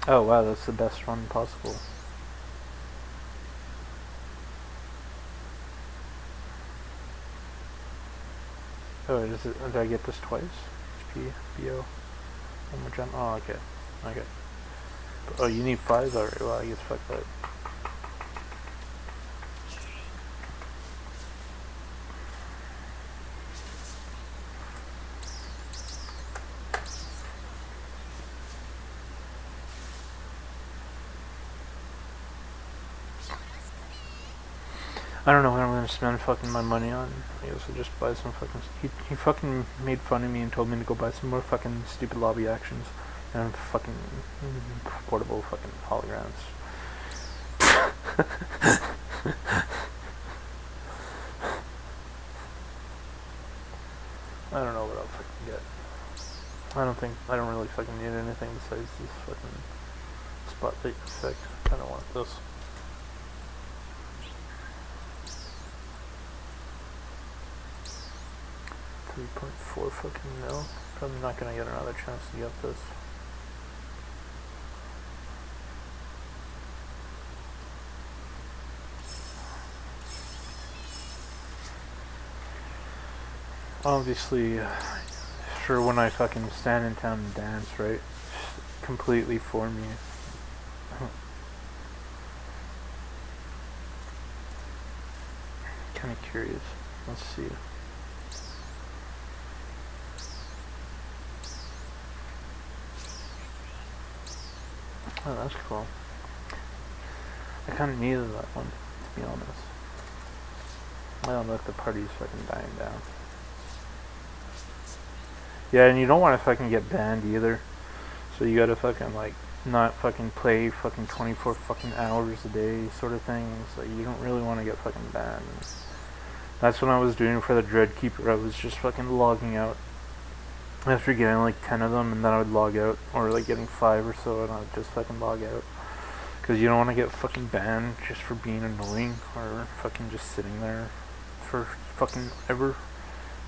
Oh wow, that's the best run possible. Oh, did I get this twice? HP, BO, 1 more jump. Oh, okay. Okay. Oh, you need 5? Alright, well, I guess fuck that. I don't know what I'm gonna spend fucking my money on. I guess I'll just buy some fucking... He fucking made fun of me and told me to go buy some more fucking stupid lobby actions. And fucking portable fucking holograms. I don't know what I'll fucking get. I don't really fucking need anything besides this fucking spotlight effect. I don't want this. $3.4 fucking mil. Probably not gonna get another chance to get this. Obviously, for when I fucking stand in town and dance, right? Completely for me. Kind of curious. Let's see. Oh, that's cool. I kind of needed that one, to be honest. Well, look, the party's fucking dying down. Yeah, and you don't want to fucking get banned either. So you gotta fucking, like, not fucking play fucking 24 fucking hours a day sort of thing. So you don't really want to get fucking banned. That's what I was doing for the Dread Keeper. I was just fucking logging out after getting like 10 of them, and then I would log out, or like getting 5 or so, and I would just fucking log out. Because you don't want to get fucking banned just for being annoying, or fucking just sitting there for fucking ever.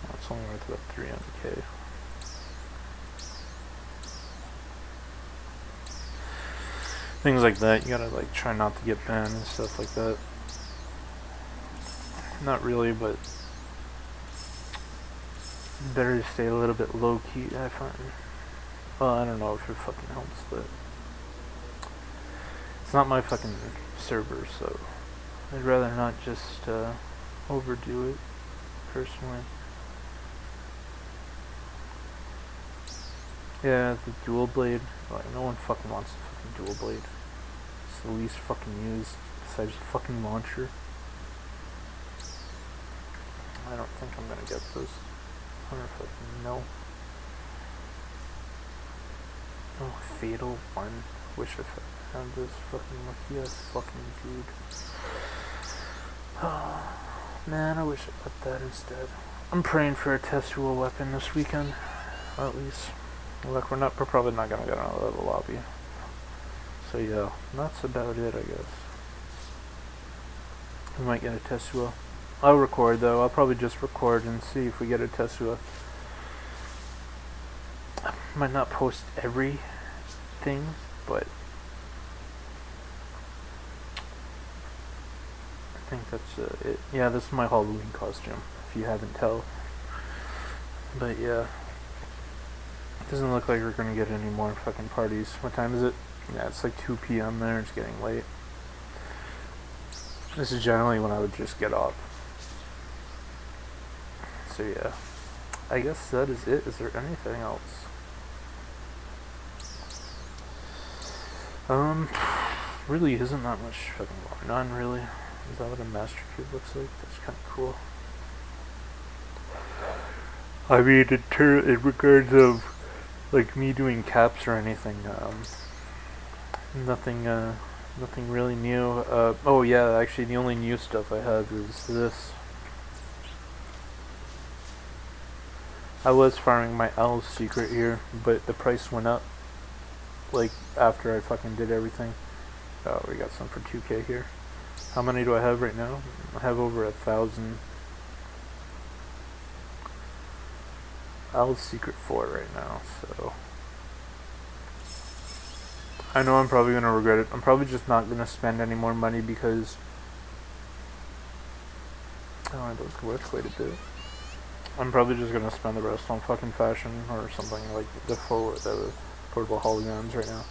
Oh, it's only worth about 300k. Things like that, you gotta like try not to get banned and stuff like that. Not really, but better to stay a little bit low key, I find. Well, I don't know if it fucking helps, but it's not my fucking server, so I'd rather not just overdo it, personally. Yeah, the dual blade. Like, no one fucking wants the fucking dual blade. It's the least fucking used besides the fucking launcher. I don't think I'm gonna get those. I don't fucking know. Oh, Fatal 1. Wish I had this fucking lucky ass fucking dude. Oh, man, I wish I got that instead. I'm praying for a Tetsuo weapon this weekend, at least. Look, we're probably not gonna get out of the lobby. So yeah, that's about it, I guess. We might get a Tetsuo. I'll record though. I'll probably just record and see if we get a Tetsuo. I might not post everything, but I think that's it. Yeah, this is my Halloween costume, if you haven't tell. But yeah. It doesn't look like we're gonna get any more fucking parties. What time is it? Yeah, it's like 2 p.m. there. It's getting late. This is generally when I would just get off. So yeah. I guess that is it. Is there anything else? Really isn't that much fucking going on, really. Is that what a Master Cube looks like? That's kind of cool. I mean, in regards of like me doing caps or anything, nothing really new. Oh yeah, actually the only new stuff I have is this. I was farming my Owl's Secret here, but the price went up, like, after I fucking did everything. Oh, we got some for 2k here. How many do I have right now? I have over 1,000. Owl's Secret 4 right now, so I know I'm probably gonna regret it. I'm probably just not gonna spend any more money because those worth quite a bit. I'm probably just gonna spend the rest on fucking fashion or something like the portable holograms right now.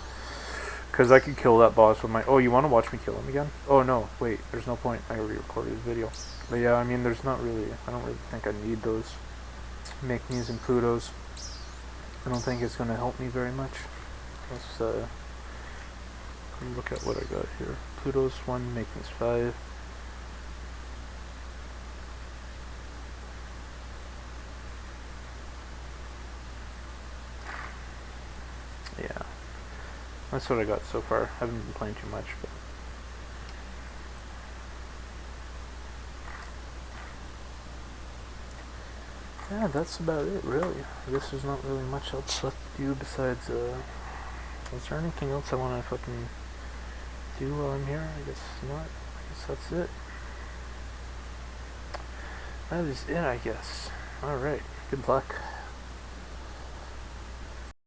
Cause I could kill that boss with my. Oh, you want to watch me kill him again? Oh no, wait. There's no point. I already recorded the video. But yeah, I mean, there's not really. I don't really think I need those. Make Me's and Plutos. I don't think it's going to help me very much. Let's look at what I got here. Plutos 1, Make Me's 5. Yeah. That's what I got so far. I haven't been playing too much, but yeah, that's about it, really. I guess there's not really much else left to do besides, is there anything else I want to fucking do while I'm here? I guess not. I guess that's it. That is it, I guess. Alright, good luck.